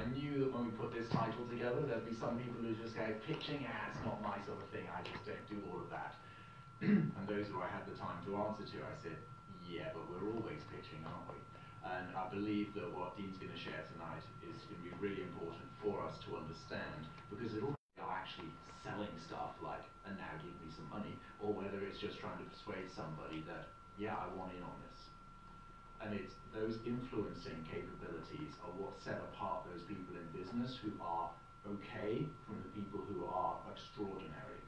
I knew that when we put this title together, there'd be some people who just go, pitching, it's not my sort of thing, I just don't do all of that. And those who I had the time to answer to, I said, yeah, but we're always pitching, aren't we? And I believe that what Dean's going to share tonight is going to be really important for us to understand, because it'll be actually selling stuff like, and now give me some money, or whether it's just trying to persuade somebody that, yeah, I want in on this. And it's those influencing capabilities are what set apart those people in business who are okay from the people who are extraordinary.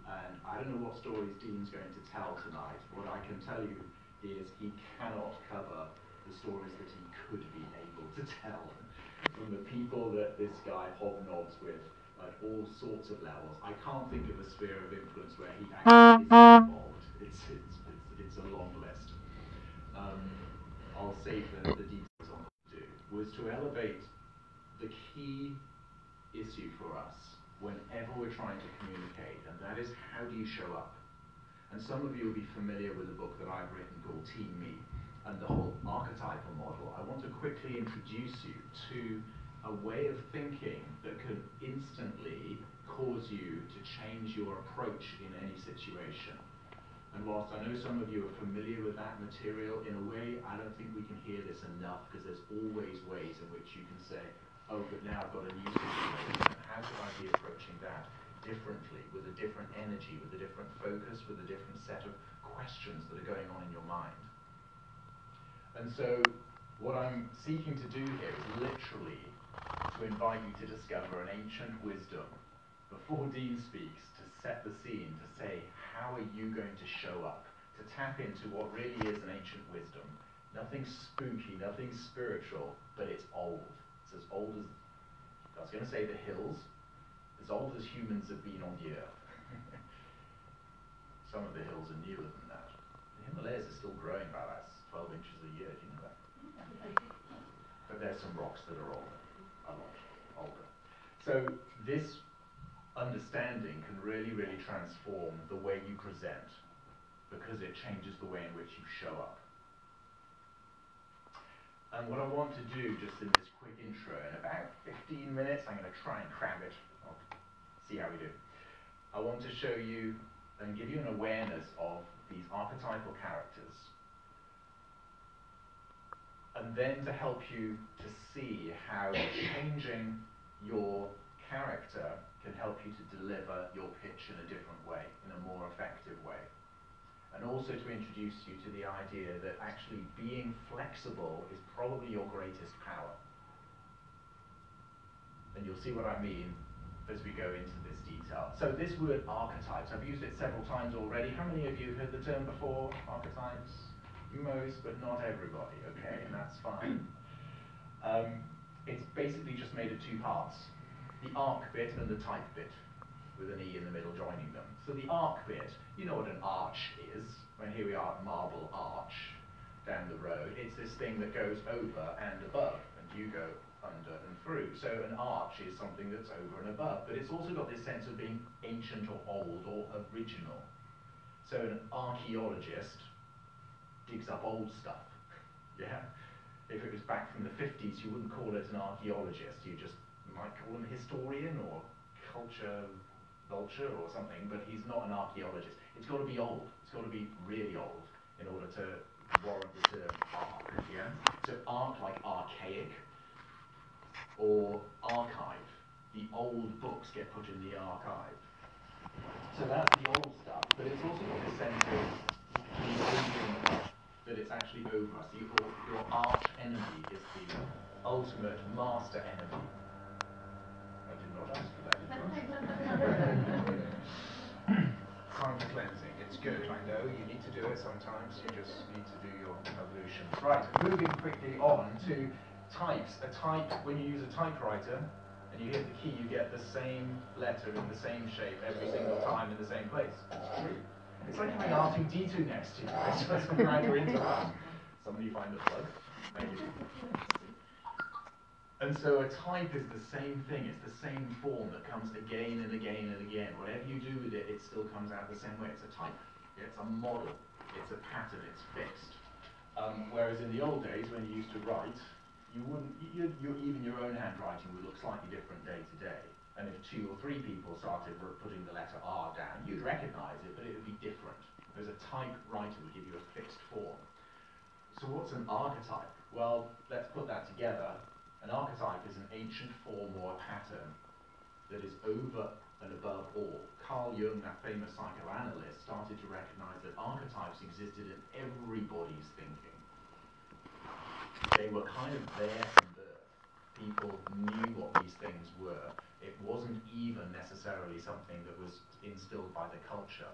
And I don't know what stories Dean's going to tell tonight. What I can tell you is he cannot cover the stories that he could be able to tell from the people that this guy hobnobs with at all sorts of levels. I can't think of a sphere of influence where he actually is involved. It's a long list. I'll save the details on what to do, was to elevate the key issue for us whenever we're trying to communicate, and that is, how do you show up? And some of you will be familiar with a book that I've written called Team Me and the whole archetypal model. I want to quickly introduce you to a way of thinking that can instantly cause you to change your approach in any situation. And whilst I know some of you are familiar with that material, in a way, I don't think we can hear this enough, because there's always ways in which you can say, oh, but now I've got a new situation, and how could I be approaching that differently, with a different energy, with a different focus, with a different set of questions that are going on in your mind. And so, what I'm seeking to do here is literally to invite you to discover an ancient wisdom before Dean speaks, to set the scene, to say, how are you going to show up? To tap into what really is an ancient wisdom. Nothing spooky, nothing spiritual, but it's old. It's as old as, I was going to say the hills, as old as humans have been on the earth. Some of the hills are newer than that. The Himalayas are still growing by about 12 inches a year, do you know that? But there's some rocks that are older, a lot older. So this understanding can really, really transform the way you present, because it changes the way in which you show up. And what I want to do just in this quick intro, in about 15 minutes, I'm going to try and cram it. I'll see how we do. I want to show you and give you an awareness of these archetypal characters, and then to help you to see how changing your character can help you to deliver your pitch in a different way, in a more effective way. And also to introduce you to the idea that actually being flexible is probably your greatest power. And you'll see what I mean as we go into this detail. So this word archetypes, I've used it several times already. How many of you have heard the term before, archetypes? Most, but not everybody, okay, and that's fine. It's basically just made of two parts. The arc bit and the type bit, with an E in the middle joining them. So the arc bit, you know what an arch is. When here we are at Marble Arch down the road. It's this thing that goes over and above, and you go under and through. So an arch is something that's over and above, but it's also got this sense of being ancient or old or original. So an archaeologist digs up old stuff, yeah? If it was back from the 50s, you wouldn't call it an archaeologist, you just might call him a historian or culture vulture or something, but he's not an archaeologist. It's got to be old. It's got to be really old in order to warrant the term arc, yeah? So arc, like archaic, or archive. The old books get put in the archive. So that's the old stuff, but it's also got this sense of that it's actually over us. Your arch enemy is the ultimate master enemy. I did not ask for that, did I? Time for cleansing. It's good, I know. You need to do it sometimes. You just need to do your evolution. Right, moving quickly on to types. A type, when you use a typewriter and you hit the key, you get the same letter in the same shape every single time in the same place. It's true. It's like having R2-D2 next to you. It's just drag your intellect. Somebody find the plug. Thank you. And so a type is the same thing. It's the same form that comes again and again and again. Whatever you do with it, it still comes out the same way. It's a type. It's a model. It's a pattern. It's fixed. Whereas in the old days, when you used to write, You wouldn't, even your own handwriting would look slightly different day to day. And if 2 or 3 people started putting the letter R down, you'd recognize it, but it would be different. Whereas a typewriter would give you a fixed form. So what's an archetype? Well, let's put that together. An archetype is an ancient form or a pattern that is over and above all. Carl Jung, that famous psychoanalyst, started to recognize that archetypes existed in everybody's thinking. They were kind of there from birth. People knew what these things were. It wasn't even necessarily something that was instilled by the culture.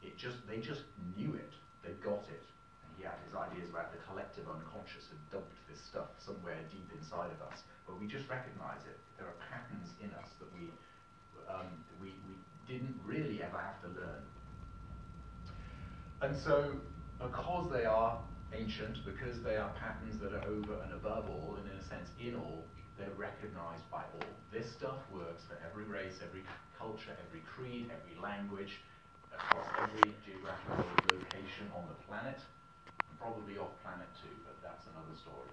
They just knew it. They got it. And he had his ideas about the collective unconscious and dumped this stuff somewhere deep inside of us. But we just recognize it. There are patterns in us that we didn't really ever have to learn. And so, because they are ancient, because they are patterns that are over and above all, and in a sense in all, they're recognized by all. This stuff works for every race, every culture, every creed, every language, across every geographical location on the planet, and probably off planet too, but that's another story.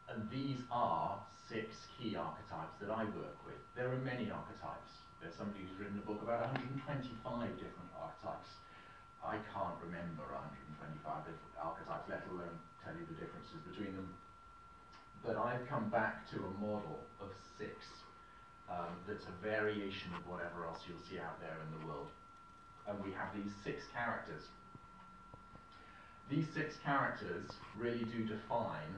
And these are 6 key archetypes that I work with. There are many archetypes. There's somebody who's written a book about 125 different archetypes. I can't remember 125 different archetypes, let alone tell you the differences between them. But I've come back to a model of 6 that's a variation of whatever else you'll see out there in the world. And we have these 6 characters. These 6 characters really do define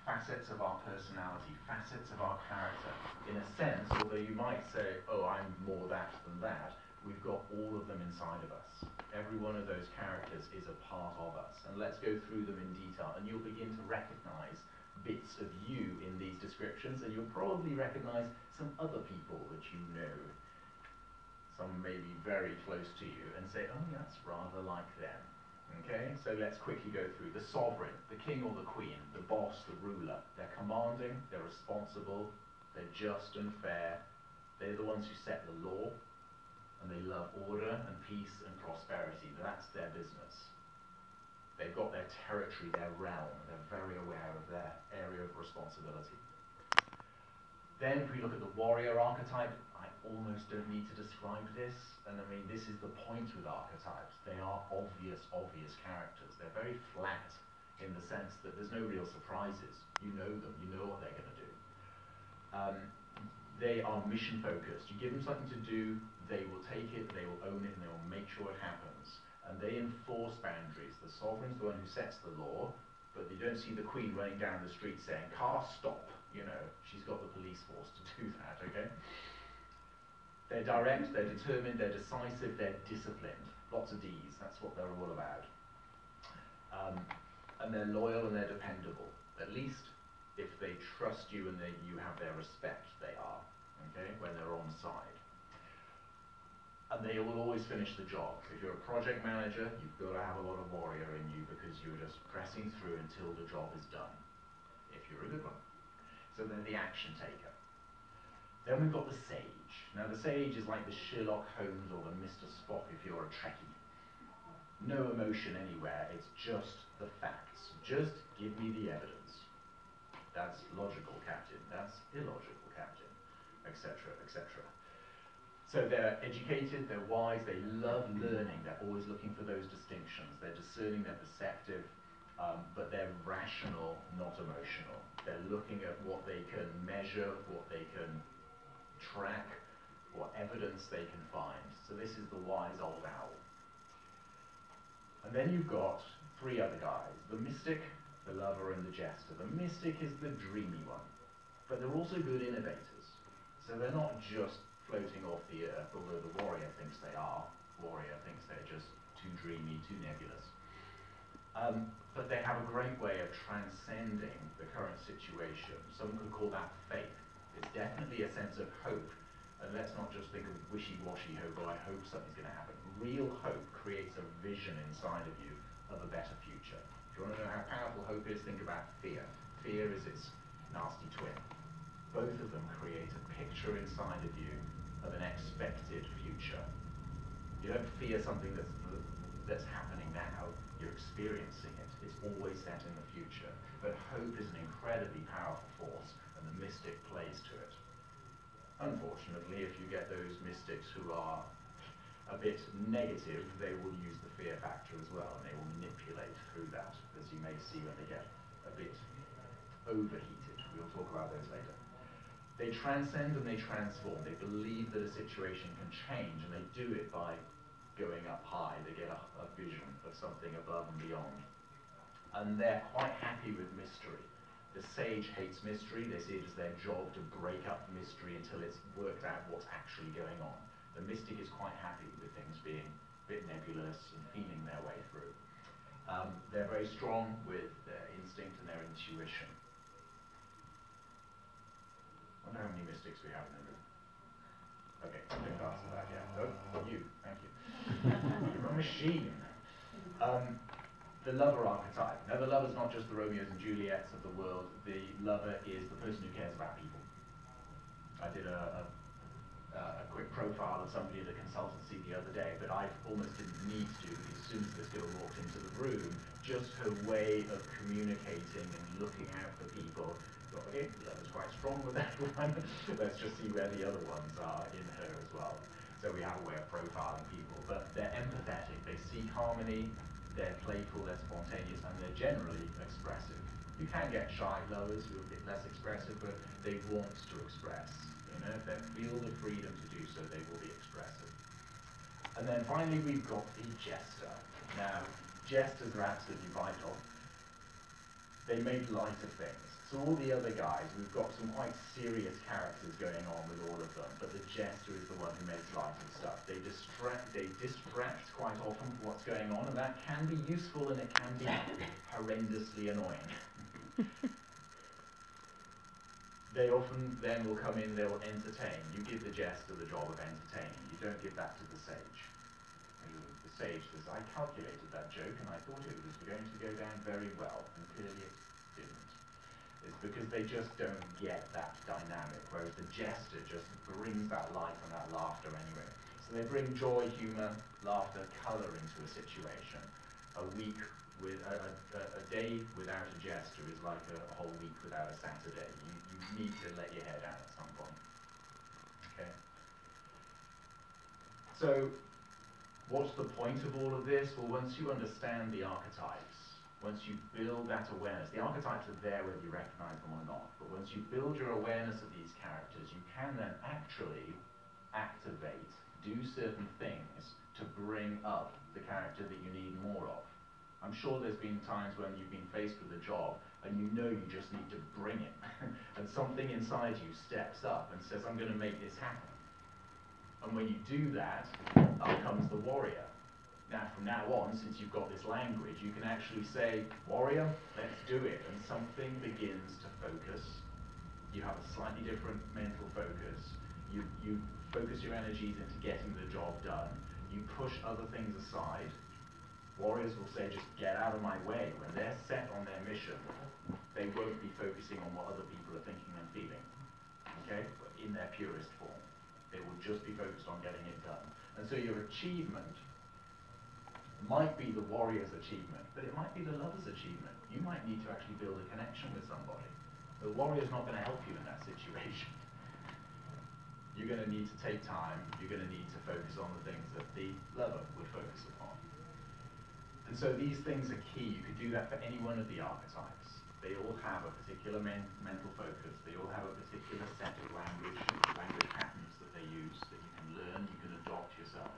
facets of our personality, facets of our character. In a sense, although you might say, oh, I'm more that than that, we've got all of them inside of us. Every one of those characters is a part of us. And let's go through them in detail, and you'll begin to recognize bits of you in these descriptions, and you'll probably recognize some other people that you know. Some may be very close to you, and say, oh, that's rather like them. Okay, so let's quickly go through the sovereign, the king or the queen, the boss, the ruler. They're commanding, they're responsible, they're just and fair. They're the ones who set the law, and they love order and peace and prosperity. That's their business. They've got their territory, their realm. They're very aware of their area of responsibility. Then if we look at the warrior archetype, I almost don't need to describe this. And I mean, this is the point with archetypes. They are obvious characters. They're very flat in the sense that there's no real surprises. You know them, you know what they're going to do. They are mission focused. You give them something to do, they will take it, they will own it, and they will make sure it happens. And they enforce boundaries. The sovereign's the one who sets the law, but you don't see the queen running down the street saying, car stop. You know, she's got the police force to do that, okay? They're direct, they're determined, they're decisive, they're disciplined. Lots of D's, that's what they're all about. And they're loyal and they're dependable. At least if they trust you and you have their respect, they are, okay, when they're on side. And they will always finish the job. If you're a project manager, you've got to have a lot of warrior in you because you're just pressing through until the job is done, if you're a good one. So they're the action taker. Then we've got the sage. Now the sage is like the Sherlock Holmes or the Mr. Spock if you're a Trekkie. No emotion anywhere, it's just the facts. Just give me the evidence. That's logical, Captain. That's illogical, Captain, etc., etc. So they're educated, they're wise, they love learning, they're always looking for those distinctions. They're discerning, they're perceptive, but they're rational, not emotional. They're looking at what they can measure, what they can track, what evidence they can find. So this is the wise old owl. And then you've got 3 other guys, the mystic, the lover, and the jester. The mystic is the dreamy one, but they're also good innovators. So they're not just floating off the earth, although the warrior thinks they are. Warrior thinks they're just too dreamy, too nebulous. But they have a great way of transcending the current situation. Some could call that faith. It's definitely a sense of hope. And let's not just think of wishy-washy hope, or I hope something's going to happen. Real hope creates a vision inside of you of a better future. If you want to know how powerful hope is, think about fear. Fear is its nasty twin. Both of them create a picture inside of you of an expected future. You don't fear something that's that's happening now. You're experiencing it. It's always set in the future. But hope is an incredibly powerful force, and the mystic plays to it. Unfortunately, if you get those mystics who are a bit negative, they will use the fear factor as well, and they will manipulate through that, as you may see when they get a bit overheated. We'll talk about those later. They transcend and they transform. They believe that a situation can change, and they do it by going up high. They get a vision of something above and beyond. And they're quite happy with mystery. The sage hates mystery. They see it as their job to break up mystery until it's worked out what's actually going on. The mystic is quite happy with things being a bit nebulous and feeling their way through. They're very strong with their instinct and their intuition. I wonder how many mystics we have in the room. Okay, I didn't answer that yet. Oh, you, thank you. You're a machine. The lover archetype. Now, the lover's not just the Romeos and Juliets of the world. The lover is the person who cares about people. I did a quick profile of somebody at a consultancy the other day, but I almost didn't need to, because as soon as this girl walked into the room, just her way of communicating and looking out for people, thought, okay, the lover's quite strong with that one. Let's just see where the other ones are in her as well. So we have a way of profiling people, but they're empathetic. They seek harmony. They're playful, they're spontaneous, and they're generally expressive. You can get shy lovers who are a bit less expressive, but they want to express. You know, if they feel the freedom to do so, they will be expressive. And then finally, we've got the jester. Now, jesters are absolutely vital. They make light of things. So all the other guys, we've got some quite serious characters going on with all of them, but the jester is the one who makes light of stuff. They distract quite often from what's going on, and that can be useful and it can be horrendously annoying. They often then will come in, they will entertain. You give the jester the job of entertaining. You don't give that to the sage. The sage says, I calculated that joke and I thought it was going to go down very well, and clearly it didn't. It's because they just don't get that dynamic, whereas the jester just brings that life and that laughter anyway. So they bring joy, humor, laughter, color into a situation. A day without a jester is like a whole week without a Saturday. You need to let your hair down at some point. Okay. So, what's the point of all of this? Well, once you understand the archetypes, once you build that awareness, the archetypes are there whether you recognize them or not, but once you build your awareness of these characters, you can then actually activate, do certain things to bring up the character that you need more of. I'm sure there's been times when you've been faced with a job and you know you just need to bring it, and something inside you steps up and says, I'm going to make this happen. And when you do that, up comes the warrior. Now, from now on, since you've got this language, you can actually say, warrior, let's do it. And something begins to focus. You have a slightly different mental focus. You focus your energies into getting the job done. You push other things aside. Warriors will say, just get out of my way. When they're set on their mission, they won't be focusing on what other people are thinking and feeling. Okay? In their purest form. They will just be focused on getting it done. And so your achievement might be the warrior's achievement, but it might be the lover's achievement. You might need to actually build a connection with somebody. The warrior's not going to help you in that situation. You're going to need to take time. You're going to need to focus on the things that the lover would focus upon. And so these things are key. You could do that for any one of the archetypes. They all have a particular mental focus. They all have a particular set of language patterns that they use that you can learn, you can adopt yourself.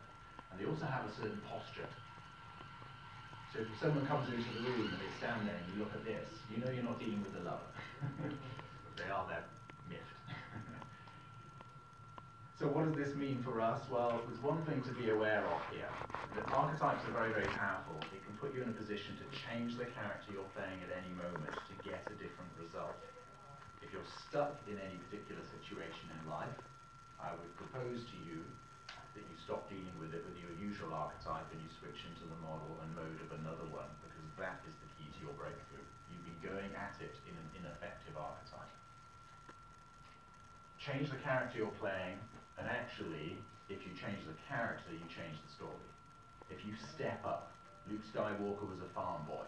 And they also have a certain posture. So if someone comes into the room and they stand there and you look at this, you know you're not dealing with the lover. They are there miffed. So what does this mean for us? Well, there's one thing to be aware of here. The archetypes are very, very powerful. It can put you in a position to change the character you're playing at any moment to get a different result. If you're stuck in any particular situation in life, I would propose to you that you stop dealing with it with your usual archetype and you switch into the model and mode of another one, because that is the key to your breakthrough. You've been going at it in an ineffective archetype. Change the character you're playing, and actually, if you change the character, you change the story. If you step up, Luke Skywalker was a farm boy,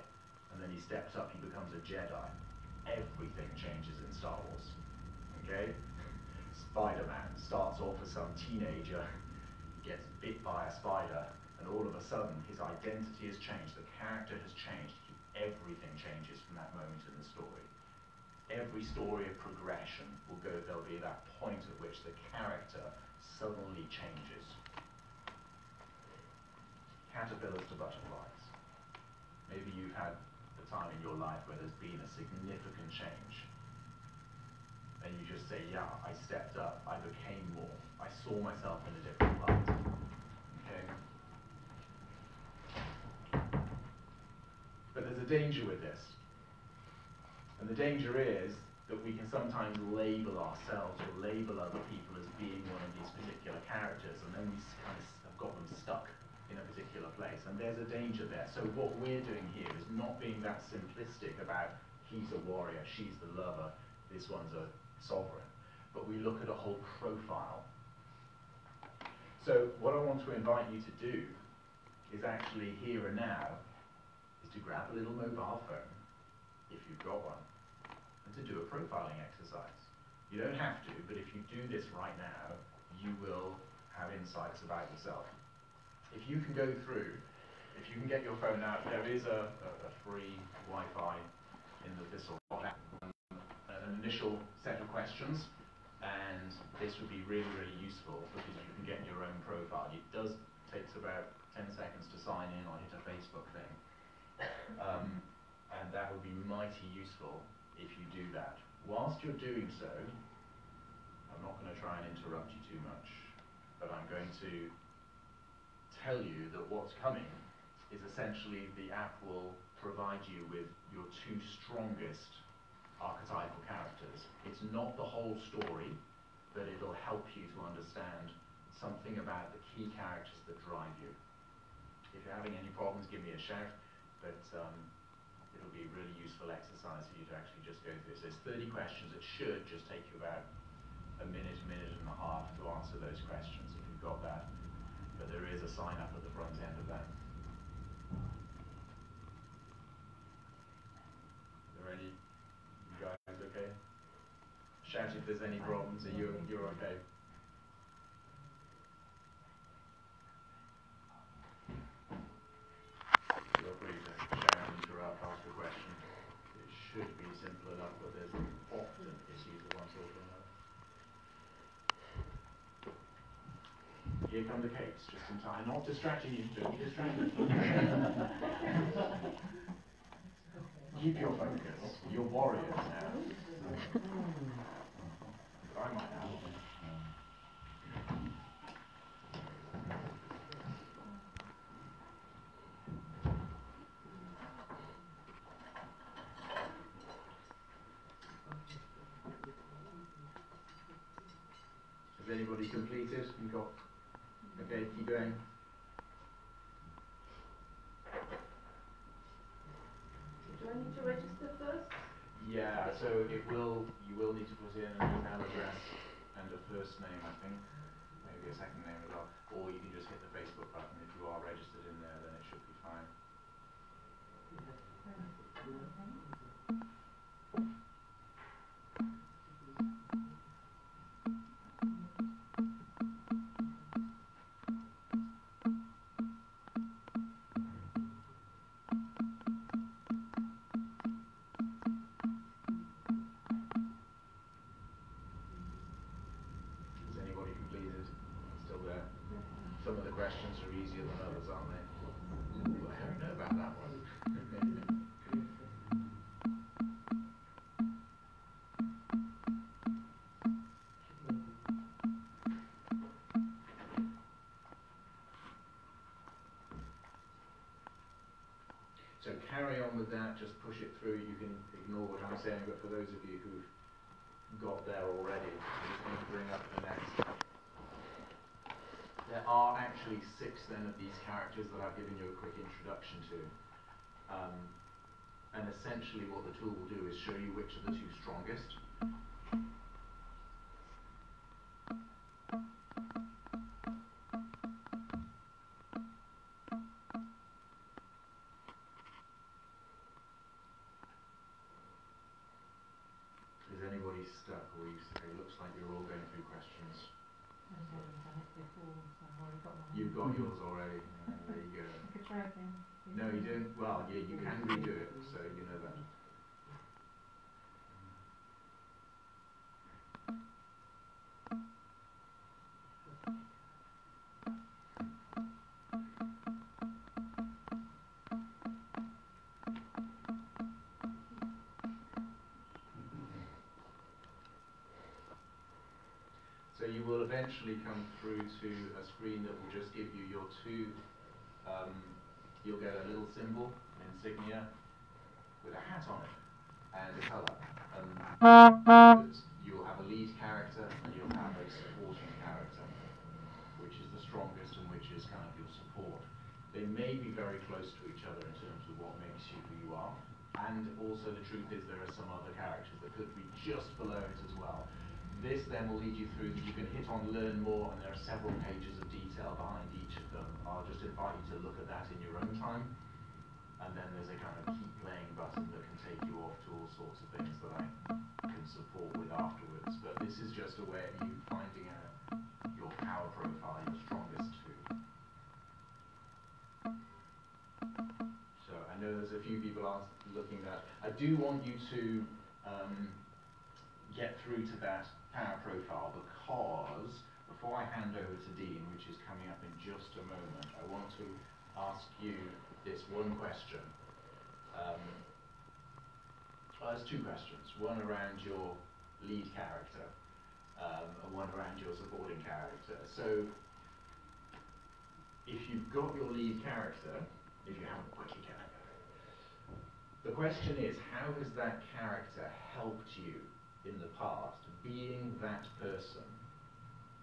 and then he steps up, he becomes a Jedi. Everything changes in Star Wars. Okay? Spider-Man starts off as some teenager, gets bit by a spider, and all of a sudden his identity has changed, the character has changed, everything changes from that moment in the story. Every story of progression there'll be that point at which the character suddenly changes. Caterpillars to butterflies. Maybe you've had a time in your life where there's been a significant change. And you just say, yeah, I stepped up, I became more, I saw myself in a different light. Okay? But there's a danger with this. And the danger is that we can sometimes label ourselves or label other people as being one of these particular characters, and then we kind of have got them stuck in a particular place. And there's a danger there. So what we're doing here is not being that simplistic about he's a warrior, she's the lover, this one's a sovereign. But we look at a whole profile. So what I want to invite you to do is actually here and now is to grab a little mobile phone, if you've got one, and to do a profiling exercise. You don't have to, but if you do this right now, you will have insights about yourself. If you can go through, if you can get your phone out, there is a free Wi-Fi in the Thistle app, an initial set of questions, and this would be really, really useful because you can get your own profile. It does take about 10 seconds to sign in or hit a Facebook thing. And that would be mighty useful if you do that. Whilst you're doing so, I'm not going to try and interrupt you too much, but I'm going to tell you that what's coming is essentially the app will provide you with your two strongest archetypal characters. It's not the whole story, but it'll help you to understand something about the key characters that drive you. If you're having any problems, give me a shout, but it'll be a really useful exercise for you to actually just go through. So there's 30 questions. It should just take you about a minute and a half to answer those questions if you've got that. But there is a sign up at the front end of that. Are there any, you guys okay? Shout if there's any problems. Are you're okay? Feel free to shout, interrupt, ask a question. It should be simple enough, but there's often issues with one sort or another. Here come the cakes, just in time. Not distracting you, don't be distracted. Keep your focus. You're warriors now. I might have. Has anybody completed? You got? Okay, keep going. Do I need to register first? Yeah, so you will need to put in an email address and a first name, I think, maybe a second name as well, or you can just hit the Facebook button. If you are registered in there, then it should be fine. Has anybody completed? Still there? Some of the questions are easier than others, aren't they? Ooh, I don't know about that one. So carry on with that, just push it through. You can ignore what I'm saying, but for those of you who've got there already, I'm just going to bring up the next. There are actually 6 then of these characters that I've given you a quick introduction to. And essentially what the tool will do is show you which are the 2 strongest. like you're all going through questions. I've done it before, so I've already got one. You've got yours already. There you go. I could try again. No, you don't. Well, yeah, you can redo it, so you know that. So you will eventually come through to a screen that will just give you your two, you'll get a little symbol, insignia, with a hat on it, and a colour. You'll have a lead character, and you'll have a supporting character, which is the strongest and which is kind of your support. They may be very close to each other in terms of what makes you who you are, and also the truth is there are some other characters that could be just below it as well. This then will lead you through, you can hit on learn more, and there are several pages of detail behind each of them. I'll just invite you to look at that in your own time. And then there's a kind of keep playing button that can take you off to all sorts of things that I can support with afterwards. But this is just a way of you finding out your power profile, your strongest two. So I know there's a few people looking at. I do want you to get through to that power profile, because before I hand over to Dean, which is coming up in just a moment, I want to ask you this one question. Well, there's two questions. One around your lead character, and one around your supporting character. So, if you've got your lead character, if you haven't got your character, the question is, how has that character helped you in the past, being that person,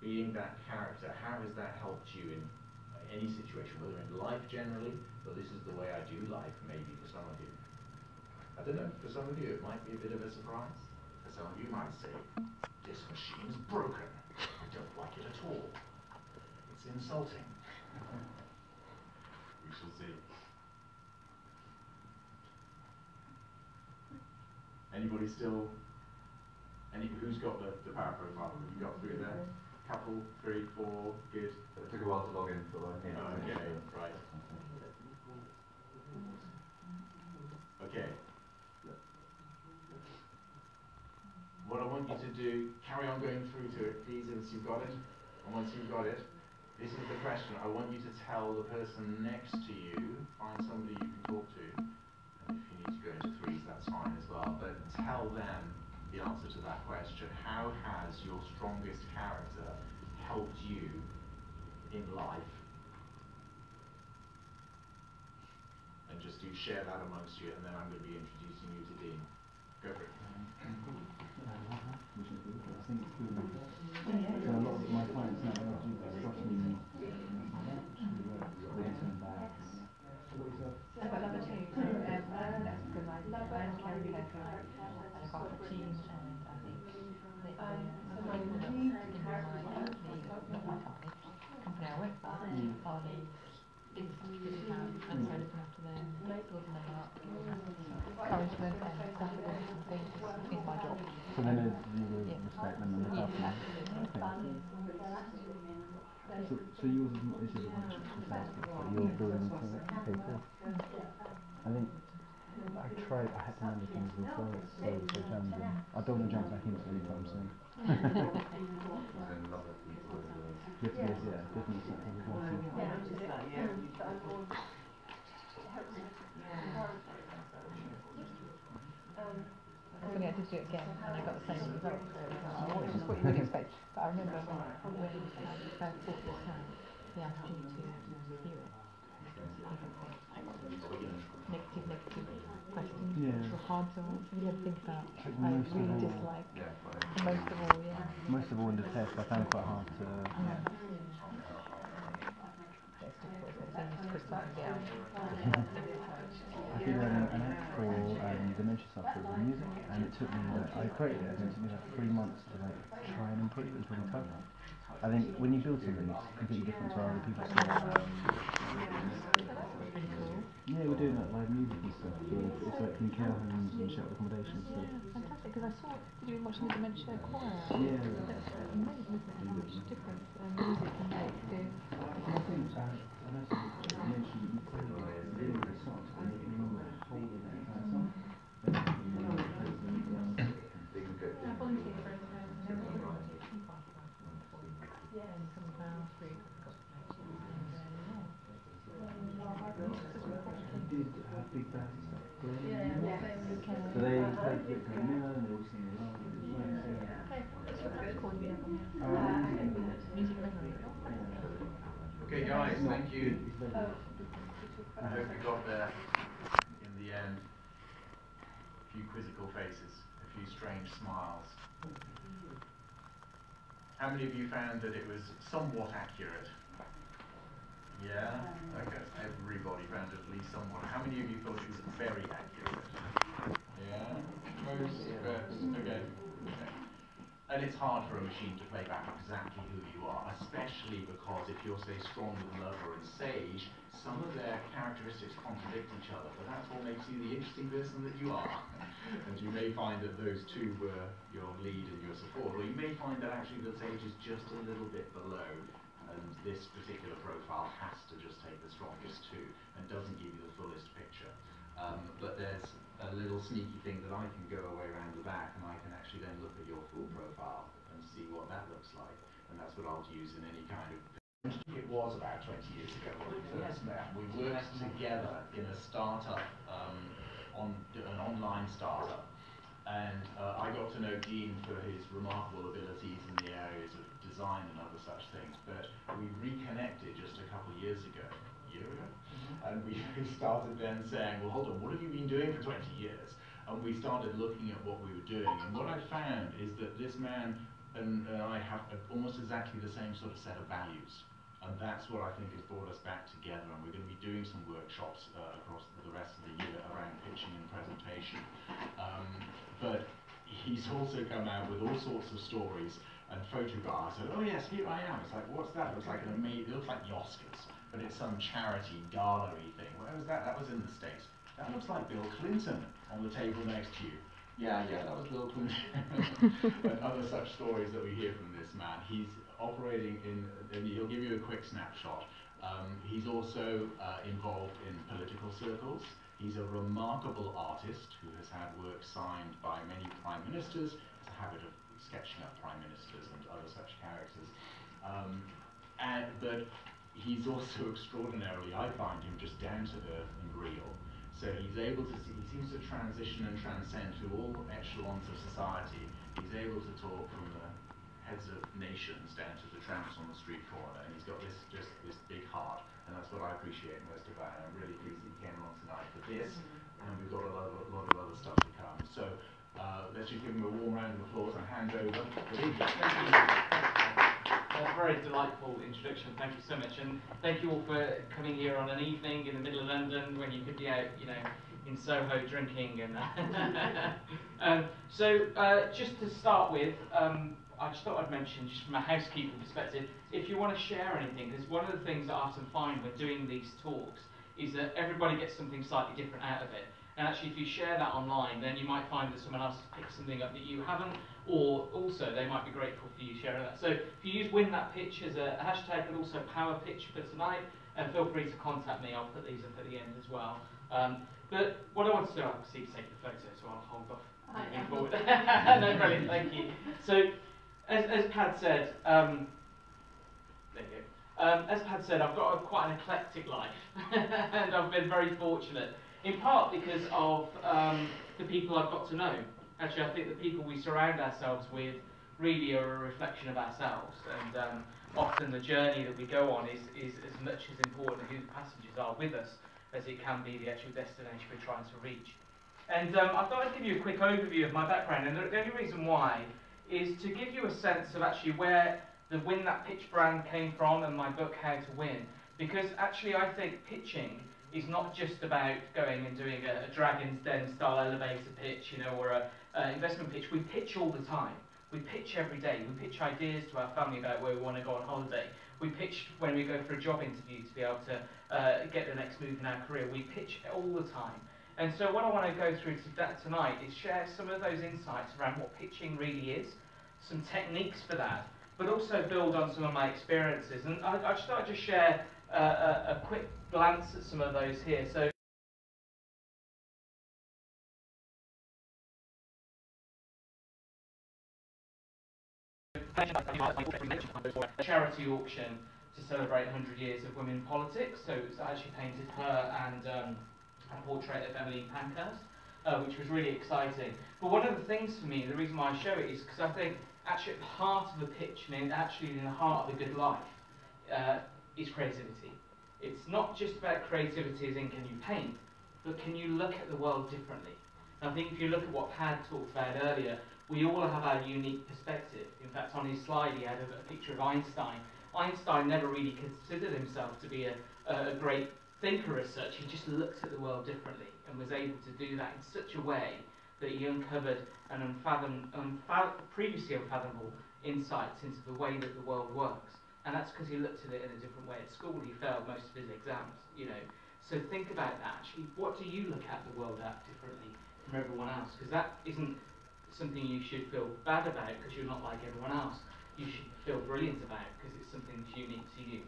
being that character? How has that helped you in any situation, whether in life generally, but this is the way I do life, maybe for some of you. I don't know, for some of you it might be a bit of a surprise. For some of you might say, this machine is broken. I don't like it at all. It's insulting. We shall see. Anybody still? Who's got the power profile? You got three there? Couple, 3, 4, good. It took a while to log in for that. Okay, right. Okay. What I want you to do, carry on going through to it, please, once you've got it. And once you've got it, this is the question. I want you to tell the person next to you, find somebody you can talk to, and if you need to go into threes, that's fine as well, but tell them the answer to that question. How has your strongest character helped you in life? And just do share that amongst you, and then I'm going to be introducing you to Dean. Go for it. Which is good. I think it's good. So a lot of my clients now are struggling really turn back. I've got number 2, so that's because I carry her and I got a team, and I think the people that in my company, not my company I work for, are the biggest account, and so looking after them, building them up, encouragement and stuff like that, and things is my job. So then you will respect them and look after them. Okay. So yours is not, this is a success, but you're building into it. Okay, cool. I think I had to remember things as well, so challenging. I don't want to jump back into it anytime soon. Yes, yeah, definitely something we're going to. Funny, I did do it again, and I got the same result. Which is what you would expect. But I remember when I first thought this time, the opportunity to hear it. Negative questions, which were hard to answer. You never think about. I really dislike. Most of all in the test, I found it quite hard to. difficult, so it's easy to put something down. I did an app for dementia sufferers with music, and it took me, I created it, and it took me like 3 months to like try and improve it. It was really tough. I think when you build something, it's completely different to how other people see it. Yeah, we're doing like live music and stuff. It's like in care homes and sheltered accommodation and stuff. Yeah, fantastic, because I saw, did you watch the dementia choir? Yeah. That's amazing, isn't it? How much difference music can make to... I think, and that's you mentioned you play really good songs, and you can remember the whole of the entire song. They can get I volunteered for it, and some of our group got Did have big bands and stuff. dementia. So they played with the mirror and they all sing along. Music memory. Okay, guys, thank you. It's very good. I hope we got there in the end. A few quizzical faces, a few strange smiles. How many of you found that it was somewhat accurate? Yeah? Okay, everybody found it at least somewhat. How many of you thought it was very accurate? Yeah? Most? Okay. And it's hard for a machine to play back exactly who you are, especially because if you're, say, strong with Lover and Sage, some of their characteristics contradict each other, but that's what makes you the interesting person that you are. And you may find that those two were your lead and your support, or you may find that actually the Sage is just a little bit below, and this particular profile has to just take the strongest two, and doesn't give you the fullest picture. But there's a little sneaky thing that I can go away around the back, and I can actually then look at your full profile and see what that looks like, and that's what I'll use in any kind of... It was about 20 years ago when we first met. We worked together in a startup, an online startup, and I got to know Dean for his remarkable abilities in the areas of design and other such things, but we reconnected just a couple of years ago, and we started then saying, well, hold on, what have you been doing for 20 years? And we started looking at what we were doing, and what I found is that this man and I have almost exactly the same sort of set of values. And that's what I think has brought us back together, and we're going to be doing some workshops across the rest of the year around pitching and presentation. But he's also come out with all sorts of stories and photographs. And oh yes, here I am. It's like, what's that? It looks like an amazing. It looks like the Oscars, but it's some charity gala-y thing. Where was that? That was in the States. That looks like Bill Clinton on the table next to you. Yeah, that was Bill Clinton. And other such stories that we hear from this man. He's operating in, and he'll give you a quick snapshot. He's also involved in political circles. He's a remarkable artist who has had work signed by many prime ministers. Has a habit of sketching up prime ministers and other such characters. But he's also extraordinarily, I find him just down to earth and real. So he's able to see, he seems to transition and transcend through all echelons of society. He's able to talk from the heads of nations down to the tramps on the street corner, and he's got this big heart, and that's what I appreciate most about him. I'm really pleased that he came along tonight for this, and we've got a lot of other stuff to come. So let's just give him a warm round of applause and hand over. Thank you. A very delightful introduction. Thank you so much, and thank you all for coming here on an evening in the middle of London when you could be out, in Soho drinking. And just to start with, I just thought I'd mention, just from a housekeeping perspective, if you want to share anything, because one of the things that I often find when doing these talks is that everybody gets something slightly different out of it. And actually, if you share that online, then you might find that someone else has picked something up that you haven't, or also they might be grateful for you sharing that. So if you use Win That Pitch as a hashtag, and also Power Pitch for tonight, feel free to contact me. I'll put these up at the end as well. But what I want to do, I see to take the photo, so I'll hold off moving forward. No, brilliant, thank you. So, as Pad said, there you go. As Pad said, I've got quite an eclectic life, and I've been very fortunate. In part because of the people I've got to know. Actually, I think the people we surround ourselves with really are a reflection of ourselves, and often the journey that we go on is as much as important who the passengers are with us as it can be the actual destination we're trying to reach. And I thought I'd give you a quick overview of my background, and the only reason why is to give you a sense of actually where the Win That Pitch brand came from and my book, How to Win. Because actually I think pitching is not just about going and doing a Dragon's Den style elevator pitch, you know, or a investment pitch. We pitch all the time. We pitch every day. We pitch ideas to our family about where we want to go on holiday. We pitch when we go for a job interview to be able to get the next move in our career. We pitch all the time. And so what I want to go through tonight is share some of those insights around what pitching really is, some techniques for that, but also build on some of my experiences. And I just thought I'd just share a quick glance at some of those here. So a charity auction to celebrate 100 years of women in politics. So it's actually painted her and a portrait of Emmeline Pankhurst, which was really exciting. But one of the things for me, the reason why I show it is because I think actually at the heart of a pitch, and actually in the heart of a good life, is creativity. It's not just about creativity as in can you paint, but can you look at the world differently? And I think if you look at what Pad talked about earlier, we all have our unique perspective. In fact, on his slide he had a picture of Einstein. Einstein never really considered himself to be a great thinker as such. He just looked at the world differently and was able to do that in such a way that he uncovered an previously unfathomable insights into the way that the world works. And that's because he looked at it in a different way. At school he failed most of his exams, you know. So think about that. Actually, what do you look at the world at differently from everyone else? Because that isn't something you should feel bad about because you're not like everyone else. You should feel brilliant about because it's something that's unique to you.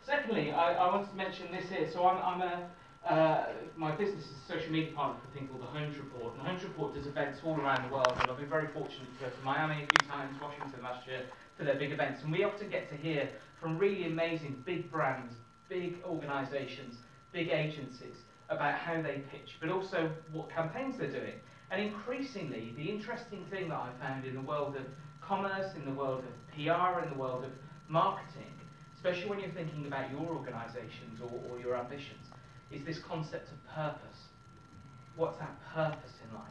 Secondly, I wanted to mention this here. So my business is a social media partner for a thing called the Holmes Report. And the Holmes Report does events all around the world. And I've been very fortunate to go to Miami a few times, Washington last year, for their big events. And we often get to hear from really amazing big brands, big organisations, big agencies about how they pitch, but also what campaigns they're doing. And increasingly, the interesting thing that I found in the world of commerce, in the world of PR, in the world of marketing, especially when you're thinking about your organisations or your ambitions, is this concept of purpose. What's our purpose in life?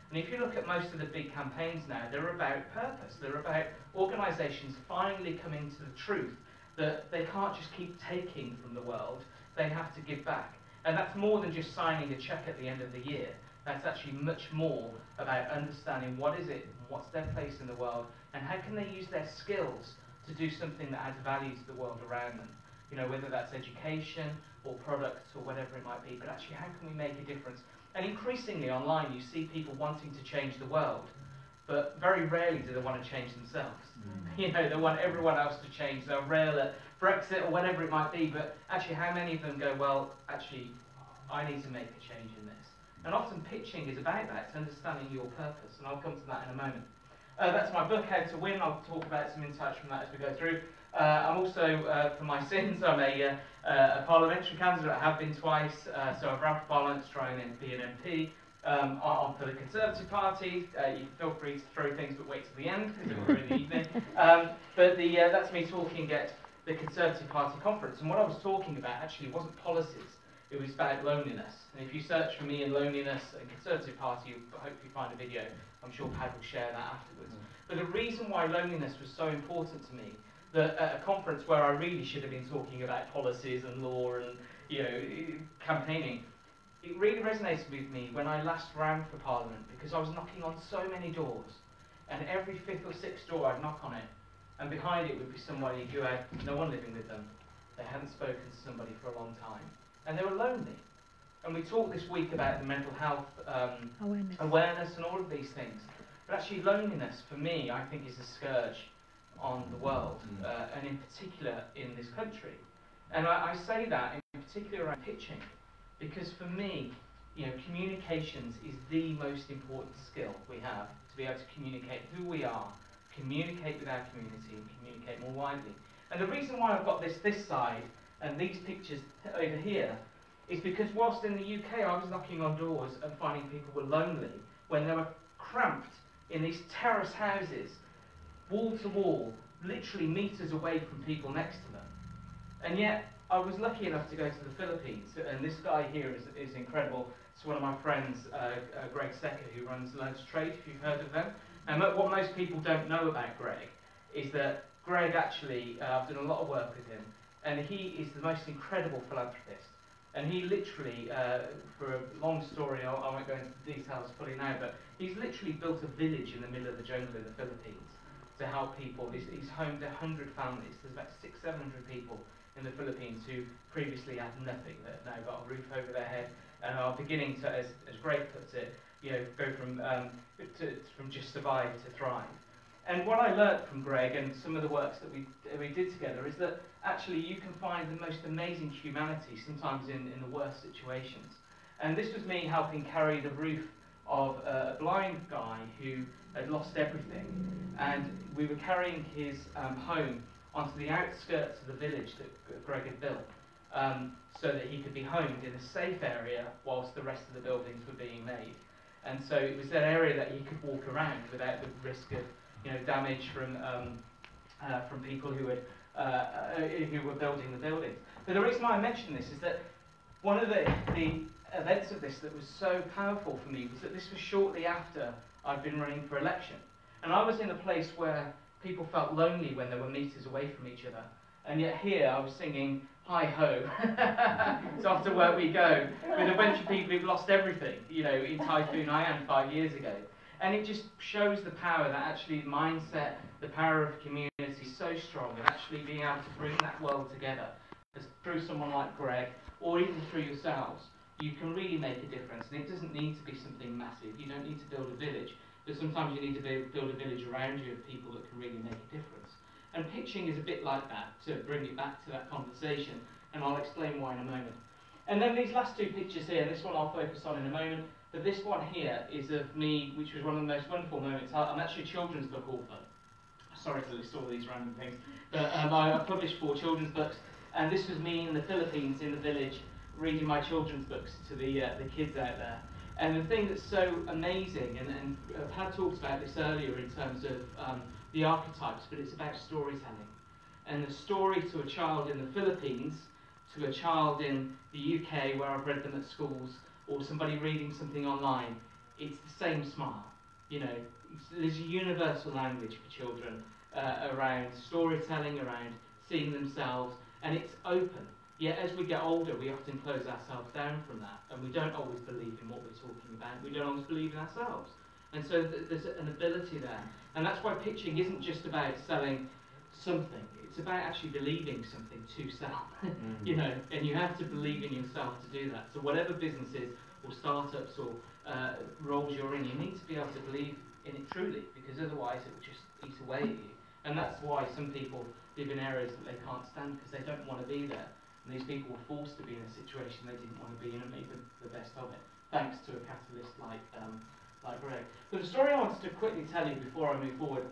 And if you look at most of the big campaigns now, they're about purpose. They're about organisations finally coming to the truth that they can't just keep taking from the world, they have to give back. And that's more than just signing a cheque at the end of the year. That's actually much more about understanding what is it, what's their place in the world, and how can they use their skills to do something that adds value to the world around them. You know, whether that's education or products or whatever it might be, but actually how can we make a difference? And increasingly online you see people wanting to change the world, but very rarely do they want to change themselves. You know, they want everyone else to change. They'll rail at Brexit or whatever it might be, but actually how many of them go, well, actually, I need to make a change in this? And often pitching is about that, it's understanding your purpose, and I'll come to that in a moment. That's my book, How to Win. I'll talk about some insights from that as we go through. I'm also, for my sins, I'm a parliamentary candidate. I have been twice, so I've ran for Parliament to try and be an MP. On for the Conservative Party, you feel free to throw things, but wait till the end because we're in the evening. But that's me talking at the Conservative Party conference, and what I was talking about actually wasn't policies; it was about loneliness. And if you search for me in loneliness and Conservative Party, you'll hopefully find a video. I'm sure Pad will share that afterwards. But the reason why loneliness was so important to me, that at a conference where I really should have been talking about policies and law and campaigning, it really resonated with me when I last ran for Parliament, because I was knocking on so many doors, and every fifth or sixth door I'd knock on it, and behind it would be somebody who had no one living with them. They hadn't spoken to somebody for a long time, and they were lonely. And we talked this week about the mental health awareness and all of these things. But actually loneliness, for me, I think is a scourge on the world, and in particular in this country. And I say that in particular around pitching, because for me, communications is the most important skill we have to be able to communicate who we are, communicate with our community, and communicate more widely. And the reason why I've got this side and these pictures over here is because whilst in the UK I was knocking on doors and finding people were lonely when they were cramped in these terrace houses, wall to wall, literally meters away from people next to them. And yet I was lucky enough to go to the Philippines, and this guy here is incredible. It's one of my friends, Greg Secker, who runs Learn to Trade, if you've heard of them. And what most people don't know about Greg is that Greg actually, I've done a lot of work with him, and he is the most incredible philanthropist. And he literally, for a long story, I won't go into the details fully now, but he's literally built a village in the middle of the jungle in the Philippines to help people. He's home to 100 families. There's about 600-700 people in the Philippines who previously had nothing, that now got a roof over their head and are beginning to, as Greg puts it, go from just survive to thrive. And what I learnt from Greg and some of the works that we did together is that actually you can find the most amazing humanity sometimes in the worst situations. And this was me helping carry the roof of a blind guy who had lost everything, and we were carrying his home onto the outskirts of the village that Greg had built, so that he could be homed in a safe area whilst the rest of the buildings were being made. And so it was that area that he could walk around without the risk of damage from people who were building the buildings. But the reason why I mention this is that one of the events of this that was so powerful for me was that this was shortly after I'd been running for election. And I was in a place where people felt lonely when they were meters away from each other. And yet here I was singing Hi Ho, it's off to work we go, with a bunch of people who've lost everything, in Typhoon Haiyan 5 years ago. And it just shows the power that actually mindset, the power of community is so strong, and actually being able to bring that world together through someone like Greg, or even through yourselves, you can really make a difference. And it doesn't need to be something massive. You don't need to build a village, but sometimes you need to build a village around you of people that can really make a difference. And pitching is a bit like that, to bring it back to that conversation, and I'll explain why in a moment. And then these last two pictures here, and this one I'll focus on in a moment, but this one here is of me, which was one of the most wonderful moments. I'm actually a children's book author. Sorry to list all these random things, but I published 4 children's books, and this was me in the Philippines, in the village, reading my children's books to the kids out there. And the thing that's so amazing, and Pat talked about this earlier in terms of the archetypes, but it's about storytelling. And the story to a child in the Philippines, to a child in the UK where I've read them at schools, or somebody reading something online, it's the same smile. There's a universal language for children around storytelling, around seeing themselves, and it's open. Yet as we get older, we often close ourselves down from that, and we don't always believe in what we're talking about. We don't always believe in ourselves. And so there's an ability there. And that's why pitching isn't just about selling something. It's about actually believing something to sell. And you have to believe in yourself to do that. So whatever businesses or startups or roles you're in, you need to be able to believe in it truly, because otherwise it will just eat away at you. And that's why some people live in areas that they can't stand because they don't want to be there. And these people were forced to be in a situation they didn't want to be in and made the best of it, thanks to a catalyst like Greg. But the story I wanted to quickly tell you before I move forward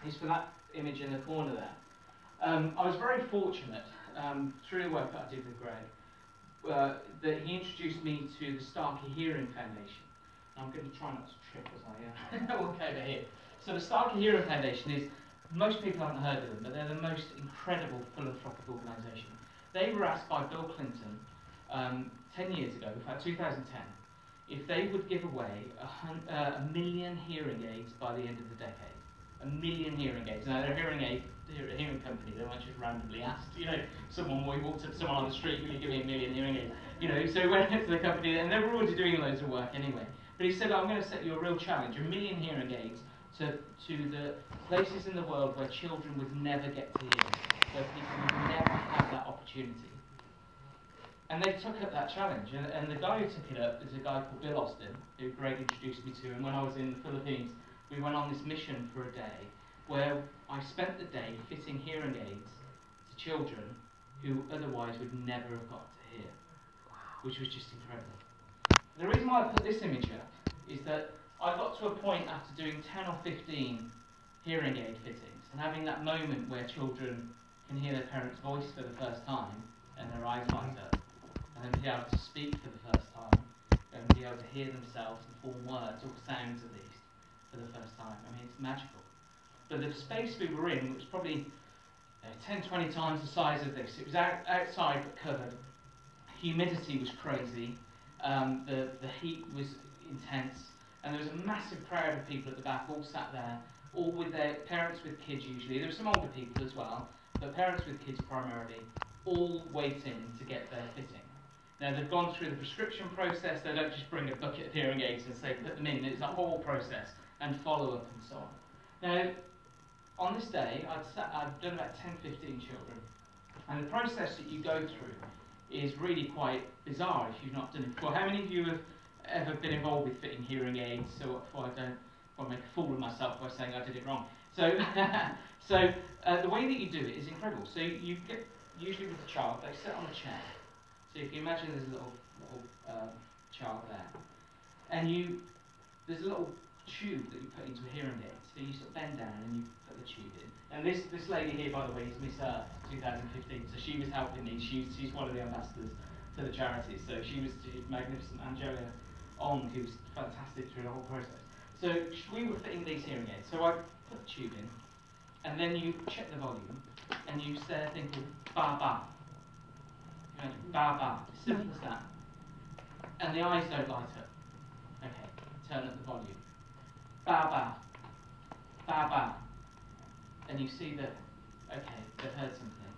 is for that image in the corner there. I was very fortunate through the work that I did with Greg that he introduced me to the Starkey Hearing Foundation. And I'm going to try not to trip as I walk over here. So the Starkey Hearing Foundation is, most people haven't heard of them, but they're the most incredible philanthropic organisation. They were asked by Bill Clinton 10 years ago, in fact 2010, if they would give away 1 million hearing aids by the end of the decade. 1 million hearing aids. Now they're a hearing company, they weren't just randomly asked. We walked up to someone on the street, will you give me 1 million hearing aids? So we went to the company, and they were already doing loads of work anyway. But he said, I'm going to set you a real challenge, 1 million hearing aids to the places in the world where children would never get to hear, where people would never have that opportunity. And they took up that challenge, and the guy who took it up is a guy called Bill Austin, who Greg introduced me to, and when I was in the Philippines, we went on this mission for a day, where I spent the day fitting hearing aids to children who otherwise would never have got to hear, which was just incredible. The reason why I put this image up is that I got to a point after doing 10 or 15 hearing aid fittings, and having that moment where children can hear their parents' voice for the first time, and their eyes light up, and then be able to speak for the first time, and be able to hear themselves and form words, or sounds at least, for the first time. I mean, it's magical. But the space we were in was probably 10, 20 times the size of this. It was outside but covered. Humidity was crazy. The heat was intense. And there was a massive crowd of people at the back, all sat there, all with their parents with kids usually. There were some older people as well, but parents with kids primarily. all waiting to get their fitting. Now they've gone through the prescription process, they don't just bring a bucket of hearing aids and say put them in, it's a whole process and follow-up and so on. Now, on this day, I'd done about 10-15 children, and the process that you go through is really quite bizarre if you've not done it before. How many of you have ever been involved with fitting hearing aids? So I don't want to make a fool of myself by saying I did it wrong. So, the way that you do it is incredible. So you get, usually with the child, they sit on a chair. So if you imagine there's a little child there, and there's a little tube that you put into a hearing aid. So you sort of bend down and you put the tube in. And this lady here, by the way, is Miss Earth 2015. So she was helping me. She's one of the ambassadors for the charity. So she was magnificent. Angela Ong, who was fantastic through the whole process. So we were fitting these hearing aids. So I put the tube in, and then you check the volume, and you say a thing called ba ba. You know, ba ba. Simple as that. And the eyes don't light up. Okay, turn up the volume. Ba ba. Ba ba. And you see that, okay, they've heard something.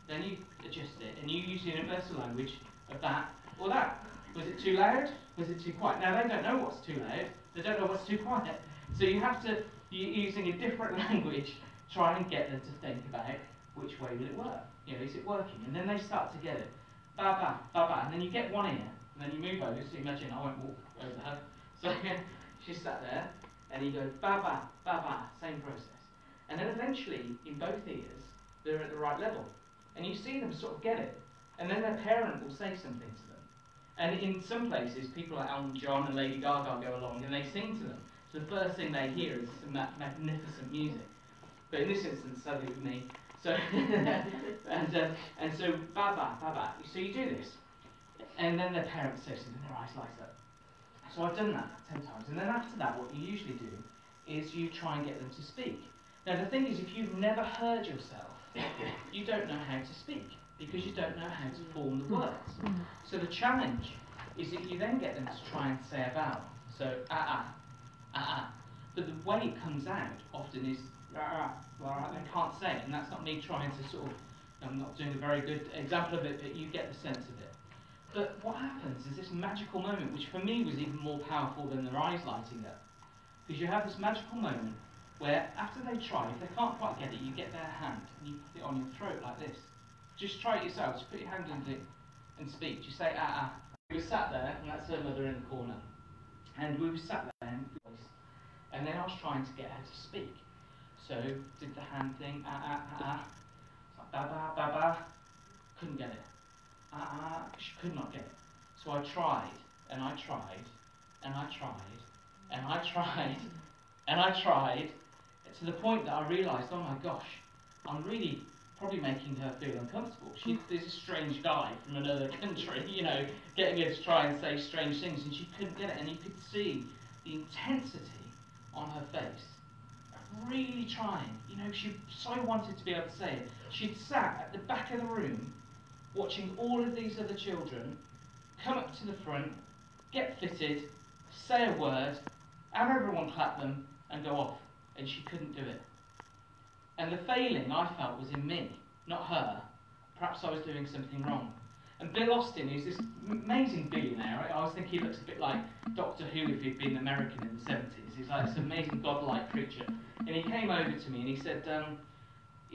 Then you adjust it, and you use the universal language of that or that. Was it too loud? Was it too quiet? Now they don't know what's too loud. They don't know what's too quiet. So you have to, using a different language, try and get them to think about which way will it work. You know, is it working? And then they start to get it. Ba ba, ba ba. And then you get one ear, and then you move over. So imagine I won't walk over her. So she's sat there, and you go ba ba, ba ba, same process. And then eventually, in both ears, they're at the right level. And you see them sort of get it. And then their parent will say something to them. And in some places, people like Elton John and Lady Gaga go along and they sing to them. So the first thing they hear is some magnificent music. But in this instance, sadly with me. So and so ba ba, ba ba. So you do this. And then their parent says something, their eyes light up. So I've done that 10 times. And then after that, what you usually do is you try and get them to speak. Now the thing is, if you've never heard yourself, you don't know how to speak, because you don't know how to form the words. So the challenge is that you then get them to try and say a vowel. So ah. But the way it comes out often is they can't say it, and that's not me trying to sort of, I'm not doing a very good example of it, but you get the sense of it. But what happens is this magical moment, which for me was even more powerful than their eyes lighting up, because you have this magical moment where after they try, if they can't quite get it, you get their hand and you put it on your throat like this. Just try it yourself. Just put your hand into it and speak. Just say ah. We were sat there, and that's her mother in the corner, and we were sat there, and then I was trying to get her to speak. So did the hand thing, ah. It's like ba ba ba ba. Couldn't get it. She could not get it. So I tried, and I tried, and I tried, and I tried, and I tried, to the point that I realised, oh my gosh, I'm really probably making her feel uncomfortable. There's a strange guy from another country, you know, getting her to try and say strange things, and she couldn't get it, and you could see the intensity on her face, really trying. You know, she so wanted to be able to say it. She'd sat at the back of the room, watching all of these other children come up to the front, get fitted, say a word, have everyone clap them, and go off. And she couldn't do it. And the failing, I felt, was in me, not her. Perhaps I was doing something wrong. And Bill Austin, who's this amazing billionaire, I was thinking he looks a bit like Doctor Who if he'd been American in the 70s. He's like this amazing godlike creature. And he came over to me and he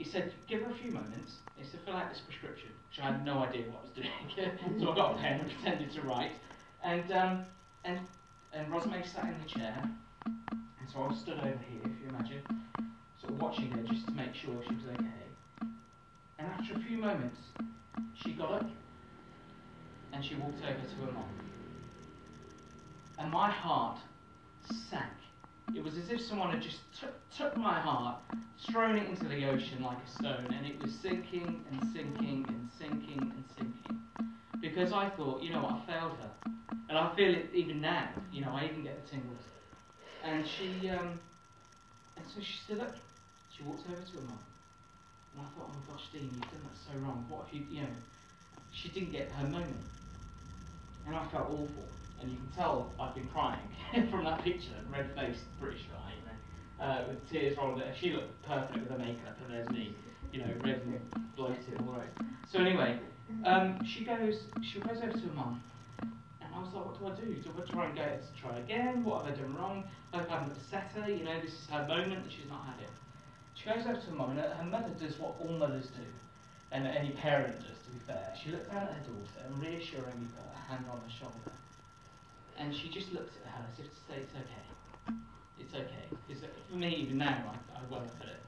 said, give her a few moments. He said, fill out this prescription, which I had no idea what I was doing. So I got a pen and pretended to write. And Rosemary sat in the chair. And so I was stood over here, if you imagine, sort of watching her just to make sure she was okay. And after a few moments, she got up and she walked over to her mom. And my heart sank. It was as if someone had just took my heart, thrown it into the ocean like a stone, and it was sinking and sinking and sinking and sinking. Because I thought, you know what, I failed her. And I feel it even now, you know, I even get the tingles. And so she stood up. She walked over to her mum. And I thought, oh my gosh, Dean, you've done that so wrong. What if you know, she didn't get her moment. And I felt awful. And you can tell I've been crying from that picture, red-faced British guy, you know, with tears rolling down. She looked perfect with her makeup, and there's me, you know, red and bloated and all right. So anyway, she goes over to her mum, and I was like, what do I do? Do I try and get her to try again? What have I done wrong? I hope I haven't upset her, you know, this is her moment and she's not had it. She goes over to her mum, and her mother does what all mothers do, and any parent does, to be fair. She looked down at her daughter and reassuringly put her hand on her shoulder. And she just looked at her as if to say, it's okay. It's okay. Because for me, even now, I won't put it.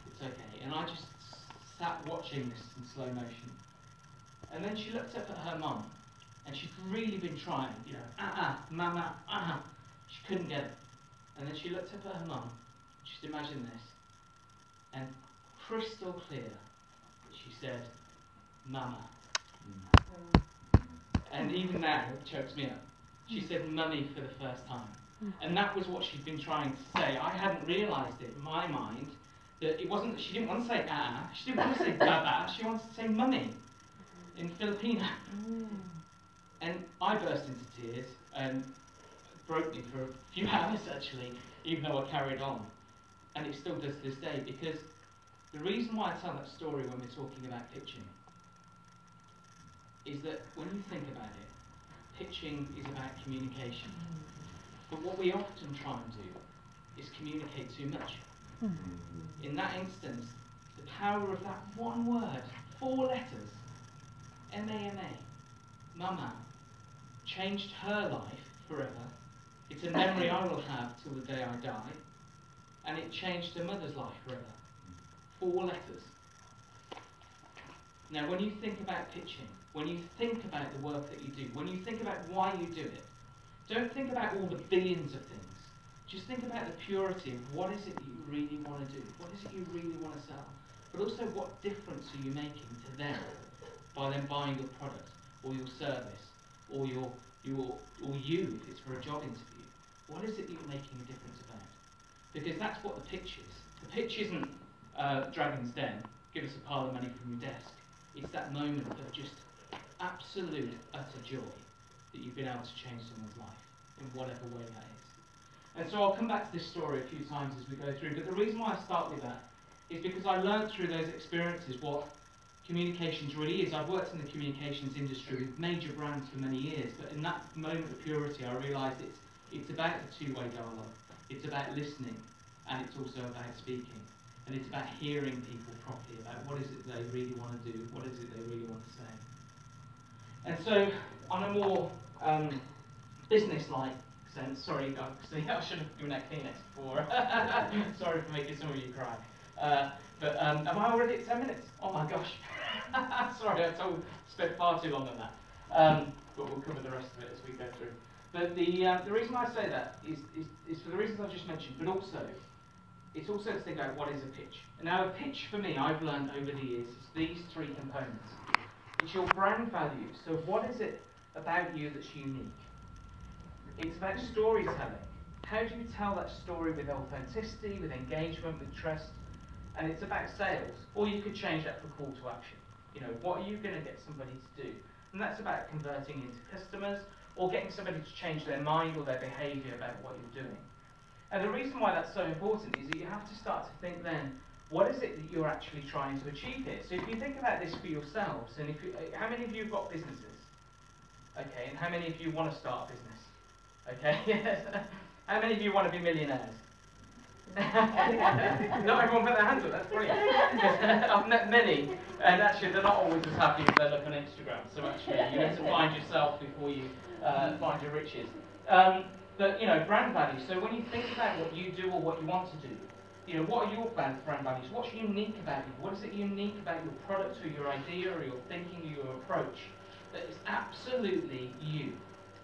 It's okay. And I just sat watching this in slow motion. And then she looked up at her mum, and she'd really been trying, you know, mama, She couldn't get it. And then she looked up at her mum, just imagine this, and crystal clear, she said, mama. And even now, it chokes me up. She said mummy for the first time. And that was what she'd been trying to say. I hadn't realised it in my mind that it wasn't that she didn't want to say she didn't want to say baba, she wanted to say mummy in Filipino. And I burst into tears and broke me for a few hours actually, even though I carried on. And it still does to this day, because the reason why I tell that story when we're talking about pitching is that when you think about it, pitching is about communication. But what we often try and do is communicate too much. In that instance, the power of that one word, 4 letters, M-A-M-A, mama, changed her life forever. It's a memory I will have till the day I die. And it changed her mother's life forever. 4 letters. Now, when you think about pitching, when you think about the work that you do, when you think about why you do it, don't think about all the billions of things. Just think about the purity of what is it that you really want to do, what is it you really want to sell, but also what difference are you making to them by them buying your product or your service or you if it's for a job interview. What is it that you're making a difference about? Because that's what the pitch is. The pitch isn't Dragon's Den, give us a pile of money from your desk. It's that moment of just absolute, utter joy that you've been able to change someone's life in whatever way that is. And so I'll come back to this story a few times as we go through, but the reason why I start with that is because I learned through those experiences what communications really is. I've worked in the communications industry with major brands for many years, but in that moment of purity I realised it's about a two-way dialogue. It's about listening, and it's also about speaking. And it's about hearing people properly about what is it they really want to do, what is it they really want to say. And so, on a more business-like sense, sorry, I should have given that Kleenex before. Sorry for making some of you cry. But am I already at 10 minutes? Oh my gosh. Sorry, I spent far too long on that. But we'll cover the rest of it as we go through. But the reason why I say that is for the reasons I've just mentioned, but also, it's also to think about what is a pitch. Now, a pitch for me, I've learned over the years, is these 3 components. It's your brand value. So what is it about you that's unique? It's about storytelling. How do you tell that story with authenticity, with engagement, with trust? And it's about sales. Or you could change that for call to action. You know, what are you going to get somebody to do? And that's about converting into customers, or getting somebody to change their mind or their behaviour about what you're doing. And the reason why that's so important is that you have to start to think then, what is it that you're actually trying to achieve here? So if you think about this for yourselves, and how many of you have got businesses? Okay, and how many of you want to start a business? Okay, how many of you want to be millionaires? Not everyone put their hands up, that's brilliant. I've met many, and actually they're not always as happy as they look on Instagram, so actually you need to find yourself before you find your riches. But, you know, brand values. So when you think about what you do or what you want to do, you know, what are your brand values? What's unique about you? What is it unique about your product or your idea or your thinking or your approach that is absolutely you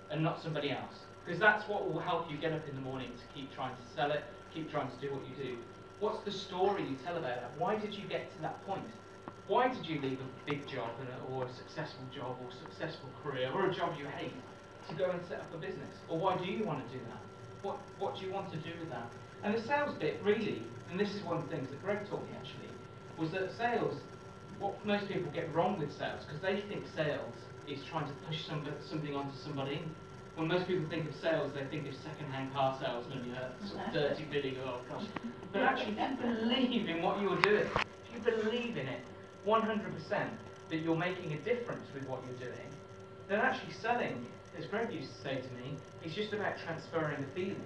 and not somebody else? Because that's what will help you get up in the morning to keep trying to sell it, keep trying to do what you do. What's the story you tell about that? Why did you get to that point? Why did you leave a big job or a successful job or a successful career or a job you hate to go and set up a business? Or why do you want to do that? What do you want to do with that? And the sales bit, really, and this is one of the things that Greg taught me actually, was that sales, what most people get wrong with sales, because they think sales is trying to push something onto somebody. When most people think of sales, they think of second-hand car sales, maybe a dirty bidding, oh gosh. But actually, if you believe in what you're doing, if you believe in it 100%, that you're making a difference with what you're doing, then actually selling, as Greg used to say to me, is just about transferring the feeling.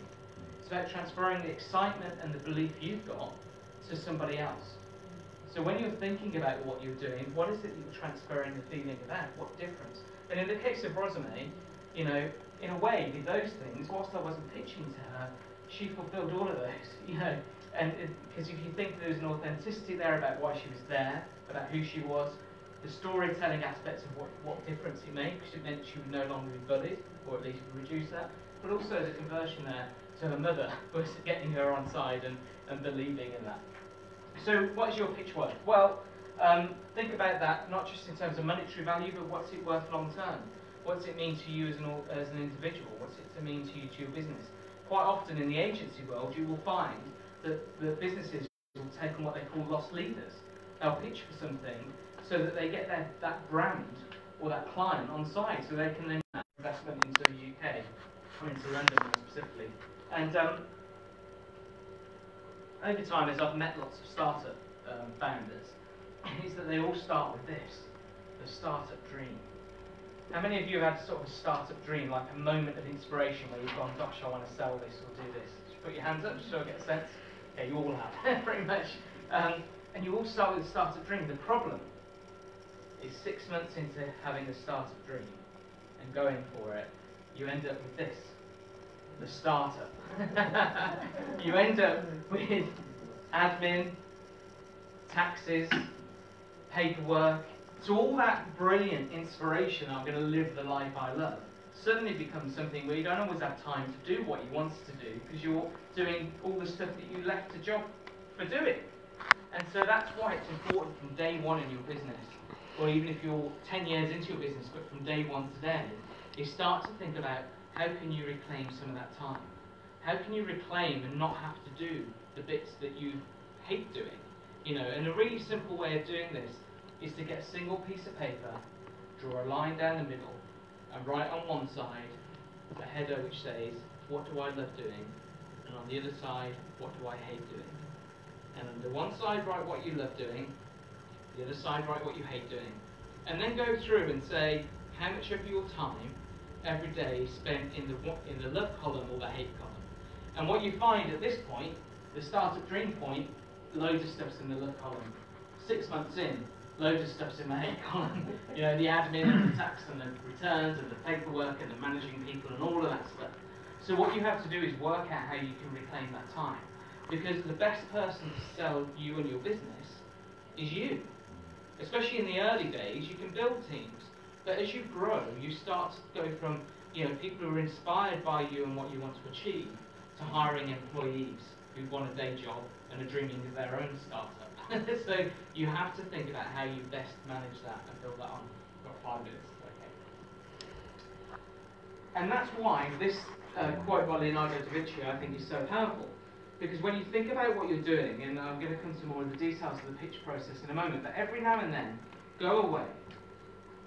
It's about transferring the excitement and the belief you've got to somebody else. So when you're thinking about what you're doing, what is it that you're transferring the feeling about? What difference? And in the case of Rosamie, you know, in a way, with those things, whilst I wasn't pitching to her, she fulfilled all of those, you know. And because if you think there was an authenticity there about why she was there, about who she was, the storytelling aspects of what difference it made, because it meant she would no longer be bullied, or at least reduce that, but also the conversion there to her mother was getting her on side and believing in that. So what is your pitch worth? Well, think about that not just in terms of monetary value, but what's it worth long term? What's it mean to you as an individual? What's it to mean to you, to your business? Quite often in the agency world, you will find that the businesses will take on what they call loss leaders. They'll pitch for something so that they get that brand or that client on side, so they can then make investment into the UK, or into London more specifically. And over time, as I've met lots of startup founders, is that they all start with this, the startup dream. How many of you have had sort of a startup dream, like a moment of inspiration where you've gone, gosh, I want to sell this or do this? Just put your hands up, just so I get a sense. Yeah, you all have, pretty much. And you all start with a startup dream. The problem is 6 months into having a startup dream and going for it, you end up with this, the startup. You end up with admin, taxes, paperwork. So all that brilliant inspiration, I'm going to live the life I love, suddenly becomes something where you don't always have time to do what you wanted to do because you're doing all the stuff that you left a job for doing. And so that's why it's important from day one in your business, or even if you're 10 years into your business, but from day one today, you start to think about how can you reclaim some of that time? How can you reclaim and not have to do the bits that you hate doing? You know, and a really simple way of doing this is to get a single piece of paper, draw a line down the middle, and write on one side a header which says, what do I love doing? And on the other side, what do I hate doing? And under one side, write what you love doing, the other side, write what you hate doing. And then go through and say, how much of your time every day is spent in the love column or the hate column? And what you find at this point, the startup dream point, loads of stuff's in the love column. 6 months in, loads of stuff's in the hate column. You know, the admin and the tax and the returns and the paperwork and the managing people and all of that stuff. So what you have to do is work out how you can reclaim that time. Because the best person to sell you and your business is you. Especially in the early days, you can build teams. But as you grow, you start to go from, you know, people who are inspired by you and what you want to achieve, to hiring employees who want a day job and are dreaming of their own startup. So you have to think about how you best manage that and build that on. I've got 5 minutes, okay. And that's why this quote by Leonardo da Vinci I think is so powerful. Because when you think about what you're doing, and I'm going to come to more of the details of the pitch process in a moment, but every now and then, go away,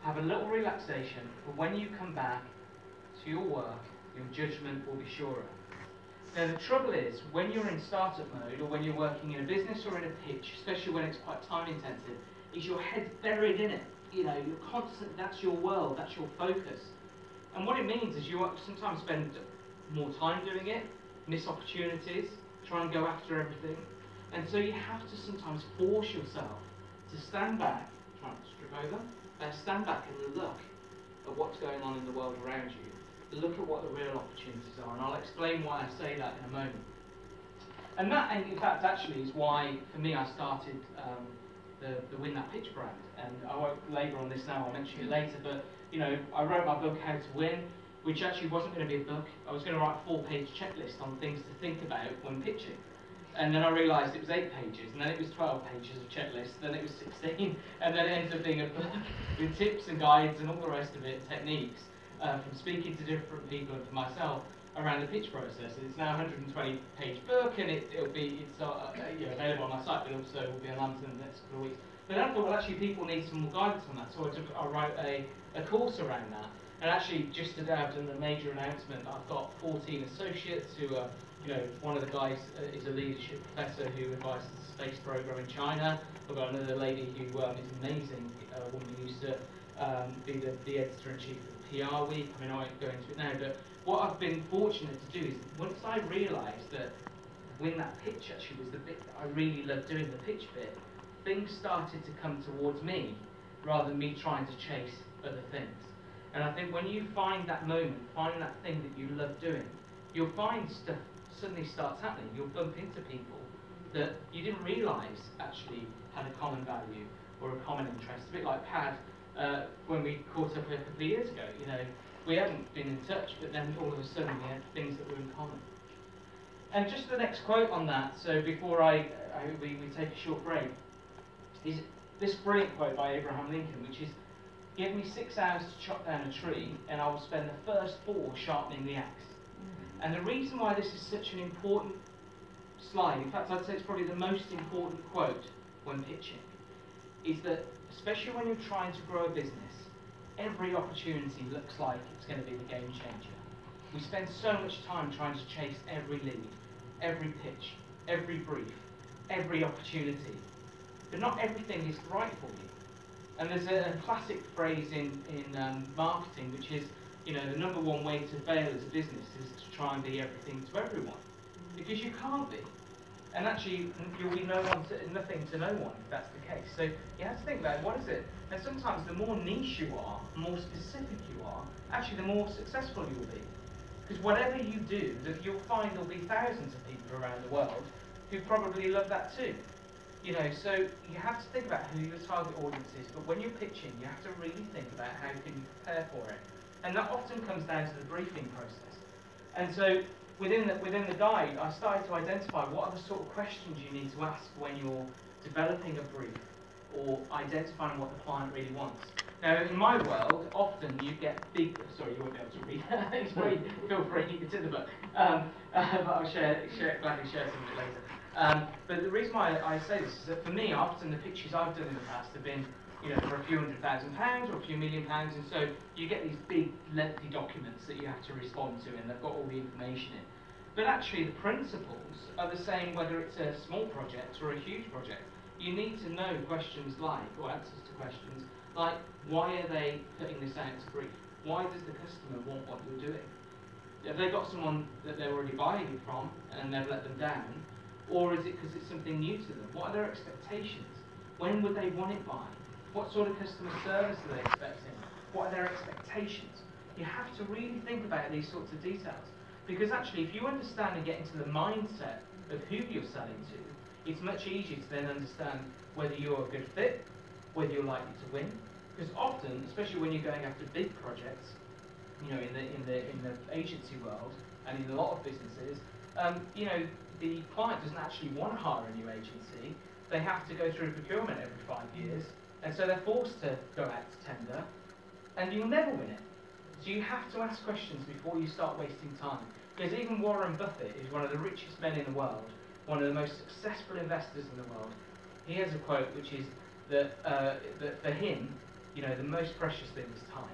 have a little relaxation, but when you come back to your work, your judgment will be surer. Now the trouble is, when you're in startup mode, or when you're working in a business or in a pitch, especially when it's quite time intensive, is your head's buried in it. You know, you're constant, that's your world, that's your focus. And what it means is you sometimes spend more time doing it, miss opportunities, try and go after everything. And so you have to sometimes force yourself to stand back, try not to strip over, stand back and look at what's going on in the world around you. Look at what the real opportunities are, and I'll explain why I say that in a moment. And that, in fact, actually is why, for me, I started the Win That Pitch brand. And I won't labour on this now, I'll mention it later, but, you know, I wrote my book, How to Win, which actually wasn't going to be a book. I was going to write a 4-page checklist on things to think about when pitching. And then I realised it was 8 pages, and then it was 12 pages of checklist, then it was 16, and then it ended up being a book with tips and guides and all the rest of it, techniques. From speaking to different people and for myself around the pitch process. It's now a 120-page book, and it's available on my site, but also will be on Amazon in the next couple of weeks. But then I thought, well, actually, people need some more guidance on that, so I wrote a course around that. And actually, just today, I've done a major announcement. I've got 14 associates who are you know, one of the guys is a leadership professor who advises the space program in China. We've got another lady who is amazing, a woman who used to be the editor-in-chief of PR Week. I mean, I won't go into it now, but what I've been fortunate to do is once I realised that when that pitch actually was the bit that I really loved doing, the pitch bit, things started to come towards me rather than me trying to chase other things. And I think when you find that moment, find that thing that you love doing, you'll find stuff suddenly starts happening. You'll bump into people that you didn't realise actually had a common value or a common interest. A bit like Pad, when we caught up a couple of years ago, you know, we hadn't been in touch, but then all of a sudden we had things that were in common. And just the next quote on that, so before we take a short break, is this brilliant quote by Abraham Lincoln, which is, "Give me 6 hours to chop down a tree, and I will spend the first 4 sharpening the axe." And the reason why this is such an important slide, in fact I'd say it's probably the most important quote when pitching, is that especially when you're trying to grow a business, every opportunity looks like it's going to be the game changer. We spend so much time trying to chase every lead, every pitch, every brief, every opportunity, but not everything is right for you. And there's a classic phrase in marketing, which is, you know, the number one way to fail as a business is to try and be everything to everyone, because you can't be. And actually, you'll be nothing to no one if that's the case. So you have to think about what is it. And sometimes the more niche you are, the more specific you are, actually the more successful you'll be. Because whatever you do, you'll find there'll be thousands of people around the world who probably love that too. You know, so you have to think about who your target audience is, but when you're pitching, you have to really think about how can you prepare for it. And that often comes down to the briefing process. And so within the guide, I started to identify what are the sort of questions you need to ask when you're developing a brief or identifying what the client really wants. Now, in my world, often you get big. Sorry, you won't be able to read. It's free. Feel free. You can see the book. But I'll gladly share some of it later. But the reason why I say this is that for me, often the pitches I've done in the past have been, you know, for a few £100,000 or a few £1 million, and so you get these big, lengthy documents that you have to respond to, and they've got all the information in. But actually, the principles are the same whether it's a small project or a huge project. You need to know questions like, or answers to questions like, why are they putting this out to brief? Why does the customer want what you're doing? Have they got someone that they're already buying it from and they've let them down? Or is it because it's something new to them? What are their expectations? When would they want it by? What sort of customer service are they expecting? What are their expectations? You have to really think about these sorts of details. Because actually, if you understand and get into the mindset of who you're selling to, it's much easier to then understand whether you're a good fit, whether you're likely to win. Because often, especially when you're going after big projects, you know, in the agency world and in a lot of businesses, you know, the client doesn't actually want to hire a new agency. They have to go through procurement every 5 years, and so they're forced to go out to tender, and you'll never win it. So you have to ask questions before you start wasting time. Because even Warren Buffett is one of the richest men in the world, one of the most successful investors in the world. He has a quote which is that for him, you know, the most precious thing is time.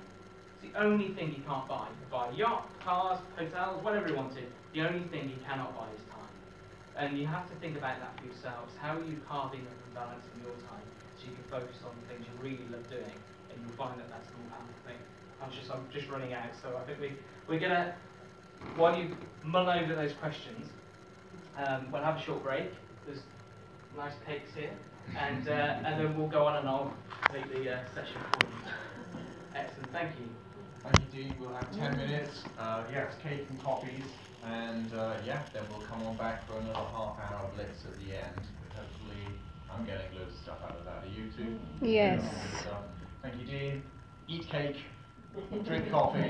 It's the only thing he can't buy. He can buy a yacht, cars, hotels, whatever he wanted. The only thing he cannot buy is time. And you have to think about that for yourselves. How are you carving up and balancing your time so you can focus on the things you really love doing, and you'll find that that's the more powerful thing. I'm just running out, so I think we're gonna, while you mull over those questions, we'll have a short break. There's nice cakes here, and then we'll go on and I'll take the session forward. Excellent, thank you. Thank you, Dean. We'll have 10 minutes. Yes, cake and coffees, and yeah, then we'll come on back for another half-hour blitz at the end. But hopefully, I'm getting loads of stuff out of that. Are you too? Yes. Thank you, Dean. Eat cake. Drink coffee.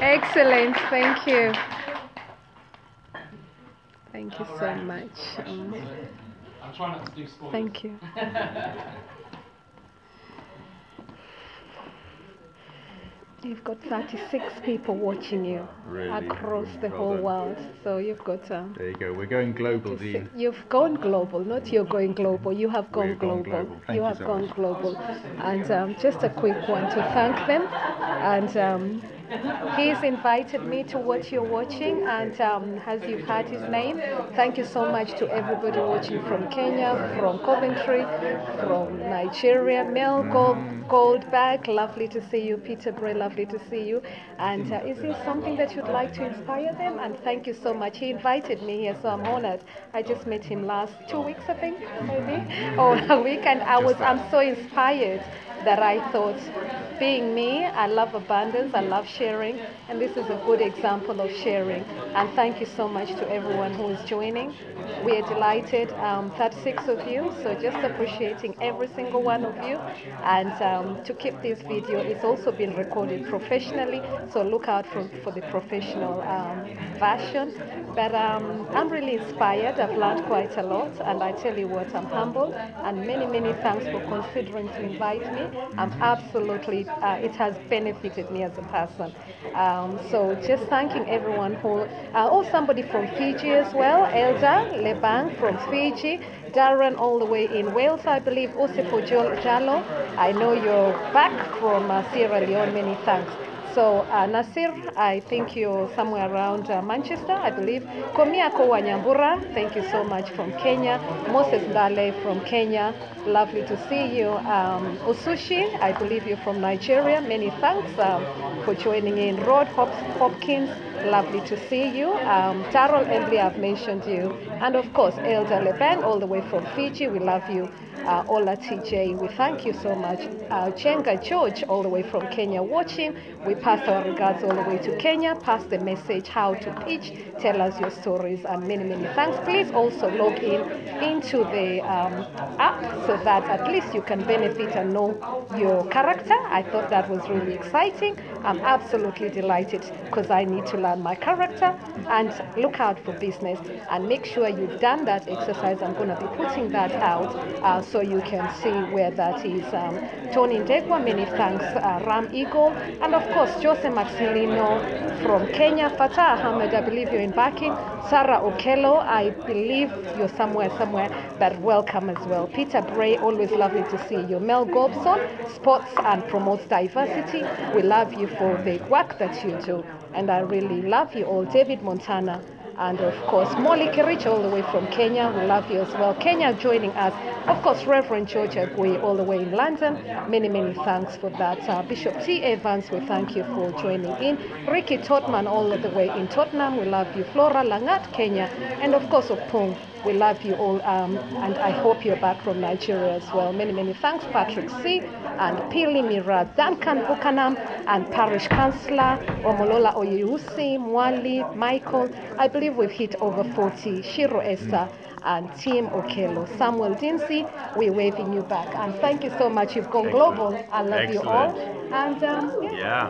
Excellent, thank you. Thank you so much. I'm trying not to do spoilers. Thank you. You've got 36 people watching you across the whole world. So you've got. There you go. We're going global, Dean. You've gone global, not you're going global. You have gone global. Thank You have gone global. And just a quick one to thank them. And He's invited me to what you're watching, and as you've heard his name, thank you so much to everybody watching from Kenya, from Coventry, from Nigeria. Mel Goldberg, lovely to see you. Peter Bray, lovely to see you. And is there something that you'd like to inspire them? And thank you so much. He invited me here, so I'm honored. I just met him last 2 weeks, I think, maybe, or a week, and I'm so inspired that I thought, being me, I love abundance, I love sharing, and this is a good example of sharing. And thank you so much to everyone who is joining. We are delighted, 36 of you, so just appreciating every single one of you. And to keep this video, it's also been recorded professionally, so look out for the professional version. But I'm really inspired. I've learned quite a lot, and I tell you what, I'm humbled, and many thanks for considering to invite me. I'm absolutely, it has benefited me as a person. So just thanking everyone who, somebody from Fiji as well, Elda Lebang from Fiji, Darren all the way in Wales, I believe, Osefo Jalo. I know you're back from Sierra Leone, many thanks. So Nasir, I think you're somewhere around Manchester, I believe. Komiako Wanyambura, thank you so much from Kenya. Moses Dale from Kenya, lovely to see you. Osushi, I believe you're from Nigeria, many thanks for joining in. Rod Hopkins, lovely to see you. Tarol Embley, I've mentioned you. And of course, Elder Lebang, all the way from Fiji, we love you. Ola TJ, we thank you so much. Chenga George, all the way from Kenya, watching. We pass our regards all the way to Kenya. Pass the message how to pitch. Tell us your stories, and many thanks. Please also log into the app so that at least you can benefit and know your character. I thought that was really exciting. I'm absolutely delighted because I need to learn my character. And look out for business and make sure you've done that exercise. I'm going to be putting that out so you can see where that is. Tony Ndegwa, many thanks. Ram Eagle, and of course Jose Maxilino from Kenya. Fatah Ahmed, I believe you're in backing. Sarah Okello, I believe you're somewhere, but welcome as well. Peter Bray, always lovely to see you. Mel Gobson, sports and promotes diversity. We love you for the work that you do, and I really love you all. David Montana, and of course Molly Kerich, all the way from Kenya, we love you as well. Kenya joining us, of course Reverend George Agui, all the way in London, many thanks for that. Bishop T. Evans, we thank you for joining in. Ricky Totman, all the way in Tottenham, we love you. Flora Langat, Kenya, and of course Opung, we love you all, and I hope you're back from Nigeria as well. Many thanks. Patrick C. and Pili Mira, Duncan Buchanan, and Parish Councillor Omolola Oyeusi, Mwali, Michael. I believe we've hit over 40. Shiro Esther and Tim Okello. Samuel Dinsey, we're waving you back. And thank you so much. You've gone global. I love you all. And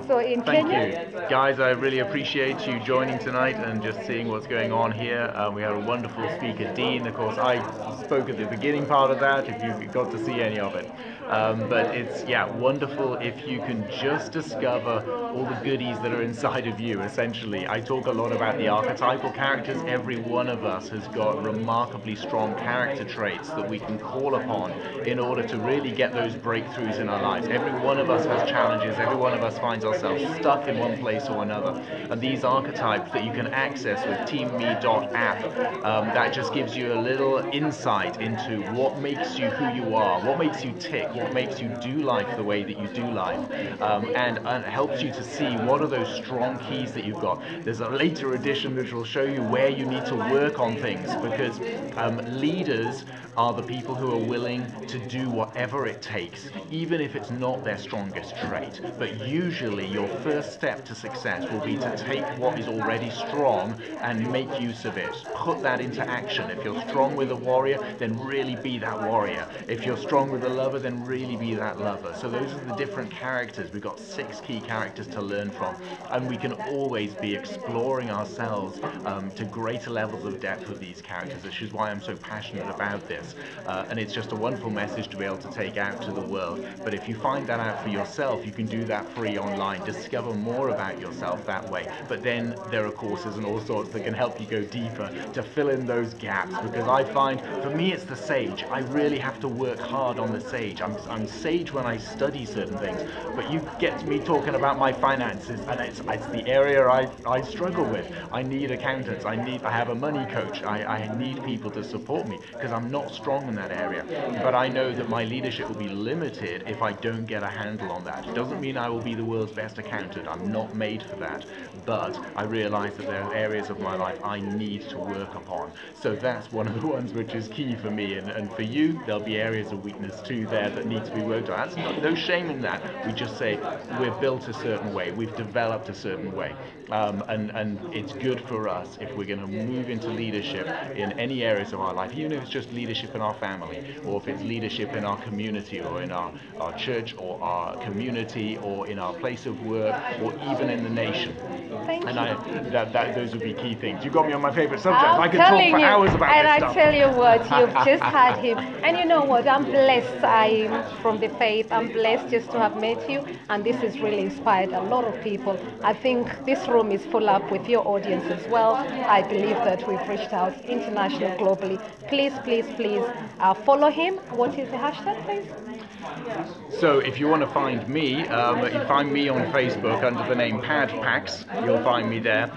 so in Kenya. Thank you. Guys, I really appreciate you joining tonight and just seeing what's going on here. We had a wonderful speaker, Dean. Of course, I spoke at the beginning part of that, if you got to see any of it. But it's, wonderful if you can just discover all the goodies that are inside of you, essentially. I talk a lot about the archetypal characters. Every one of us has got remarkably strong character traits that we can call upon in order to really get those breakthroughs in our lives. Every one of us has challenges. Every one of us finds ourselves stuck in one place or another. And these archetypes that you can access with teamme.app, that just gives you a little insight into what makes you who you are, what makes you tick, what makes you do life the way that you do life, and helps you to see what are those strong keys that you've got. There's a later edition which will show you where you need to work on things, because leaders are the people who are willing to do whatever it takes, even if it's not their strongest trait. But usually your first step to success will be to take what is already strong and make use of it. Put that into action. If you're strong with a warrior, then really be that warrior. If you're strong with a lover, then really be that lover. So those are the different characters. We've got 6 key characters to learn from, and we can always be exploring ourselves to greater levels of depth with these characters, which is why I'm so passionate about this. And it's just a wonderful message to be able to take out to the world. But if you find that out for yourself, you can do that free online. Discover more about yourself that way. But then there are courses and all sorts that can help you go deeper to fill in those gaps, because I find, for me, it's the sage. I really have to work hard on the sage. I'm sage when I study certain things, but you get me talking about my finances, and it's the area I struggle with. I need accountants. I have a money coach. I need people to support me because I'm not strong in that area. But I know that my leadership will be limited if I don't get a handle on that. It doesn't mean I will be the world's best accountant. I'm not made for that. But I realize that there are areas of my life I need to work upon. So that's one of the ones which is key for me. And for you, there'll be areas of weakness too there that need to be worked on. That's no shame in that. We just say we're built a certain way. We've developed a certain way. And it's good for us if we're going to move into leadership in any areas of our life, even if it's just leadership in our family, or if it's leadership in our community, or in our church, or our community, or in our place of work, or even in the nation. Thank you. Those would be key things. You got me on my favorite subject. I could telling talk for you, hours about and this I stuff. tell you what, you've just had him. And you know what, I'm blessed. I'm from the faith. I'm blessed just to have met you. And this has really inspired a lot of people. I think this room is full up with your audience as well. I believe that we've reached out international, globally. Please, please, please follow him. What is the hashtag, please? So if you want to find me, you find me on Facebook under the name PadPax. You'll find me there.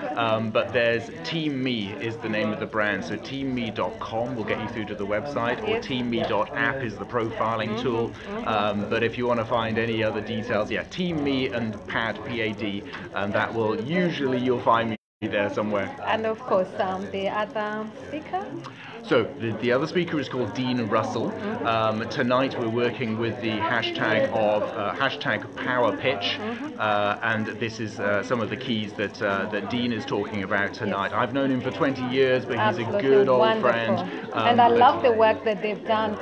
But there's Team Me is the name of the brand. So teamme.com will get you through to the website, or teamme.app is the profiling tool. But if you want to find any other details, yeah, Team Me and Pad, P-A-D, and that will usually you'll find me there somewhere. And of course, the other speaker? So the other speaker is called Dean Russell. Tonight we're working with the hashtag of hashtag Power Pitch, and this is some of the keys that Dean is talking about tonight. I've known him for 20 years, but he's a good old wonderful friend. And I love the work that they've done.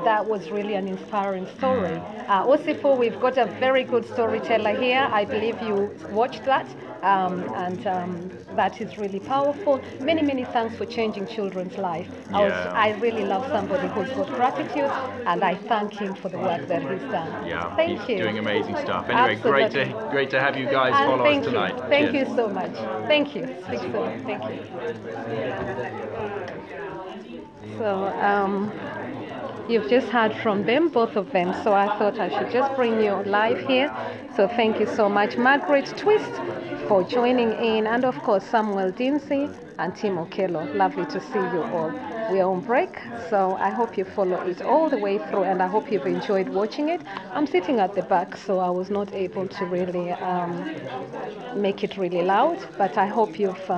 That was really an inspiring story. Osifo, we've got a very good storyteller here. I believe you watched that. That is really powerful. Many, many thanks for changing children's life. I really love somebody who's got gratitude, and I thank him for the work that he's done. Yeah, thank he's you. doing amazing stuff. Anyway, great to have you guys And follow us tonight. Thank Cheers. you so much. Thank you. Speak soon. Thank you. So, you've just heard from them, both of them, so I thought I should just bring you live here. So thank you so much, Margaret Twist, for joining in, and of course Samuel Dinsey and Tim Okello. Lovely to see you all. We are on break, so I hope you follow it all the way through, and I hope you've enjoyed watching it. I'm sitting at the back, so I was not able to really make it really loud, but I hope you've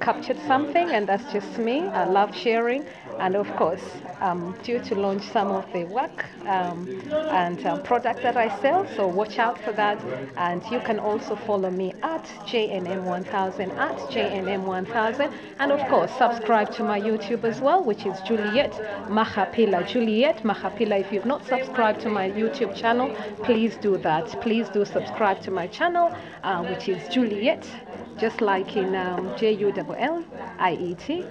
captured something, and that's just me. I love sharing. And of course, I'm due to launch some of the work and product that I sell, so watch out for that. And you can also follow me at JNM1000, at JNM1000. And of course, subscribe to my YouTube as well, which is Juliet Mahapila. Juliet Mahapila. If you've not subscribed to my YouTube channel, please do that. Please do subscribe to my channel, which is Juliet, just like in Juliet,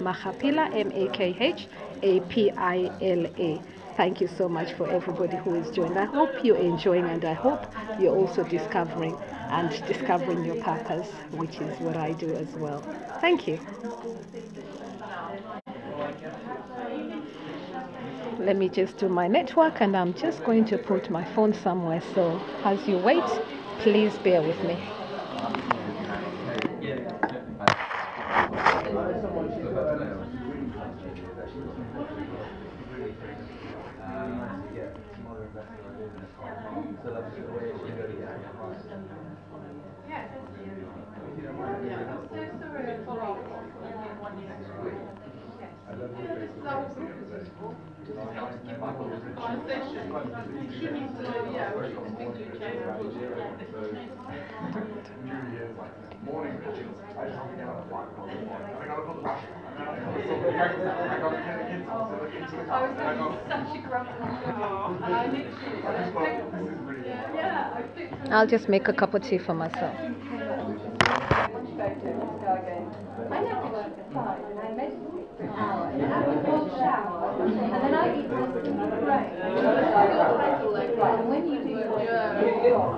Mahapila, Makhapila. Thank you so much for everybody who is joined. I hope you're enjoying, and I hope you're also discovering your purpose, which is what I do as well. Thank you. Let me just do my network, and I'm just going to put my phone somewhere, so as you wait, please bear with me. Morning, Richard. I just have to get out of the black one. I gotta put the back. I'll just make a cup of tea for myself. I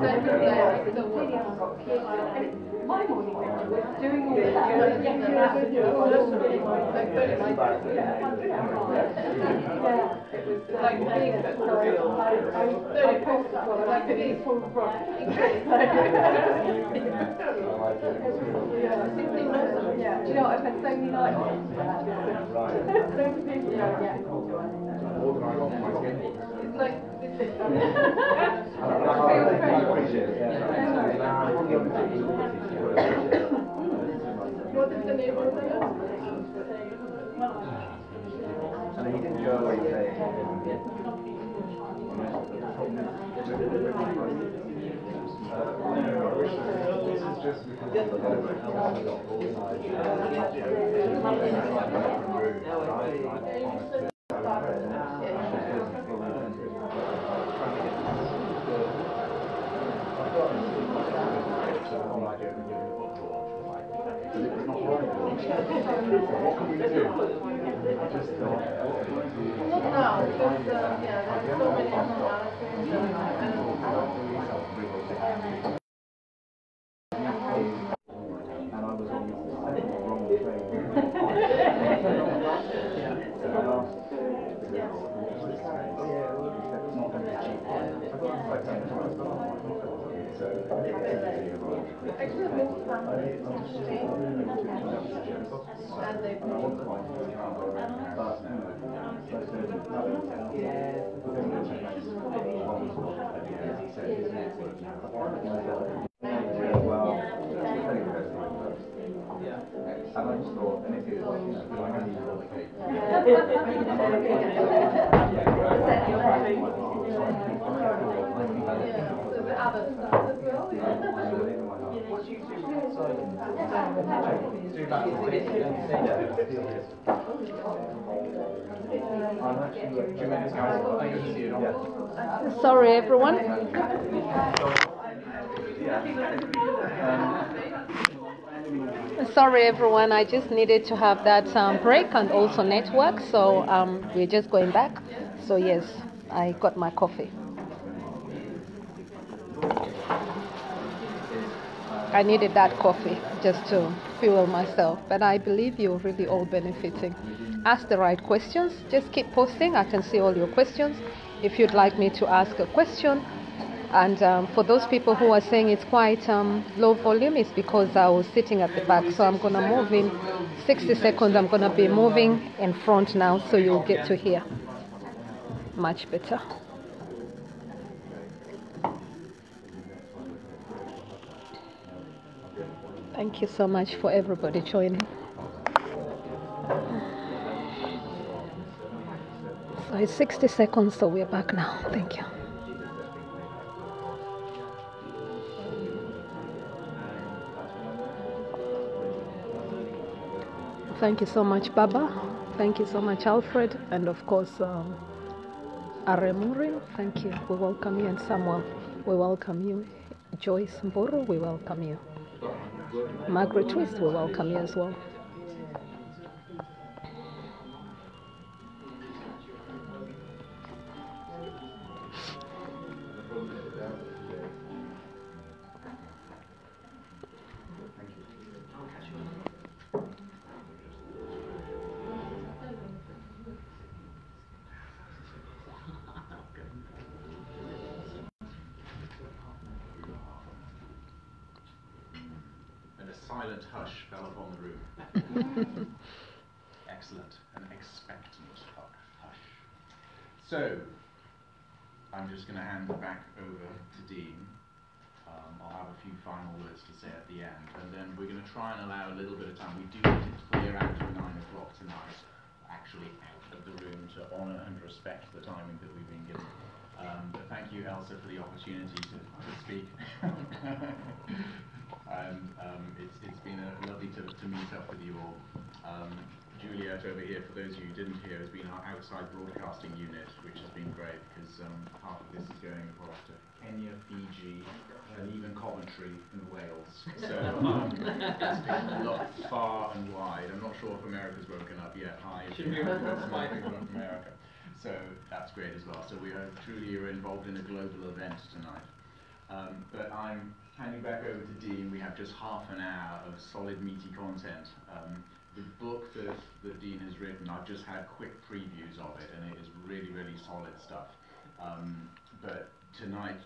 My morning was doing all that. It was like being at surreal. I was 30 posts up, like an equal rock. Yeah, do you know what, I've had so many nights. It's like what is the name of it? And he didn't go away saying, this is just because what can we do? I just thought, there's so many and I was on the wrong train. And I just thought, and if it was, you know, I only relocate. Sorry, everyone. Sorry, everyone. I just needed to have that break and also network. So we're just going back. So yes, I got my coffee. I needed that coffee just to fuel myself. But I believe you're really all benefiting. Ask the right questions. Just keep posting. I can see all your questions. If you'd like me to ask a question. And for those people who are saying it's quite low volume, it's because I was sitting at the back. So I'm going to move in 60 seconds. I'm going to be moving in front now, so you'll get to hear much better. Thank you so much for everybody joining. So it's 60 seconds, so we're back now. Thank you. Thank you so much, Baba. Thank you so much, Alfred. And of course, Aremurin. Thank you. We welcome you. And Samuel, we welcome you. Joyce Mboro, we welcome you. Margaret Twist, we welcome you as well. Silent hush fell upon the room. Excellent, an expectant hush. So, I'm just going to hand it back over to Dean. I'll have a few final words to say at the end, and then we're going to try and allow a little bit of time. We do need to clear out to 9 o'clock tonight, actually out of the room, to honour and respect the timing that we've been given. But thank you, Elsa, for the opportunity to speak. And it's been lovely to meet up with you all. Juliet over here, for those of you who didn't hear, has been our outside broadcasting unit, which has been great because half of this is going across to Kenya, Fiji, and even Coventry in Wales. So it's been a lot far and wide. I'm not sure if America's woken up yet. Hi, from America. So that's great as well. So we are truly involved in a global event tonight. But I'm handing back over to Dean. We have just half an hour of solid, meaty content. The book that Dean has written, I've just had quick previews of it, and it is really, really solid stuff. But tonight,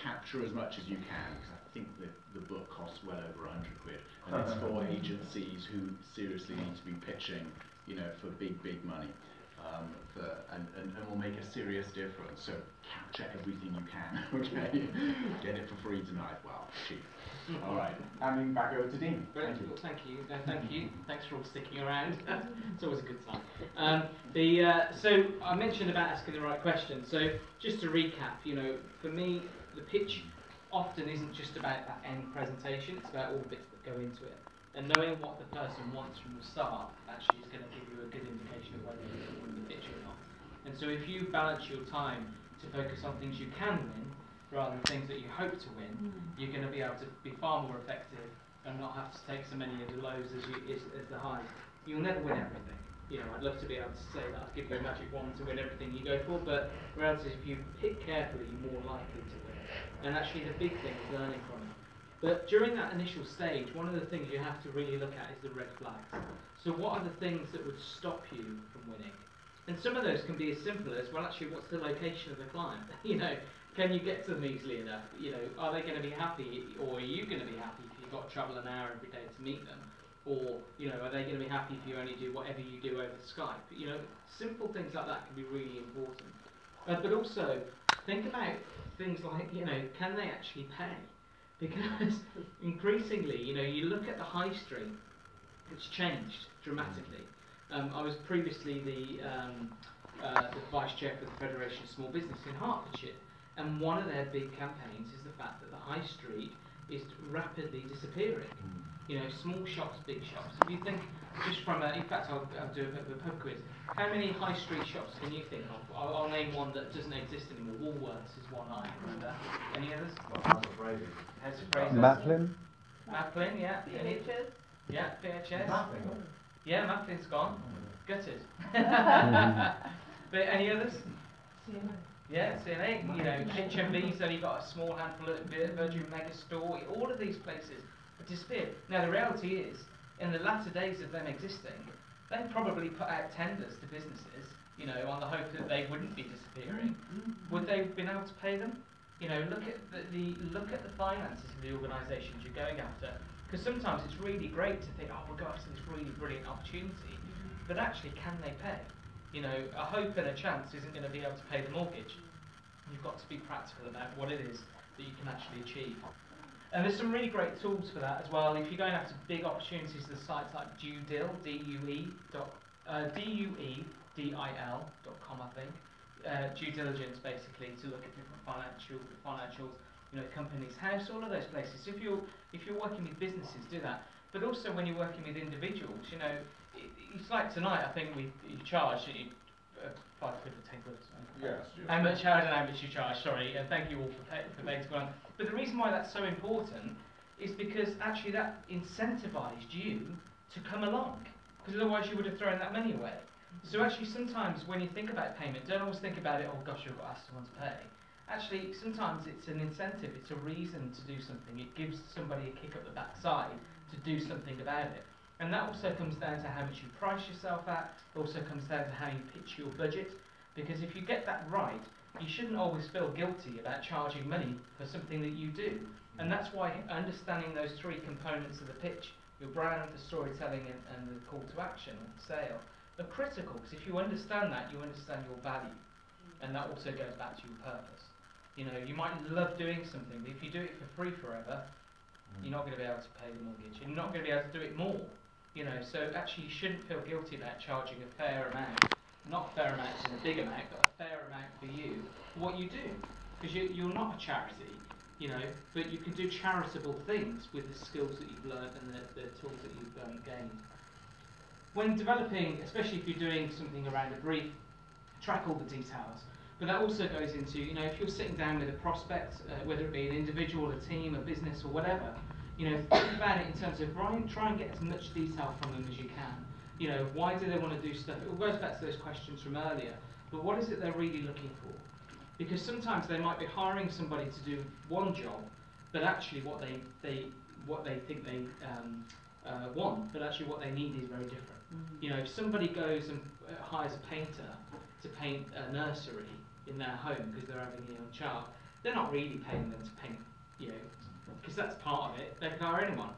capture as much as you can, because I think that the book costs well over 100 quid, and it's for agencies who seriously need to be pitching, you know, for big, big money, and will make a serious difference. So capture everything you can, okay? Get it for free tonight. Well, cheap. All right, handing back over to Dean. Thank you. Thank you. No, thank you. Thanks for all sticking around. It's always a good time. So I mentioned about asking the right questions. So just to recap, you know, for me, the pitch often isn't just about that end presentation. It's about all the bits that go into it. And knowing what the person wants from the start actually is going to give you a good indication of whether you can win the pitch or not. And so if you balance your time to focus on things you can win, rather than things that you hope to win, you're going to be able to be far more effective and not have to take so many of the lows as the highs. You'll never win everything. You know, I'd love to be able to say that I'll give you a magic wand to win everything you go for, but the reality is if you pick carefully, you're more likely to win. And actually the big thing is learning from it. But during that initial stage, one of the things you have to really look at is the red flags. So what are the things that would stop you from winning? And some of those can be as simple as, well, actually, what's the location of the client? You know, can you get to them easily enough? You know, are they going to be happy, or are you going to be happy if you've got to travel an hour every day to meet them? Or, you know, are they going to be happy if you only do whatever you do over Skype? You know, simple things like that can be really important. But also, think about things like, you know, can they actually pay? Because increasingly, you know, you look at the high street, it's changed dramatically. I was previously the vice chair for the Federation of Small Business in Hertfordshire, and one of their big campaigns is the fact that the high street is rapidly disappearing. You know, small shops, big shops. If you think, just from in fact, I'll do a bit of a pub quiz. How many high street shops can you think of? I'll name one that doesn't exist anymore. Woolworths is one I remember. Any others? House of Fraser. House of Fraser. Maplin? Maplin, yeah. VHS. Yeah, VHS. Nothing. Yeah, Maplin's gone. Gutted. But any others? Yeah, CNA. You know, HMV's only got a small handful of Virgin Megastore. All of these places have disappeared. Now the reality is, in the latter days of them existing, they probably put out tenders to businesses, you know, on the hope that they wouldn't be disappearing. Would they have been able to pay them? You know, look at the finances of the organisations you're going after. Because sometimes it's really great to think, oh, we've got this really brilliant opportunity, but actually, can they pay? You know, a hope and a chance isn't going to be able to pay the mortgage. You've got to be practical about what it is that you can actually achieve. And there's some really great tools for that as well. If you're going after big opportunities, there's sites like DueDil, DueDil.com, I think. Due diligence, basically, to look at different financials, you know, companies' house, all of those places. So if you're working with businesses, do that. But also when you're working with individuals, you know, it's like tonight. I think you charge. 5 quid for 10 quid. Yes. How much? I don't know how much you charge. Sorry, and thank you all for paying to go on. But the reason why that's so important is because actually that incentivized you to come along, because otherwise you would have thrown that money away. So actually, sometimes when you think about payment, don't always think about it. Oh gosh, I've got to ask someone to pay. Actually, sometimes it's an incentive. It's a reason to do something. It gives somebody a kick up the backside to do something about it. And that also comes down to how much you price yourself at. It also comes down to how you pitch your budget. Because if you get that right, you shouldn't always feel guilty about charging money for something that you do. And that's why understanding those 3 components of the pitch, your brand, the storytelling, and the call to action, the sale, are critical. Because if you understand that, you understand your value. And that also goes back to your purpose. You know, you might love doing something, but if you do it for free forever, you're not going to be able to pay the mortgage. You're not going to be able to do it more. You know, so actually you shouldn't feel guilty about charging a fair amount. Not fair amounts in a big amount, but a fair amount for you, for what you do. Because you're not a charity, you know, but you can do charitable things with the skills that you've learned and the tools that you've gained. When developing, especially if you're doing something around a brief, track all the details. But that also goes into, you know, if you're sitting down with a prospect, whether it be an individual, a team, a business, or whatever, you know, think about it in terms of try and get as much detail from them as you can. You know, why do they want to do stuff? It all goes back to those questions from earlier. But what is it they're really looking for? Because sometimes they might be hiring somebody to do one job, but actually what they think they want, but actually what they need is very different. You know, if somebody goes and hires a painter to paint a nursery in their home because they're having a young child, they're not really paying them to paint, you know, because that's part of it. They can hire anyone.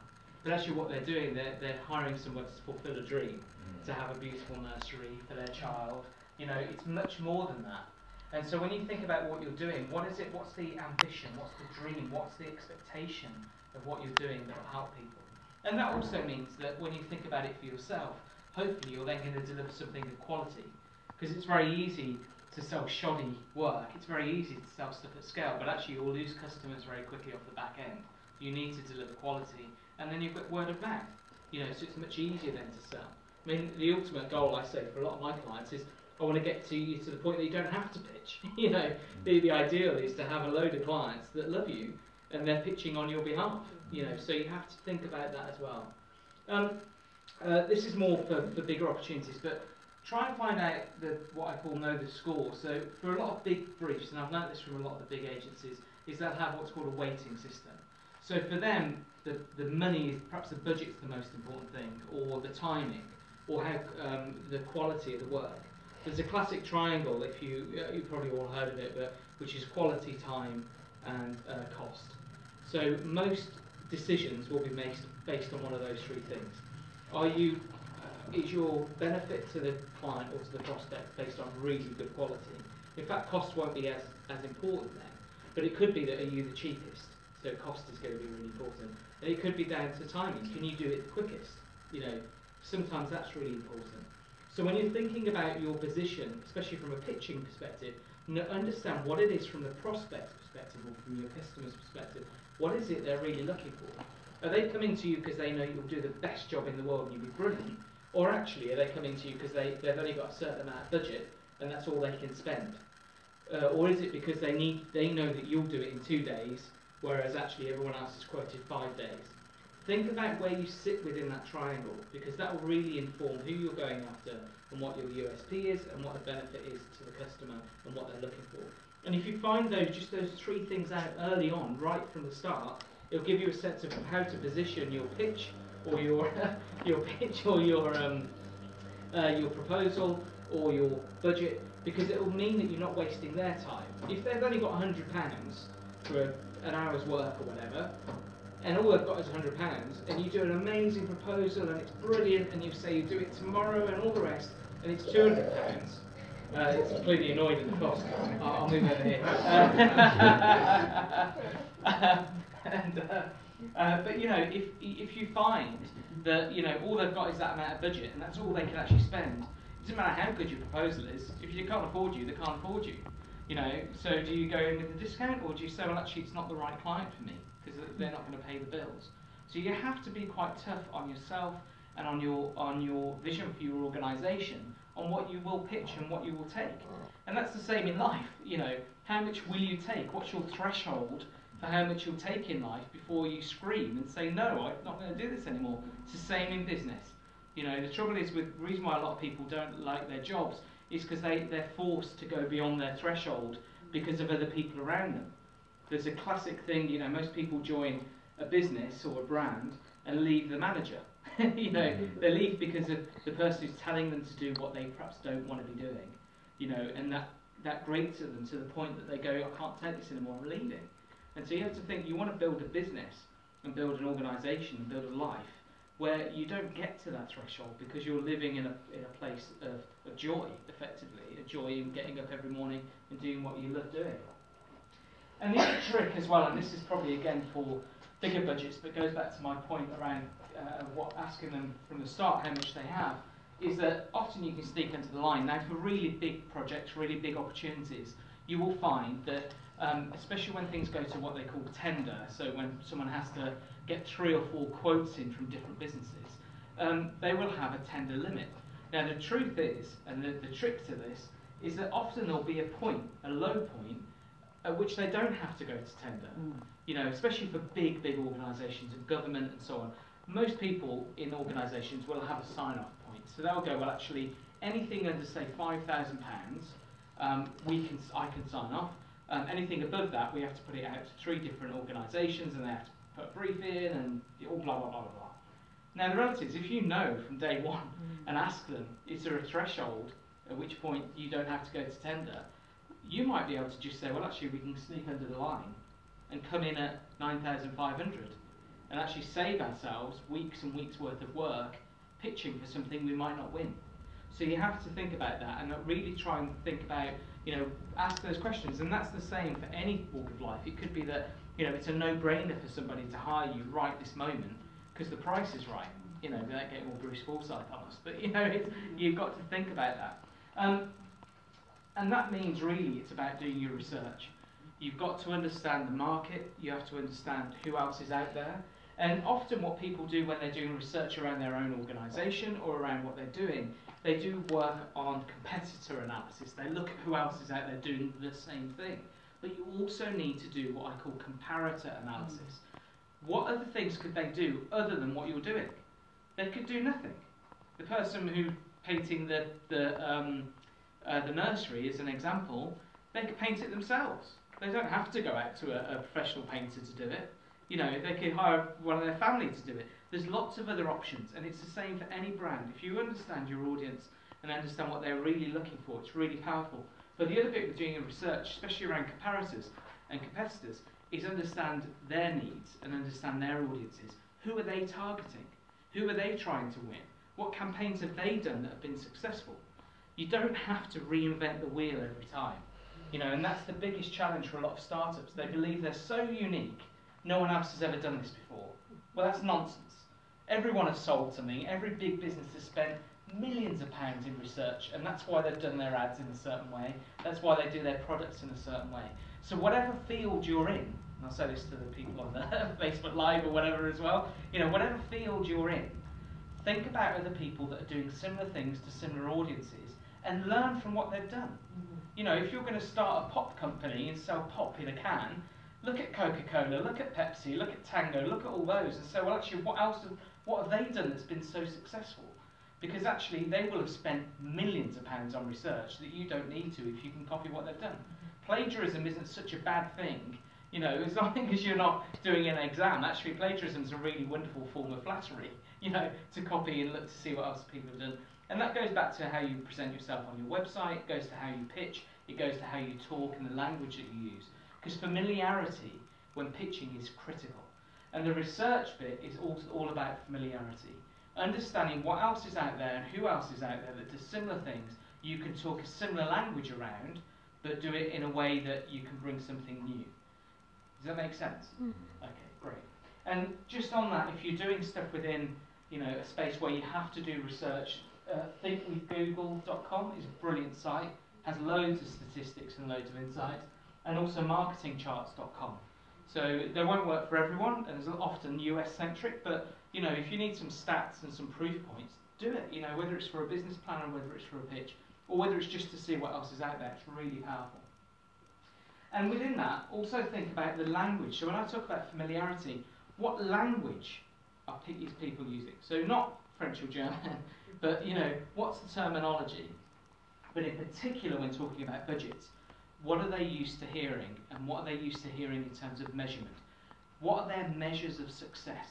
But actually what they're doing, they're hiring someone to fulfill a dream, to have a beautiful nursery for their child. You know, it's much more than that. And so when you think about what you're doing, what is it, what's the ambition, what's the dream, what's the expectation of what you're doing that will help people? And that also means that when you think about it for yourself, hopefully you're then going to deliver something of quality. Because it's very easy to sell shoddy work, it's very easy to sell stuff at scale, but actually you'll lose customers very quickly off the back end. You need to deliver quality, and then you've got word of mouth. You know, so it's much easier then to sell. I mean, the ultimate goal, I say, for a lot of my clients is I want to get to you to the point that you don't have to pitch. You know, the ideal is to have a load of clients that love you and they're pitching on your behalf. You know, so you have to think about that as well. This is more for bigger opportunities, but try and find out what I call know the score. So for a lot of big briefs, and I've learned this from a lot of the big agencies, is they'll have what's called a weighting system. So for them, the money, perhaps the budget's the most important thing, or the timing, or how the quality of the work. There's a classic triangle, if you've probably all heard of it, but which is quality, time, and cost. So most decisions will be based on one of those three things. Is your benefit to the client or to the prospect based on really good quality? In fact, cost won't be as important then, but it could be that are you the cheapest? So cost is going to be really important. And it could be down to timing. Can you do it the quickest? You know, sometimes that's really important. So when you're thinking about your position, especially from a pitching perspective, understand what it is from the prospect's perspective or from your customer's perspective. What is it they're really looking for? Are they coming to you because they know you'll do the best job in the world and you'll be brilliant? Or actually, are they coming to you because they've only got a certain amount of budget and that's all they can spend? Or is it because they know that you'll do it in 2 days, whereas actually everyone else has quoted 5 days? Think about where you sit within that triangle, because that will really inform who you're going after and what your USP is and what the benefit is to the customer and what they're looking for. And if you find those three things out early on, right from the start, it'll give you a sense of how to position your pitch or your pitch or your proposal or your budget, because it will mean that you're not wasting their time. If they've only got £100 for an hour's work or whatever, and all they've got is £100, and you do an amazing proposal and it's brilliant, and you say you do it tomorrow and all the rest, and it's £200. It's completely annoyed at the cost. I'll move over here. But you know, if you find that all they've got is that amount of budget, and that's all they can actually spend, it doesn't matter how good your proposal is. If you can't afford you, they can't afford you. You know, so do you go in with a discount, or do you say, well, actually, it's not the right client for me because they're not going to pay the bills? So you have to be quite tough on yourself and on your vision for your organisation, on what you will pitch and what you will take. And that's the same in life. You know, how much will you take? What's your threshold for how much you'll take in life before you scream and say, no, I'm not going to do this anymore? It's the same in business. You know, the trouble is, the reason why a lot of people don't like their jobs is because they're forced to go beyond their threshold because of other people around them. There's a classic thing, you know, most people join a business or a brand and leave the manager. You know, they leave because of the person who's telling them to do what they perhaps don't want to be doing. You know, and that grates them to the point that they go, I can't take this anymore, I'm leaving. And so you have to think, you want to build a business and build an organisation and build a life where you don't get to that threshold because you're living in a place of joy, effectively, a joy in getting up every morning and doing what you love doing. And the other trick as well, and this is probably again for bigger budgets, but goes back to my point around asking them from the start how much they have, is that often you can sneak into the line. Now for really big projects, really big opportunities, you will find that especially when things go to what they call tender, so when someone has to get 3 or 4 quotes in from different businesses, they will have a tender limit. Now the truth is, and the trick to this, is that often there'll be a point, a low point, at which they don't have to go to tender. You know, especially for big organisations and government and so on. Most people in organisations will have a sign-off point. So they'll go, well actually, anything under say £5,000, I can sign off. Anything above that, we have to put it out to 3 different organisations, and they have to put a brief in, and all blah, blah, blah, blah, blah. Now, the reality is, if you know from day one and ask them, is there a threshold at which point you don't have to go to tender, you might be able to just say, well, actually, we can sneak under the line and come in at 9,500 and actually save ourselves weeks and weeks worth of work pitching for something we might not win. So you have to think about that and really try and think about, you know, ask those questions. And that's the same for any walk of life. It could be that, you know, it's a no-brainer for somebody to hire you right this moment because the price is right. You know, without getting all Bruce Forsyth on us, but you know, you've got to think about that. And that means really it's about doing your research. You've got to understand the market, you have to understand who else is out there. And often what people do when they're doing research around their own organisation or around what they're doing, they do work on competitor analysis. They look at who else is out there doing the same thing. But you also need to do what I call comparator analysis. What other things could they do other than what you're doing? They could do nothing. The person who painting the nursery, as an example, they could paint it themselves. They don't have to go out to a professional painter to do it. You know, they could hire one of their family to do it. There's lots of other options, and it's the same for any brand. If you understand your audience and understand what they're really looking for, it's really powerful. But the other bit with doing research, especially around comparators and competitors, is understand their needs and understand their audiences. Who are they targeting? Who are they trying to win? What campaigns have they done that have been successful? You don't have to reinvent the wheel every time. You know, and that's the biggest challenge for a lot of startups. They believe they're so unique, no one else has ever done this before. Well, that's nonsense. Everyone has sold something. Every big business has spent millions of pounds in research, and that's why they've done their ads in a certain way. That's why they do their products in a certain way. So whatever field you're in, and I'll say this to the people on the Facebook Live or whatever as well, you know, whatever field you're in, think about other people that are doing similar things to similar audiences and learn from what they've done. You know, if you're going to start a pop company and sell pop in a can, look at Coca-Cola, look at Pepsi, look at Tango, look at all those and say, well, actually, what have they done that's been so successful? Because actually, they will have spent millions of pounds on research that you don't need to if you can copy what they've done. Plagiarism isn't such a bad thing. You know, as long as you're not doing an exam, actually plagiarism is a really wonderful form of flattery, you know, to copy and look to see what else people have done. And that goes back to how you present yourself on your website, it goes to how you pitch, it goes to how you talk and the language that you use. Because familiarity when pitching is critical. And the research bit is all about familiarity. Understanding what else is out there and who else is out there that does similar things, you can talk a similar language around, but do it in a way that you can bring something new. Does that make sense? Okay, great. And just on that, if you're doing stuff within, you know, a space where you have to do research, thinkwithgoogle.com is a brilliant site, has loads of statistics and loads of insights, and also marketingcharts.com. So they won't work for everyone, and it's often US-centric, but you know, if you need some stats and some proof points, do it. You know, whether it's for a business plan or whether it's for a pitch, or whether it's just to see what else is out there, it's really powerful. And within that, also think about the language. So when I talk about familiarity, what language are these people using? So not French or German, but you know, what's the terminology? But in particular, when talking about budgets, what are they used to hearing, and what are they used to hearing in terms of measurement? What are their measures of success?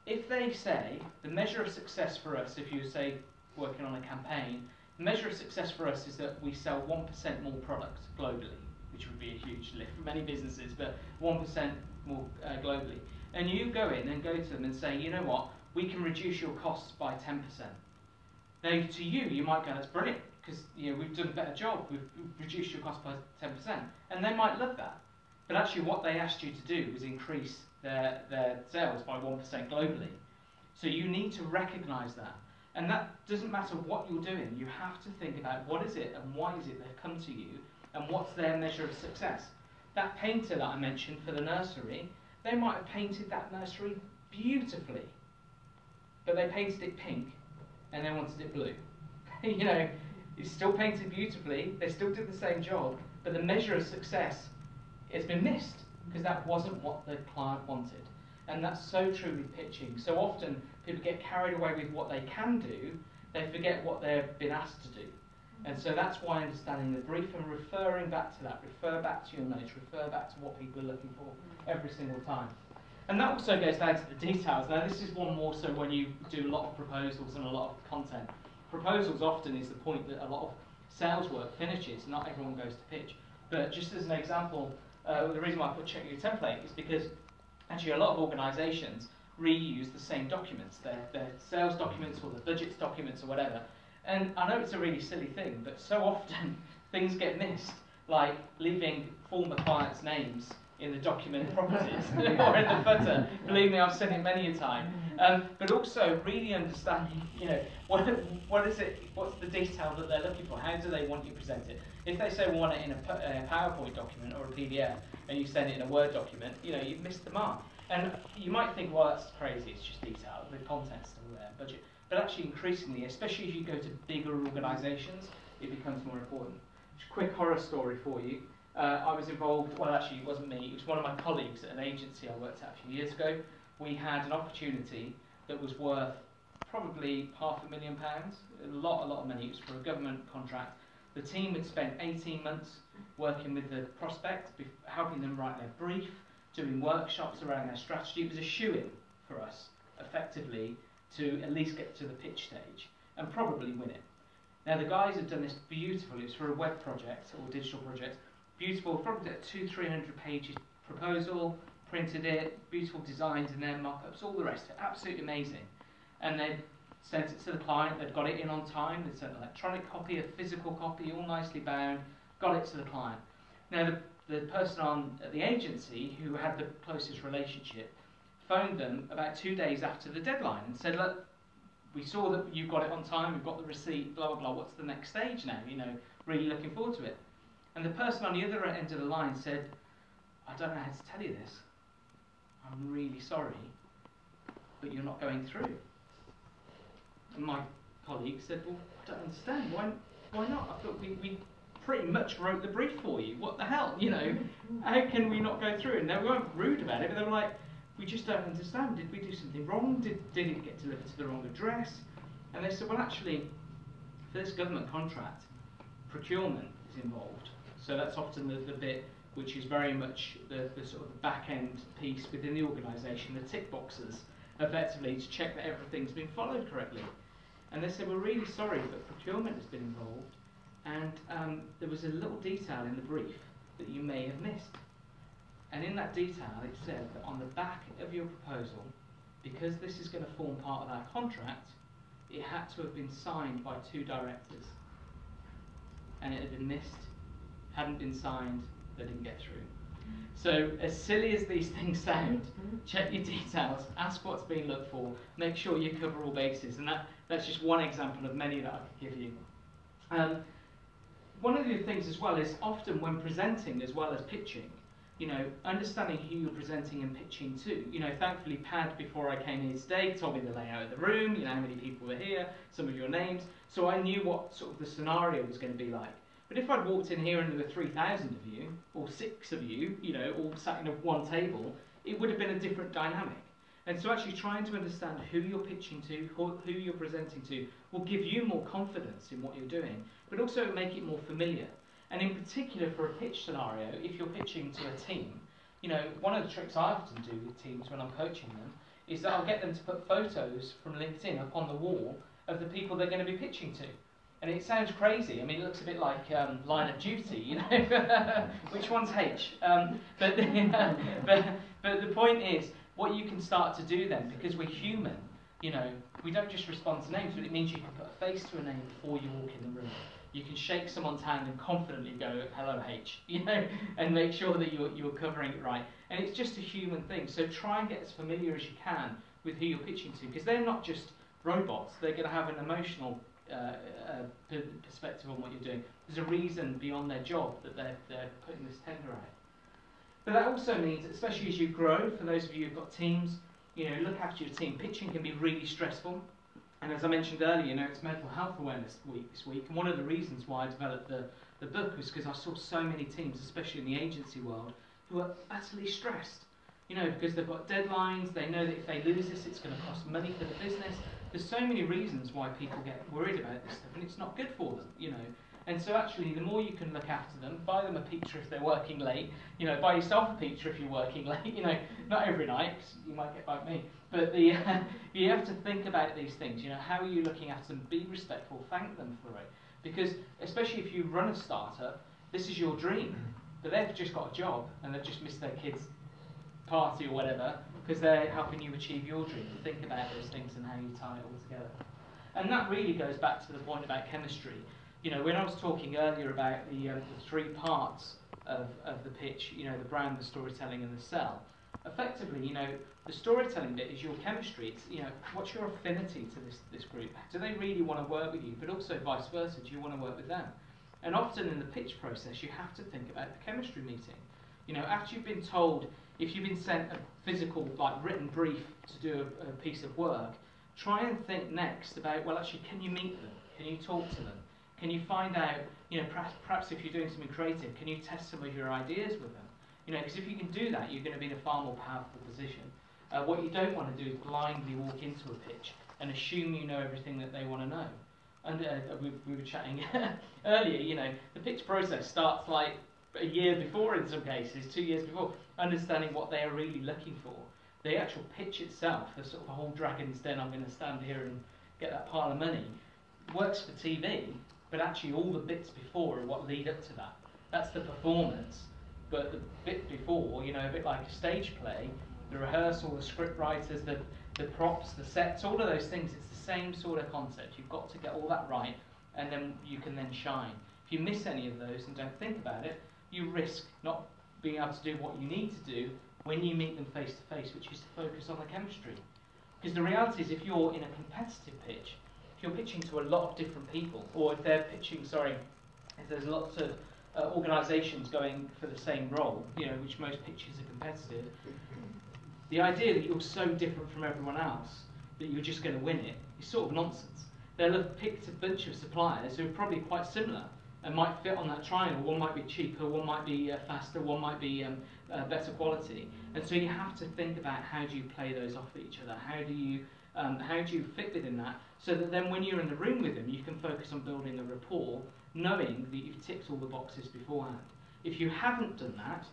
If they say, the measure of success for us, if you say working on a campaign, the measure of success for us is that we sell 1% more products globally, which would be a huge lift for many businesses, but 1% more globally. And you go in and go to them and say, you know what, we can reduce your costs by 10%. Now to you, you might go, that's brilliant, because you know, we've done a better job, we've reduced your cost by 10%. And they might love that. But actually what they asked you to do was increase their sales by 1% globally. So you need to recognise that. And that doesn't matter what you're doing, you have to think about what is it and why is it they've come to you and what's their measure of success. That painter that I mentioned for the nursery, they might have painted that nursery beautifully, but they painted it pink and they wanted it blue. You know, it's still painted beautifully, they still did the same job, but the measure of success has been missed because that wasn't what the client wanted. And that's so true with pitching. So often people get carried away with what they can do, they forget what they've been asked to do. And so that's why understanding the brief and referring back to that, refer back to your notes, refer back to what people are looking for every single time. And that also goes down to the details. Now this is one more so when you do a lot of proposals and a lot of content. Proposals often is the point that a lot of sales work finishes, not everyone goes to pitch. But just as an example, the reason why I put check your template is because actually a lot of organisations reuse the same documents, their sales documents or the budgets documents or whatever. And I know it's a really silly thing, but so often things get missed, like leaving former clients' names in the document properties or in the footer. Believe me, I've seen it many a time. But also really understanding, you know, what is it? What's the detail that they're looking for? How do they want you presented? If they say we want it in a PowerPoint document or a PDF, and you send it in a Word document, you know, you've missed the mark. And you might think, well, that's crazy. It's just detail. The content's still there, budget. But actually, increasingly, especially if you go to bigger organisations, it becomes more important. Just a quick horror story for you. I was involved, well actually it wasn't me, it was one of my colleagues at an agency I worked at a few years ago. We had an opportunity that was worth probably £500,000, a lot of money. It was for a government contract. The team had spent 18 months working with the prospect, helping them write their brief, doing workshops around their strategy. It was a shoo-in for us, effectively, to at least get to the pitch stage and probably win it. Now the guys had done this beautifully. It was for a web project or digital project. Beautiful, probably a 200-300 pages proposal, printed it, beautiful designs in there, mock-ups, all the rest of it, absolutely amazing. And they sent it to the client, they'd got it in on time, they'd sent an electronic copy, a physical copy, all nicely bound, got it to the client. Now the person at the agency who had the closest relationship phoned them about 2 days after the deadline and said, look, we saw that you got it on time, we've got the receipt, blah, blah, blah, what's the next stage now? You know, really looking forward to it. And the person on the other end of the line said, I don't know how to tell you this. I'm really sorry, but you're not going through. And my colleague said, well, I don't understand. Why not? I thought we pretty much wrote the brief for you. What the hell? You know, how can we not go through? And they weren't rude about it, but they were like, we just don't understand. Did we do something wrong? Did it get delivered to the wrong address? And they said, well, actually, for this government contract, procurement is involved. So that's often the bit which is very much the sort of back-end piece within the organisation, the tick boxes, effectively, to check that everything's been followed correctly. And they said, we're really sorry, but procurement has been involved, and there was a little detail in the brief that you may have missed. And in that detail, it said that on the back of your proposal, because this is going to form part of our contract, it had to have been signed by 2 directors. And it had been missed, hadn't been signed, they didn't get through. So as silly as these things sound, check your details, ask what's being looked for, make sure you cover all bases. And that's just one example of many that I could give you. One of the things as well is often when presenting as well as pitching, you know, understanding who you're presenting and pitching to. You know, thankfully Pad, before I came here today, told me the layout of the room, you know, how many people were here, some of your names, so I knew what sort of the scenario was going to be like. But if I'd walked in here and there were 3,000 of you, or 6 of you, you know, all sat in one table, it would have been a different dynamic. And so actually trying to understand who you're pitching to, who you're presenting to, will give you more confidence in what you're doing, but also make it more familiar. And in particular for a pitch scenario, if you're pitching to a team, you know, one of the tricks I often do with teams when I'm coaching them is that I'll get them to put photos from LinkedIn up on the wall of the people they're going to be pitching to. And it sounds crazy. I mean, it looks a bit like Line of Duty, you know. Which one's H? But the point is, what you can start to do then, because we're human, you know, we don't just respond to names, but it means you can put a face to a name before you walk in the room. You can shake someone's hand and confidently go, hello H, you know, and make sure that you're covering it right. And it's just a human thing. So try and get as familiar as you can with who you're pitching to, because they're not just robots. They're going to have an emotional perspective on what you're doing. There's a reason beyond their job that they're putting this tender out. But that also means, especially as you grow, for those of you who've got teams, you know, look after your team. Pitching can be really stressful. And as I mentioned earlier, you know, it's Mental Health Awareness Week this week. And one of the reasons why I developed the book was because I saw so many teams, especially in the agency world, who are utterly stressed. You know, because they've got deadlines, they know that if they lose this, it's going to cost money for the business. There's so many reasons why people get worried about this stuff, and it's not good for them, you know. And so actually, the more you can look after them, buy them a pizza if they're working late, buy yourself a pizza if you're working late, not every night, 'cause you might get like me. But you have to think about these things, how are you looking after them, be respectful, thank them for it. Because especially if you run a startup, this is your dream. But they've just got a job and they've just missed their kids' party or whatever because they're helping you achieve your dream. Think about those things and how you tie it all together. And that really goes back to the point about chemistry. When I was talking earlier about the 3 parts of the pitch, the brand, the storytelling and the sell, effectively, the storytelling bit is your chemistry. It's, what's your affinity to this group? Do they really want to work with you? But also vice versa, do you want to work with them? And often in the pitch process, you have to think about the chemistry meeting. After you've been told, if you've been sent a physical, written brief to do a piece of work, try and think next about, well, actually, can you meet them? Can you talk to them? Can you find out, perhaps if you're doing something creative, can you test some of your ideas with them? Because if you can do that, you're going to be in a far more powerful position. What you don't want to do is blindly walk into a pitch and assume you know everything that they want to know. And we were chatting earlier, the pitch process starts like a year before in some cases, 2 years before, understanding what they are really looking for. The actual pitch itself, the sort of whole Dragon's Den, I'm going to stand here and get that pile of money, works for TV, but actually all the bits before are what lead up to that. That's the performance, but the bit before, a bit like a stage play, the rehearsal, the script writers, the props, the sets, all of those things, it's the same sort of concept. You've got to get all that right, and then you can then shine. If you miss any of those and don't think about it, you risk not being able to do what you need to do when you meet them face to face, which is to focus on the chemistry. Because the reality is, if you're in a competitive pitch, if you're pitching to a lot of different people, or if they're pitching, if there's lots of organisations going for the same role, which most pitches are competitive, the idea that you're so different from everyone else that you're just going to win it is sort of nonsense. They'll have picked a bunch of suppliers who are probably quite similar and might fit on that triangle. One might be cheaper, one might be faster, one might be better quality. And so you have to think about how do you play those off each other, how do you fit within that, so that then when you're in the room with them, you can focus on building a rapport, knowing that you've ticked all the boxes beforehand. If you haven't done that,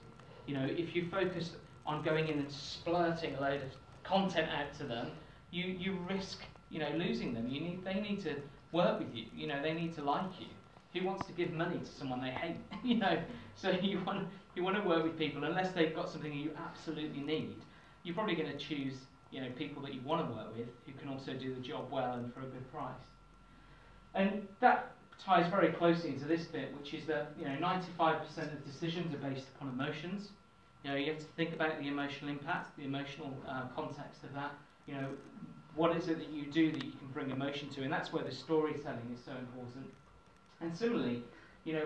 if you focus on going in and splurting a load of content out to them, you risk losing them. They need to work with you. They need to like you. Who wants to give money to someone they hate? So you want to work with people unless they've got something you absolutely need. You're probably going to choose people that you want to work with who can also do the job well and for a good price. And that ties very closely into this bit, which is that 95% of decisions are based upon emotions. You have to think about the emotional impact, the emotional context of that. What is it that you do that you can bring emotion to, and that's where the storytelling is so important. And similarly,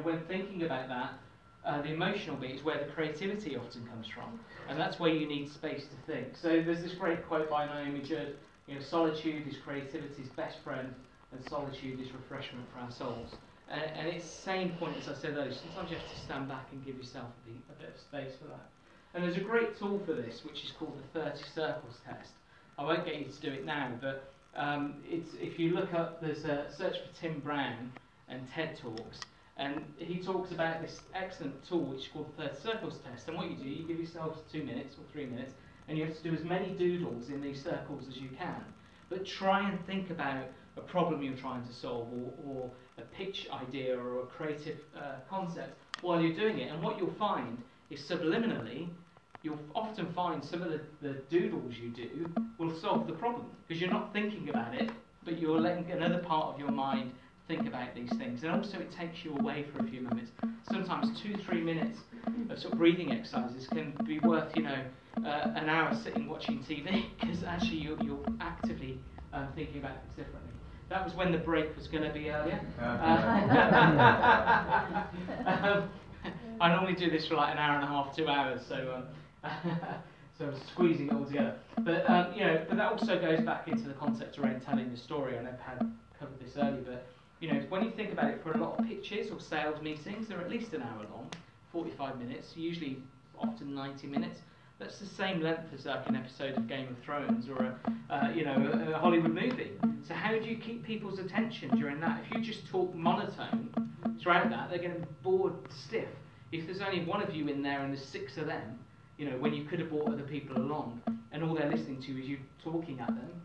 when thinking about that, the emotional bit is where the creativity often comes from, and that's where you need space to think. So there's this great quote by Naomi Judd, solitude is creativity's best friend, and solitude is refreshment for our souls. And it's the same point as I said earlier. Sometimes you have to stand back and give yourself a bit of space for that. And there's a great tool for this, which is called the 30 Circles test. I won't get you to do it now, but if you look up, there's a search for Tim Brown and TED Talks, and he talks about this excellent tool which is called the 30 Circles test. And what you do, you give yourselves 2 minutes or 3 minutes, and you have to do as many doodles in these circles as you can. But try and think about a problem you're trying to solve, or a pitch idea, or a creative concept while you're doing it. And what you'll find is subliminally, you'll often find some of the doodles you do will solve the problem, because you're not thinking about it, but you're letting another part of your mind think about these things. And also it takes you away for a few moments. Sometimes 2-3 minutes of sort of breathing exercises can be worth an hour sitting watching TV, because actually you're actively thinking about things differently. That was when the break was going to be earlier. I normally do this for like an hour and a half, 2 hours, so I'm squeezing it all together. But but that also goes back into the concept around telling the story. I know Pat covered this earlier, but when you think about it, for a lot of pitches or sales meetings, they're at least an hour long, 45 minutes, usually often 90 minutes. That's the same length as like an episode of Game of Thrones or a Hollywood movie. So how do you keep people's attention during that? If you just talk monotone, throughout that, they're getting bored stiff. If there's only one of you in there and there's 6 of them, you know, when you could have brought other people along, and all they're listening to is you talking at them,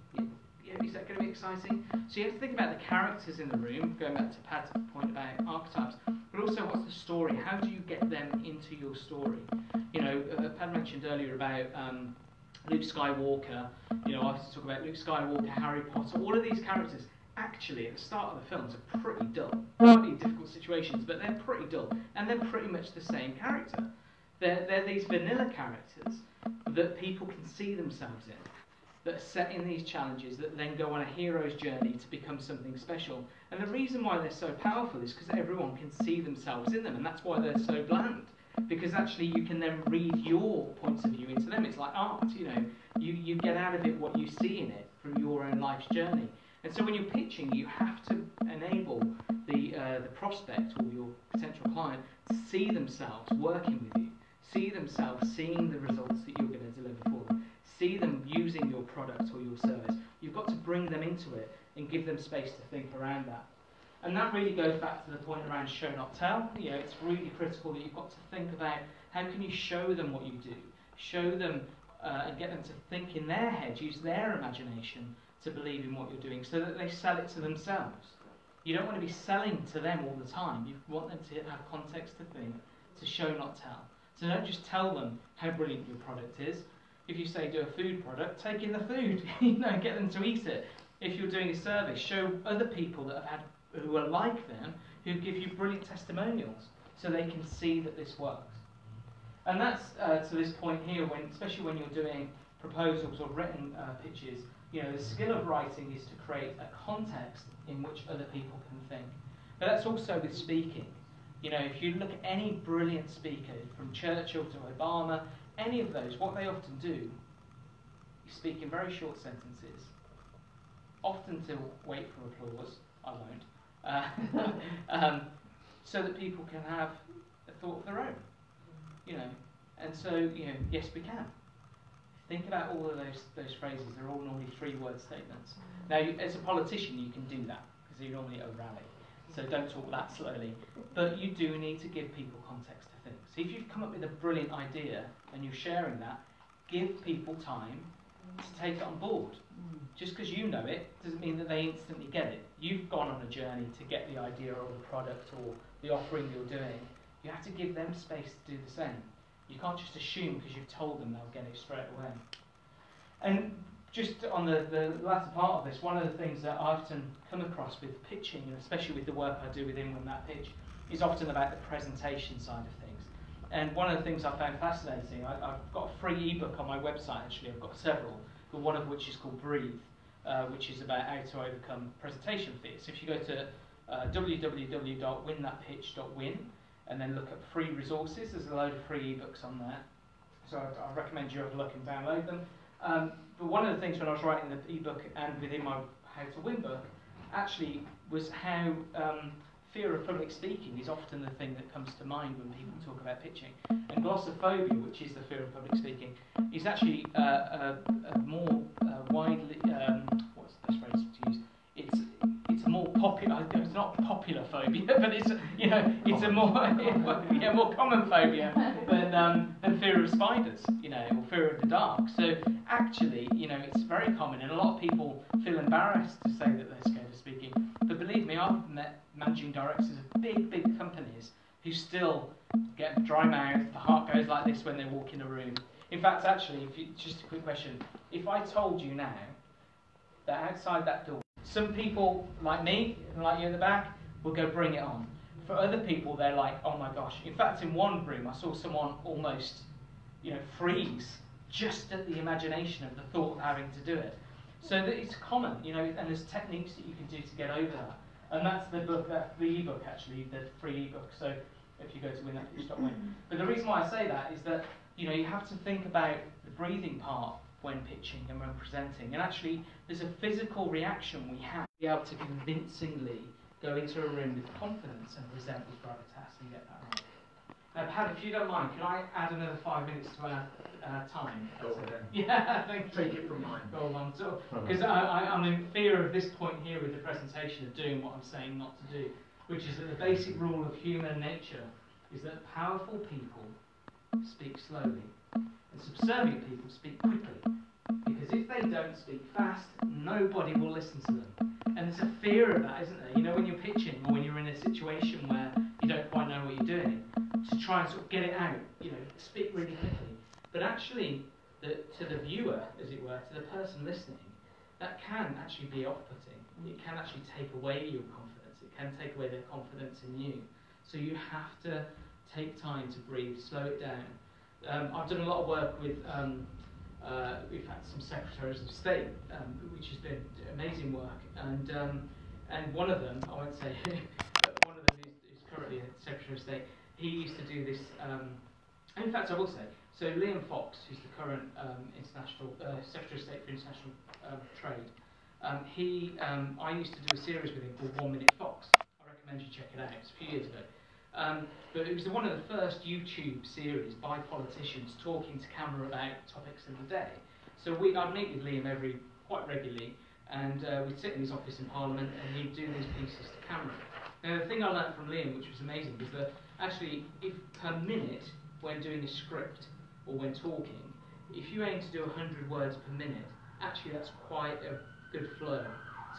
is that going to be exciting? So you have to think about the characters in the room, going back to Pad's point about archetypes, but also what's the story? How do you get them into your story? You know, Pad mentioned earlier about Luke Skywalker. You know, I have to talk about Luke Skywalker, Harry Potter, all of these characters. Actually, at the start of the films are pretty dull. There might be difficult situations, but they're pretty dull, and they're pretty much the same character. They're these vanilla characters that people can see themselves in, that are set in these challenges, that then go on a hero's journey to become something special. And the reason why they're so powerful is because everyone can see themselves in them, and that's why they're so bland. Because actually you can then read your points of view into them. It's like art, you know. You get out of it what you see in it from your own life's journey. And so when you're pitching, you have to enable the prospect or your potential client to see themselves working with you, see themselves seeing the results that you're going to deliver for them, see them using your product or your service. You've got to bring them into it and give them space to think around that. And that really goes back to the point around show not tell. You know, it's really critical that you've got to think about how can you show them what you do, show them and get them to think in their head, use their imagination to believe in what you're doing so that they sell it to themselves. You don't want to be selling to them all the time. You want them to have context to think, to show not tell. So don't just tell them how brilliant your product is. If you say do a food product, take in the food, you know, get them to eat it. If you're doing a service, show other people that have had, who are like them, who give you brilliant testimonials so they can see that this works. And that's to this point here, when, especially when you're doing proposals or written pitches, you know, the skill of writing is to create a context in which other people can think. But that's also with speaking. You know, if you look at any brilliant speaker, from Churchill to Obama, any of those, what they often do, you speak in very short sentences, often to wait for applause. I won't. So that people can have a thought of their own. You know, and so, you know, yes, we can. Think about all of those phrases. They're all normally 3-word statements. Now, as a politician, you can do that because you're normally at a rally. So don't talk that slowly. But you do need to give people context to think. So if you've come up with a brilliant idea and you're sharing that, give people time to take it on board. Just because you know it doesn't mean that they instantly get it. You've gone on a journey to get the idea or the product or the offering you're doing. You have to give them space to do the same. You can't just assume because you've told them they'll get it straight away. And just on the latter part of this, one of the things that I often come across with pitching, and especially with the work I do within Win That Pitch, is often about the presentation side of things. And one of the things I found fascinating, I've got a free ebook on my website actually, I've got several, but one of which is called Breathe, which is about how to overcome presentation fears. So if you go to www.winthatpitch.win and then look at free resources, there's a load of free ebooks on there. So I recommend you have a look and download them. But one of the things when I was writing the ebook and within my How to Win book actually was how fear of public speaking is often the thing that comes to mind when people talk about pitching. And glossophobia, which is the fear of public speaking, is actually a more widely, what's the best phrase to use? It's a more popular, it's not popular phobia, but it's, you know, it's a more, more common phobia than fear of spiders, you know, or fear of the dark. So actually, you know, it's very common, and a lot of people feel embarrassed to say that they're scared of speaking. But believe me, I've met managing directors of big companies who still get dry mouth, the heart goes like this when they walk in a room. In fact, actually, just a quick question, if I told you now that outside that door, some people like me and like you in the back will go bring it on. For other people, they're like, oh my gosh. In fact, in one room, I saw someone almost, you know, freeze just at the imagination of the thought of having to do it. So that it's common, you know, and there's techniques that you can do to get over that. And that's the book, the ebook actually, the free ebook. So if you go to winthatpitch.win. But the reason why I say that is that, you know, you have to think about the breathing part when pitching and when presenting. And actually, there's a physical reaction we have to be able to convincingly go into a room with confidence and present with gravitas and get that right. Now, Pat, if you don't mind, can I add another 5 minutes to our time? Go ahead. Yeah, thank you. Take it from mine. Go on, because I'm in fear of this point here with the presentation of doing what I'm saying not to do, which is that the basic rule of human nature is that powerful people speak slowly and subservient people speak quickly. Because if they don't speak fast, nobody will listen to them. And there's a fear of that, isn't there? You know, when you're pitching or when you're in a situation where you don't quite know what you're doing, to try and sort of get it out, you know, speak really quickly. But actually, to the viewer, as it were, to the person listening, that can actually be off-putting. It can actually take away your confidence. It can take away their confidence in you. So you have to take time to breathe, slow it down. I've done a lot of work with, we've had some secretaries of state, which has been amazing work. And one of them, I won't say who, but one of them is currently a secretary of state. He used to do this. In fact, I will say. So Liam Fox, who's the current international secretary of state for international trade, I used to do a series with him called 1 Minute Fox. I recommend you check it out. It's a few years ago. But it was one of the first YouTube series by politicians talking to camera about topics of the day. So I'd meet with Liam quite regularly, and we'd sit in his office in Parliament, and he'd do these pieces to camera. Now the thing I learned from Liam, which was amazing, was that actually, if per minute when doing a script or when talking, if you aim to do 100 words per minute, actually that's quite a good flow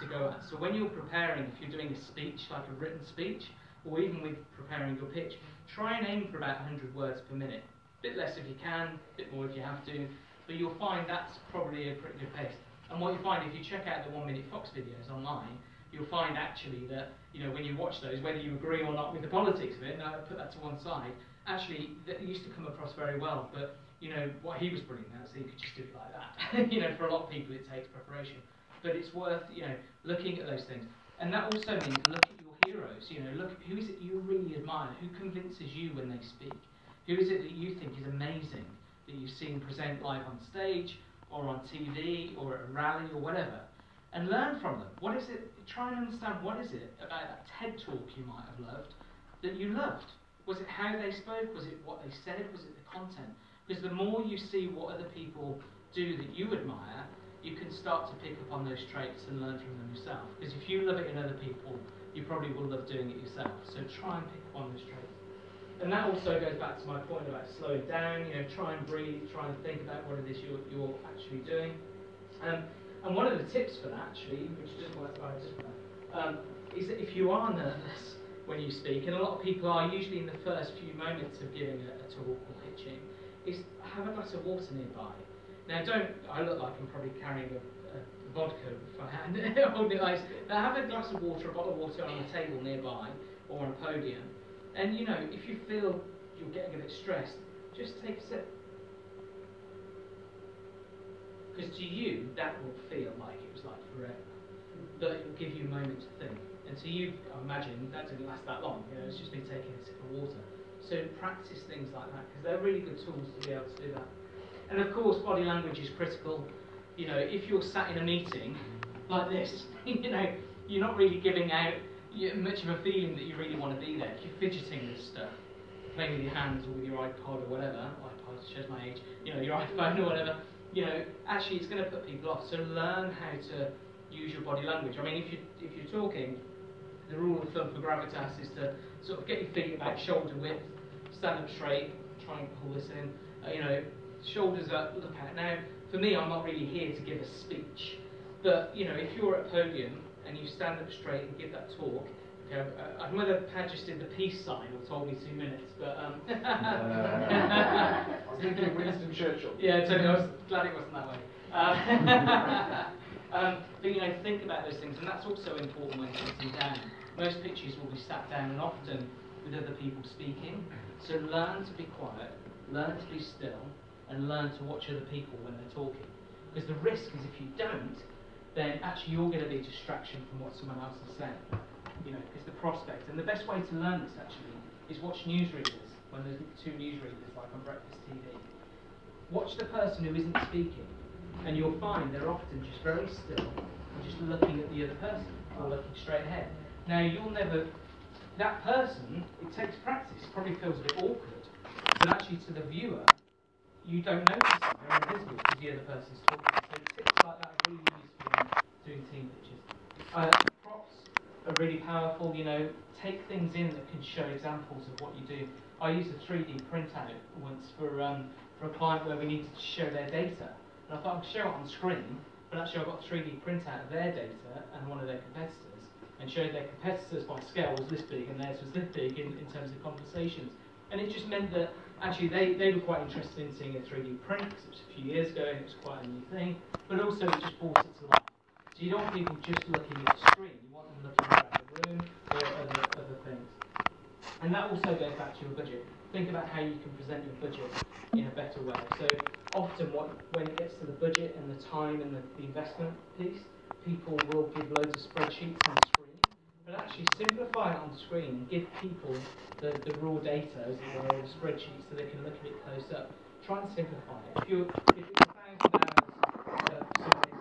to go at. So when you're preparing, if you're doing a speech, like a written speech, or even with preparing your pitch, try and aim for about 100 words per minute. A bit less if you can, a bit more if you have to, but you'll find that's probably a pretty good pace. And what you find, if you check out the 1 Minute Fox videos online, you'll find actually that, you know, when you watch those, whether you agree or not with the politics of it, now put that to one side, actually, that used to come across very well, but, you know, what he was brilliant at, so you could just do it like that. You know, for a lot of people it takes preparation. But it's worth, you know, looking at those things. And that also means look at your heroes, you know, look at who is it you really admire, who convinces you when they speak, who is it that you think is amazing, that you've seen present live on stage, or on TV, or at a rally, or whatever, and learn from them. What is it, try and understand what is it about that TED talk you might have loved, that you loved. Was it how they spoke, was it what they said, was it the content? Because the more you see what other people do that you admire, you can start to pick up on those traits and learn from them yourself. Because if you love it in other people, you probably will love doing it yourself. So try and pick up on those traits. And that also goes back to my point about slowing down, you know, try and breathe, try and think about what it is you're actually doing. And one of the tips for that, actually, which doesn't work is that if you are nervous when you speak, and a lot of people are usually in the first few moments of giving a talk or pitching, is have a glass of water nearby. Now I look like I'm probably carrying a vodka if I had, holding it like this. Now have a glass of water, a bottle of water on a table nearby, or on a podium. And you know, if you feel you're getting a bit stressed, just take a sip. Because to you, that will feel like it was like forever. But it will give you a moment to think. And to you, I imagine, that didn't last that long. You know, it's just been taking a sip of water. So practice things like that, because they're really good tools to be able to do that. And of course, body language is critical. You know, if you're sat in a meeting like this, you know, you're not really giving out much of a feeling that you really want to be there. If you're fidgeting with stuff, playing with your hands or with your iPod or whatever, iPod shows my age, you know, your iPhone or whatever, you know, actually it's going to put people off. So learn how to use your body language. I mean, if you're talking, the rule of thumb for gravitas is to sort of get your feet about shoulder width, stand up straight, try and pull this in, you know, shoulders up, look out. Now, for me, I'm not really here to give a speech, but, you know, if you're at a podium and you stand up straight and give that talk, okay, I don't know whether Pat just did the peace sign or told me 2 minutes, but I was thinking of Winston Churchill. Yeah, totally, I was glad it wasn't that way. But you know, think about those things, and that's also important when sitting down. Most pitches will be sat down and often with other people speaking, so learn to be quiet, learn to be still, and learn to watch other people when they're talking. Because the risk is if you don't, then actually you're going to be a distraction from what someone else is saying. You know, because the prospect, and the best way to learn this actually is watch newsreaders when there's 2 newsreaders like on breakfast TV. Watch the person who isn't speaking, and you'll find they're often just very still and just looking at the other person or looking straight ahead. Now you'll never, that person, it takes practice, it probably feels a bit awkward, but actually to the viewer, you don't notice it, they're invisible because the other person's talking. So tips like that are really useful when doing team pitches. Props, are really powerful. You know, take things in that can show examples of what you do. I used a 3D printout once for a client where we needed to show their data. And I thought I'd show it on screen, but actually I got a 3D printout of their data and one of their competitors, and showed their competitors by scale was this big and theirs was this big in terms of conversations. And it just meant that actually they were quite interested in seeing a 3D print, because it was a few years ago and it was quite a new thing, but also it just brought it to life. So you don't want people just looking at the screen, you want them looking around the room or other things. And that also goes back to your budget. Think about how you can present your budget in a better way. So often when it gets to the budget and the time and the investment piece, people will give loads of spreadsheets on the screen, but actually simplify it on the screen and give people the raw data, as it were, or the spreadsheet, so they can look at it close up. Try and simplify it. If it's 1,000 hours of somebody's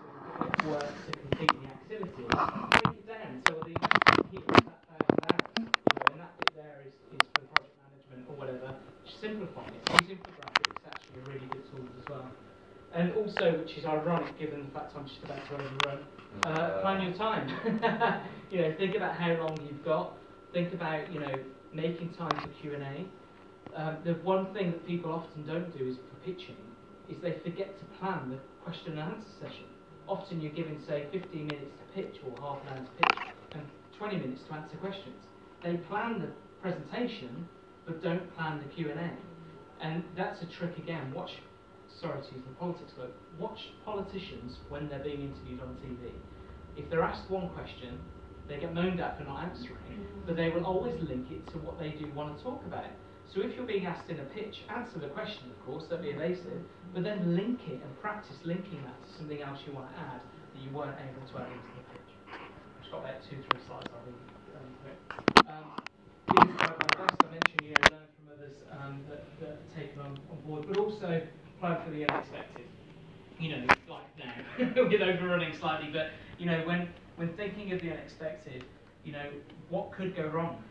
work to complete the activity, break it down. So the investment here is that 1,000 hours, and that bit there is for project management or whatever. Just simplify it. Using infographics is actually a really good tool as well. And also, which is ironic given the fact I'm just about to overrun, plan your time. Think about how long you've got. Think about, making time for Q&A. The one thing that people often don't do is for pitching, is they forget to plan the question and answer session. Often you're given, say, 15 minutes to pitch or half an hour to pitch and 20 minutes to answer questions. They plan the presentation, but don't plan the Q&A. And that's a trick again. Sorry to use the politics word, watch politicians when they're being interviewed on TV. If they're asked one question, they get moaned at for not answering, but they will always link it to what they do want to talk about. So if you're being asked in a pitch, answer the question, of course, don't be evasive, but then link it and practice linking that to something else you want to add that you weren't able to add into the pitch. I've just got about 2-3 slides I'll read. Being inspired by the best, I mentioned, learn from others that are taken on board, but also plan for the unexpected. Like now, with overrunning slightly, but when thinking of the unexpected, what could go wrong?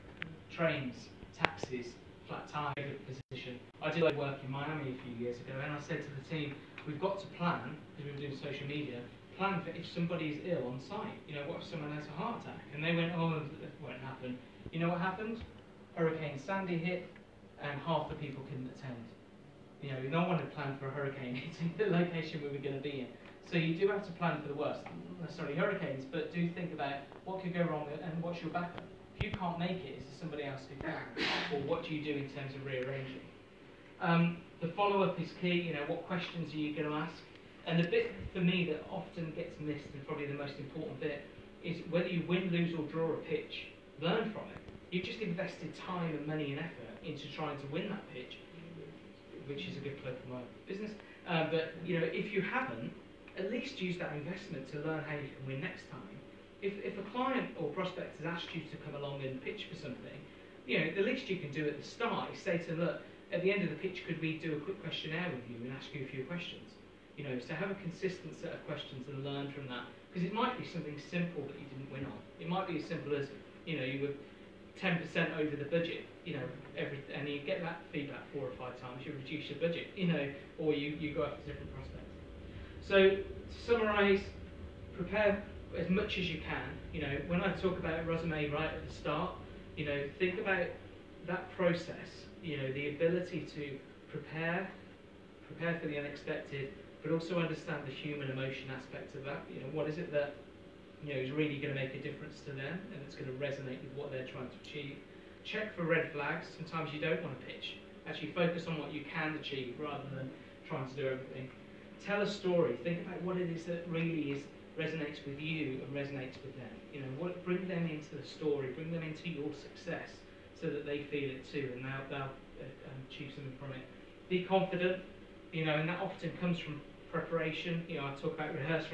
Trains, taxis, flat tire position. I did work in Miami a few years ago, and I said to the team, we've got to plan, because we were doing social media, plan for if somebody is ill on site. What if someone has a heart attack? And they went, oh, that won't happen. You know what happened? Hurricane Sandy hit, and half the people couldn't attend. No one had planned for a hurricane hitting the location we were going to be in. So you do have to plan for the worst, not necessarily hurricanes, but do think about what could go wrong and what's your backup. If you can't make it, is there somebody else who can? Or what do you do in terms of rearranging? The follow-up is key. What questions are you going to ask? And the bit for me that often gets missed, and probably the most important bit, is whether you win, lose or draw a pitch, learn from it. You've just invested time and money and effort into trying to win that pitch, which is a good plug for my business. But if you haven't, at least use that investment to learn how you can win next time. If a client or prospect has asked you to come along and pitch for something, the least you can do at the start is say to them, look, at the end of the pitch, could we do a quick questionnaire with you and ask you a few questions? So have a consistent set of questions and learn from that. Because it might be something simple that you didn't win on. It might be as simple as, you were 10% over the budget, and you get that feedback 4 or 5 times, you reduce your budget, or you go after different prospects. So, to summarise, prepare as much as you can. When I talk about resume right at the start, think about that process, the ability to prepare for the unexpected, but also understand the human emotion aspect of that. What is it that is really going to make a difference to them, and it's going to resonate with what they're trying to achieve. Check for red flags. Sometimes you don't want to pitch. Actually focus on what you can achieve rather than trying to do everything. Tell a story. Think about what it is that really resonates with you and resonates with them. Bring them into the story. Bring them into your success so that they feel it too, and they'll achieve something from it. Be confident. And that often comes from preparation. I talk about rehearse.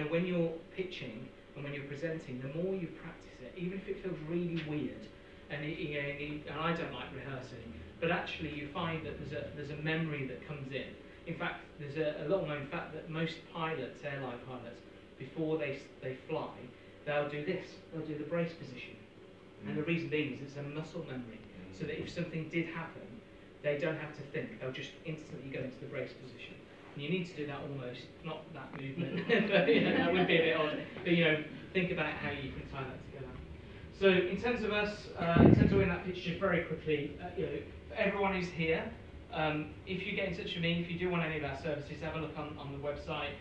When you're pitching and when you're presenting, the more you practice it, even if it feels really weird, and I don't like rehearsing, but actually you find that there's a memory that comes in. In fact, there's a little-known fact that most pilots, airline pilots, before they fly, they'll do this. They'll do the brace position. And the reason being is it's a muscle memory, so that if something did happen, they don't have to think. They'll just instantly go into the brace position. And you need to do that almost, not that movement, but you know, that would be a bit odd. But you know, think about how you can tie that together. So in terms of us, in terms of winning that pitch, just very quickly, you know, everyone who's here, if you get in touch with me, if you do want any of our services, have a look on the website.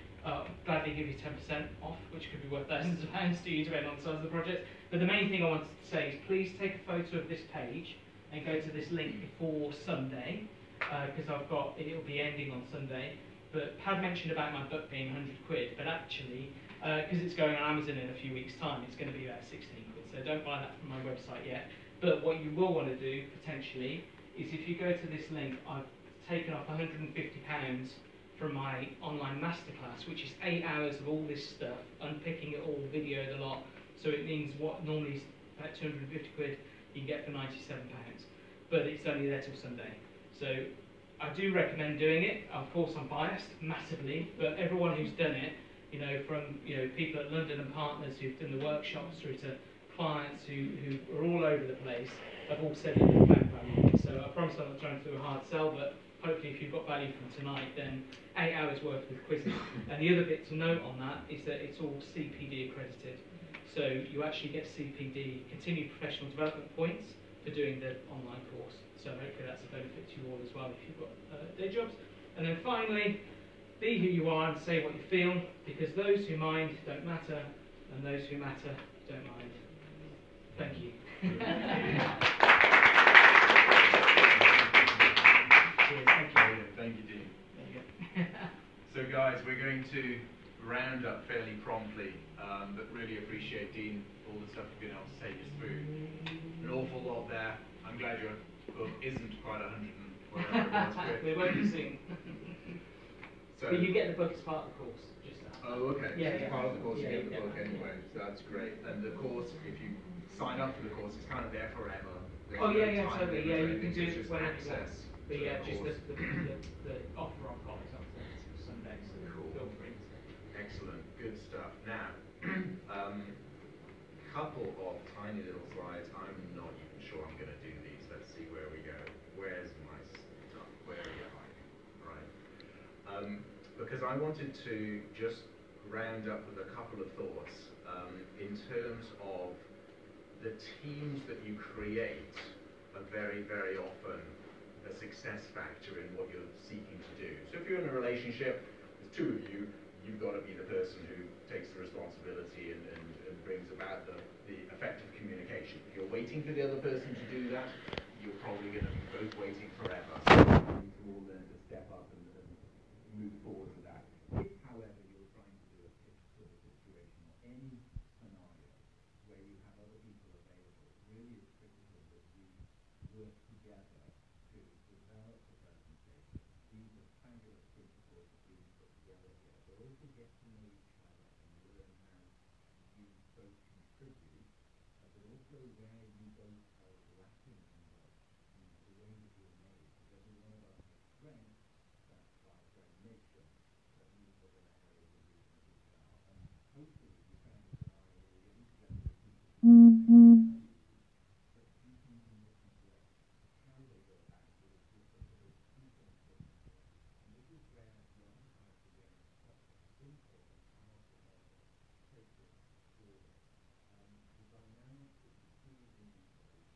Gladly give you 10% off, which could be worth thousands of pounds to you depending on the size of the project. But the main thing I wanted to say is please take a photo of this page and go to this link before Sunday, because it'll be ending on Sunday. But Pad mentioned about my book being 100 quid, but actually, because it's going on Amazon in a few weeks' time, it's going to be about 16 quid. So don't buy that from my website yet. But what you will want to do, potentially, is if you go to this link, I've taken off £150 from my online masterclass, which is 8 hours of all this stuff, unpicking it all, video the lot. So it means what normally is about 250 quid, you can get for £97. But it's only there till Sunday. So I do recommend doing it. Of course, I'm biased massively, but everyone who's done it, you know, from people at London and Partners who've done the workshops through to clients who are all over the place, have all said that they've found value. So I promise I'm not trying to do a hard sell, but hopefully if you've got value from tonight, then 8 hours worth with quizzes. And the other bit to note on that is that it's all CPD accredited. So you actually get CPD, continued professional development points, for doing the online course. So hopefully that's a benefit to you all as well if you've got day jobs. And then finally, be who you are and say what you feel, because those who mind don't matter, and those who matter don't mind. Thank you. Thank you, Dean. So guys, we're going to round up fairly promptly, but really appreciate, Dean, all the stuff you've been able to take us through. An awful lot there. I'm glad your book isn't quite 100 and whatever it was. We won't be soon. So, but you get the book as part of the course. Just that. Oh, okay. Yeah, so as part of the course, you get the book yeah. anyway. So that's great. And the course, if you sign up for the course, it's kind of there forever. There's Oh no yeah, time totally. limit Yeah, or you can do anything, it it's just whenever you want. access But to yeah, the just course. the offer on copies on Sunday, so Cool. feel free. Excellent, good stuff. Now, couple of tiny little slides. I'm not even sure I'm going to do these. Let's see where we go. Where's my stuff? Where are you? Right. Because I wanted to just round up with a couple of thoughts in terms of the teams that you create are very, very often a success factor in what you're seeking to do. So if you're in a relationship, there's two of you, you've got to be the person who takes the responsibility and brings about the effective communication. If you're waiting for the other person to do that, you're probably going to be both waiting forever. So you need to all learn to step up and move forward with that. If, however, you're trying to do a pitch sort of situation or any scenario where you have other people available, it really is critical that we work together to develop the presentation. These are fabulous principles that we've put together here, but also get to know each other and learn how you both contribute, but also where you both are lacking in the way that you're made. Because every one of us has strengths, that's by very nature, but we've got an area that we can excel. And hopefully you found a scenario where you're getting together with people but you can be looking at how they go about it is different, but it's people different. And this is where you have to learn such a simple and powerful model take this forward. The dynamics that you see in these days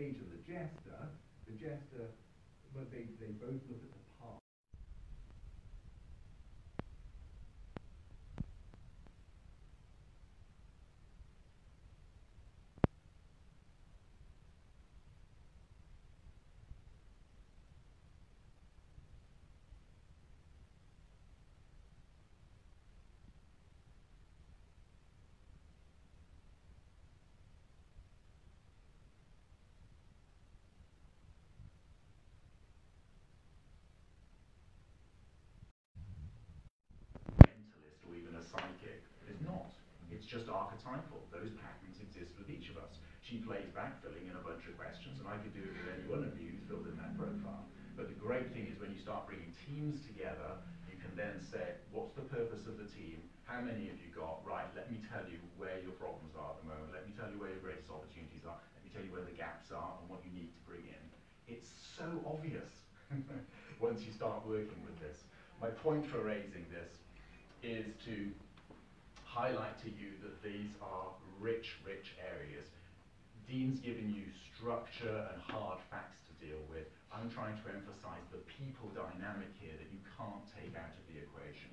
sage and the jester, but they both look at the past. Mentalist or even a psychic. It's not. It's just archetypal. Those patterns exist with each of us. She plays back, filling in a bunch of questions, and I could do it with any one of you who's filled in that profile. But the great thing is when you start bringing teams together, you can then say, what's the purpose of the team? How many have you got? Right, let me tell you where your problems are at the moment. Let me tell you where your greatest opportunities are. Let me tell you where the gaps are and what you need to bring in. It's so obvious once you start working with this. My point for raising this is to highlight to you that these are rich, rich areas. Dean's given you structure and hard facts to deal with. I'm trying to emphasize the people dynamic here that you can't take out of the equation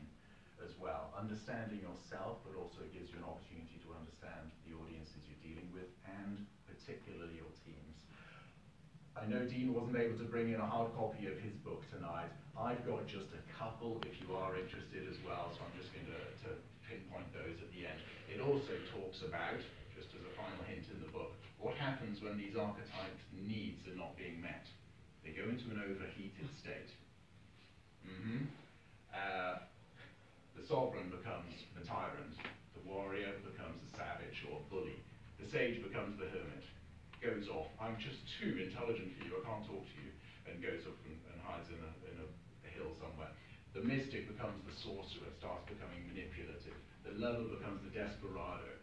as well. Understanding yourself, but also gives you an opportunity to understand the audiences you're dealing with and particularly your teams. I know Dean wasn't able to bring in a hard copy of his book tonight. I've got just a couple if you are interested as well, so I'm just going to pinpoint those at the end. It also talks about, just as a final hint in the book, what happens when these archetypes' needs are not being met. They go into an overheated state. The sovereign becomes the tyrant. The warrior becomes the savage or bully. The sage becomes the hermit. Goes off, I'm just too intelligent for you, I can't talk to you, and goes up and hides in a hill somewhere. The mystic becomes the sorcerer, starts becoming manipulative. The lover becomes the desperado.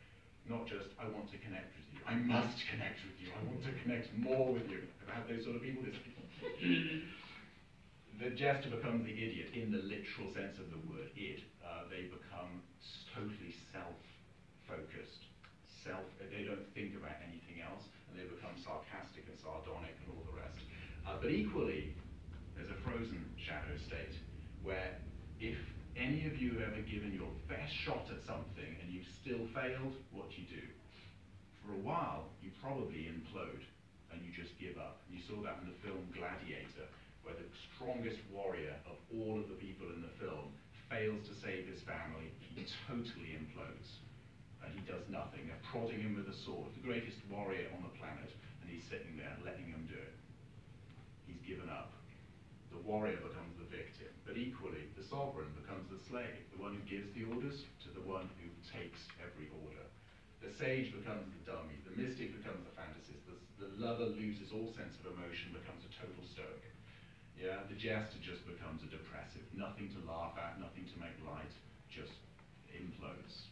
Not just, I want to connect with you, I must connect with you, I want to connect more with you. Have I had those sort of people? The jester becomes the idiot, in the literal sense of the word id. They become totally self-focused. They don't think about anything else, and they become sarcastic and sardonic and all the rest. But equally, there's a frozen shadow state, where if any of you have ever given your best shot at something and you've still failed, what do you do? For a while, you probably implode, and you just give up. You saw that in the film Gladiator, where the strongest warrior of all of the people in the film fails to save his family, he totally implodes. And he does nothing. They're prodding him with a sword, the greatest warrior on the planet, and he's sitting there letting them do it. He's given up. The warrior becomes the victim, but equally, the sovereign becomes the slave, the one who gives the orders to the one who takes every order. The sage becomes the dummy, the mystic becomes the fantasist, the lover loses all sense of emotion, becomes a total stoic. Yeah, the jester just becomes a depressive, nothing to laugh at, nothing to make light, just implodes.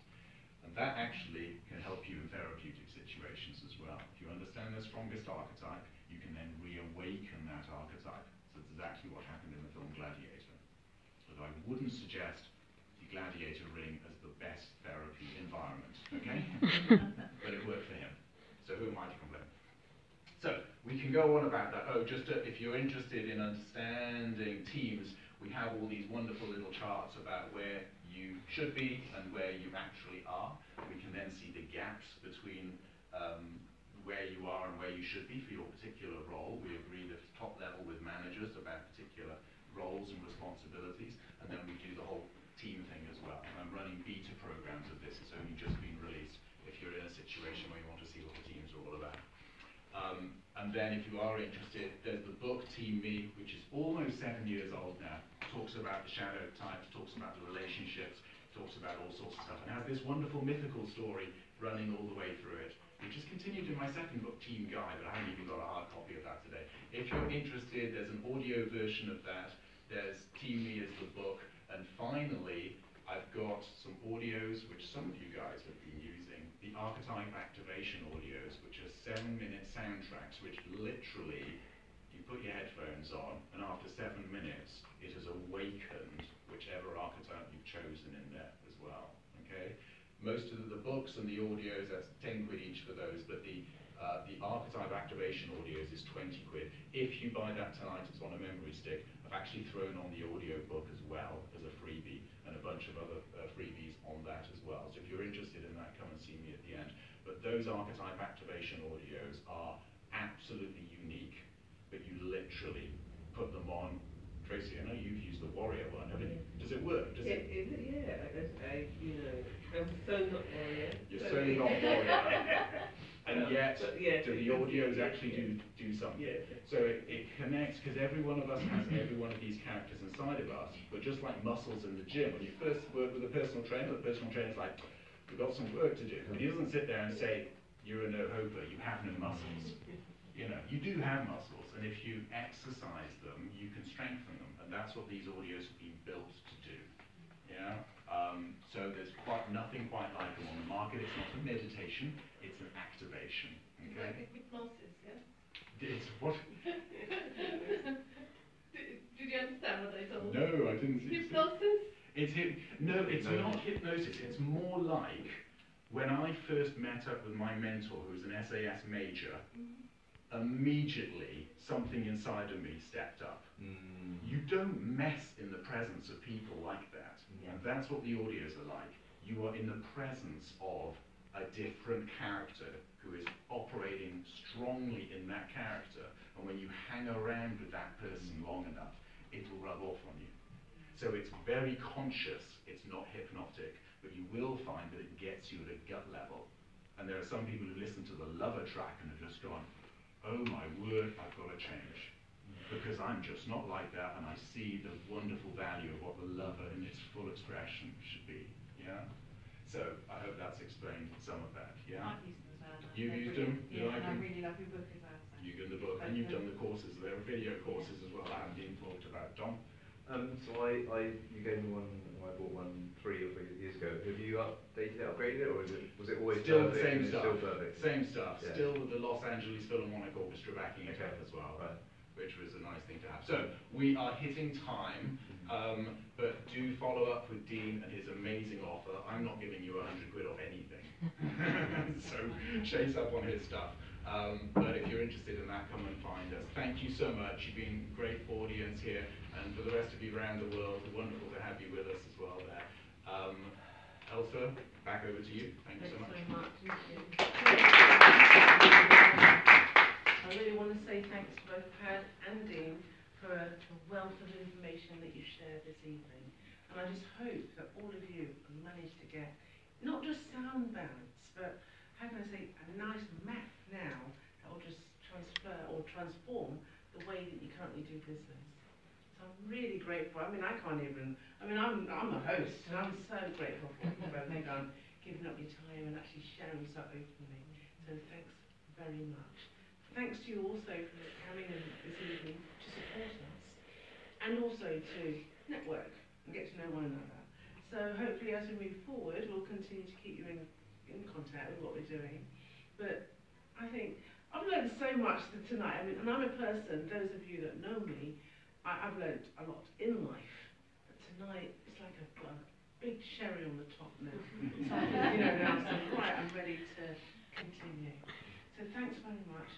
And that actually can help you in therapeutic situations as well. If you understand their strongest archetype, you can then reawaken that archetype. So that's exactly what happened in the film Gladiator. But I wouldn't suggest the Gladiator ring as the best therapy environment, okay? But it worked for him. So who am I to complain? So we can go on about that. Oh, if you're interested in understanding teams, we have all these wonderful little charts about where you should be and where you actually are. We can then see the gaps between where you are and where you should be for your particular role. We agree at top level with managers about particular roles and responsibilities, and then we do the whole team thing as well. And I'm running beta programs of this. It's only just been released if you're in a situation where you want to see what the teams are all about. And then if you are interested, there's the book Team Me, which is almost 7 years old now. Talks about the shadow types, talks about the relationships, talks about all sorts of stuff, and has this wonderful mythical story running all the way through it, which is continued in my second book, Team Guy, but I haven't even got a hard copy of that today. If you're interested, there's an audio version of that. There's Team Me as the book, and finally, I've got some audios, which some of you guys have been using, the archetype activation audios, which are 7-minute soundtracks, which literally, you put your headphones on, and after 7 minutes, it has awakened whichever archetype you've chosen in there as well, okay? Most of the books and the audios, that's 10 quid each for those, but the The archetype activation audios is 20 quid. If you buy that tonight, it's on a memory stick. I've actually thrown on the audio book as well as a freebie, and a bunch of other freebies on that as well. So if you're interested in that, come and see me at the end. But those archetype activation audios are absolutely unique, but you literally put them on. Tracy, I know you've used the Warrior one, haven't you? Does it work? Does it? I'm so not Warrior. You're so not Warrior. And yet, do the audios actually do something? Yeah. So it connects, because every one of us has every one of these characters inside of us, but just like muscles in the gym, when you first work with a personal trainer, the personal trainer's like, we've got some work to do. But he doesn't sit there and say, you're a no-hoper, you have no muscles. You know, you do have muscles, and if you exercise them, you can strengthen them, and that's what these audios have been built to do. Yeah. So there's nothing quite like them on the market. It's not a meditation, it's an activation. Okay. Like hypnosis, yeah? It's what? Did you understand what I told you? No, I didn't. Hypnosis? No, it's not hypnosis. It's more like when I first met up with my mentor, who was an SAS major. Immediately something inside of me stepped up. You don't mess in the presence of people like that. And that's what the audios are like. You are in the presence of a different character who is operating strongly in that character, and when you hang around with that person long enough, it will rub off on you. So it's very conscious, it's not hypnotic, but you will find that it gets you at a gut level. And there are some people who listen to the Lover track and have just gone, oh my word, I've got to change. Because I'm just not like that, and I see the wonderful value of what the Lover in its full expression should be. Yeah? So I hope that's explained some of that. Yeah? I've used them as well. You've used them? You like them? I really love your book as well. You've done the book, and you've done the courses. There are video courses as well that haven't been talked about. Dom? So you gave me one, I bought one 3 or 4 years ago. Have you updated it, upgraded it, or was it always still perfect? The same stuff. Still perfect. Same stuff. Yeah. Still with the Los Angeles Philharmonic Orchestra backing it up as well, right. Which was a nice thing to have. So we are hitting time, but do follow up with Dean and his amazing offer. I'm not giving you 100 quid off anything, so chase up on his stuff. But if you're interested in that, come and find us. Thank you so much. You've been a great audience here, and for the rest of you around the world, wonderful to have you with us as well there. Elsa, back over to you. Thank you so much. I really want to say thanks to both Pad and Dean for a wealth of information that you shared this evening. And I just hope that all of you manage to get not just sound balance, but how can I say, a nice map now that will just transfer or transform the way that you currently do business. So I'm really grateful. I mean, I'm a host, and I'm so grateful for you both giving up your time and actually sharing so openly. So thanks very much. Thanks to you also for coming in this evening to support us, and also to network and get to know one another. So hopefully as we move forward, we'll continue to keep you in contact with what we're doing. But I think I've learned so much tonight. I mean, and I'm a person, those of you that know me, I've learned a lot in life. But tonight, it's like a big cherry on the top now. So I think, now I'm ready to continue. So thanks very much.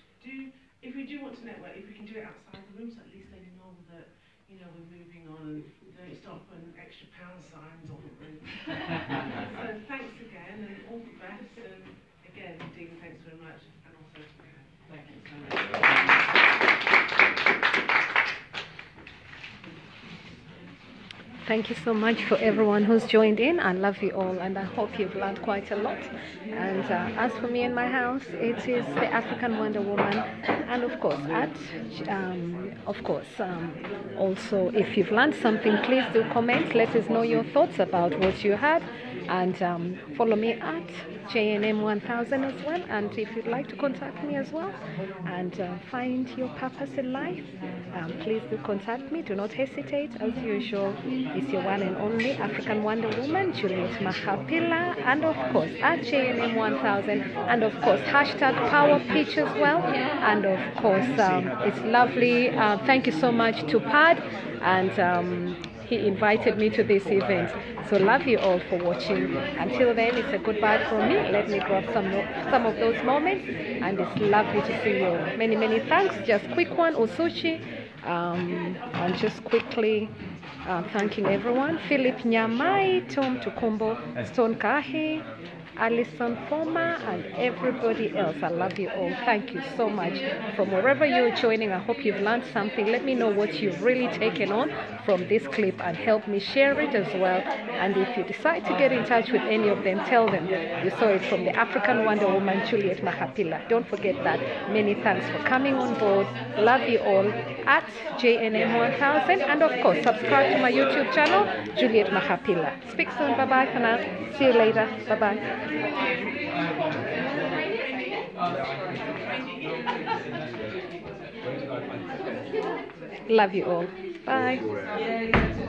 If we do want to network, if we can do it outside the rooms, at least they know that, we're moving on and don't stop putting extra pound signs on the room. So thanks again, and all the best. And again, Dean, thanks very much, and also to Pam. Thank you so much. Thank you so much for everyone who's joined in. I love you all, and I hope you've learned quite a lot. And as for me and my house, it is the African Wonder Woman, and of course, also if you've learned something, please do comment. Let us know your thoughts about what you had, and follow me at JNM1000 as well. And if you'd like to contact me as well and find your purpose in life, please do contact me. Do not hesitate. As usual, it's your one and only African Wonder Woman, Juliet Mahapila, and of course at JNM1000, and of course #PowerPitch as well. And of course, it's lovely. Thank you so much to Pad and he invited me to this event. So love you all for watching. Until then, it's a goodbye from me. Let me grab some of those moments, and it's lovely to see you all. Many, many thanks. Just quick one, Usuchi. And just quickly thanking everyone. Philip Nyamai, Tom Tukumbo, Stone Kahi, Alison Former, and everybody else. I love you all. Thank you so much. From wherever you're joining, I hope you've learned something. Let me know what you've really taken on from this clip and help me share it as well. And if you decide to get in touch with any of them, tell them you saw it from the African Wonder Woman, Juliet Mahapila. Don't forget that. Many thanks for coming on board. Love you all at JNM1000. And of course, subscribe to my YouTube channel, Juliet Mahapila. Speak soon. Bye-bye for now. See you later. Bye-bye. Love you all. Bye.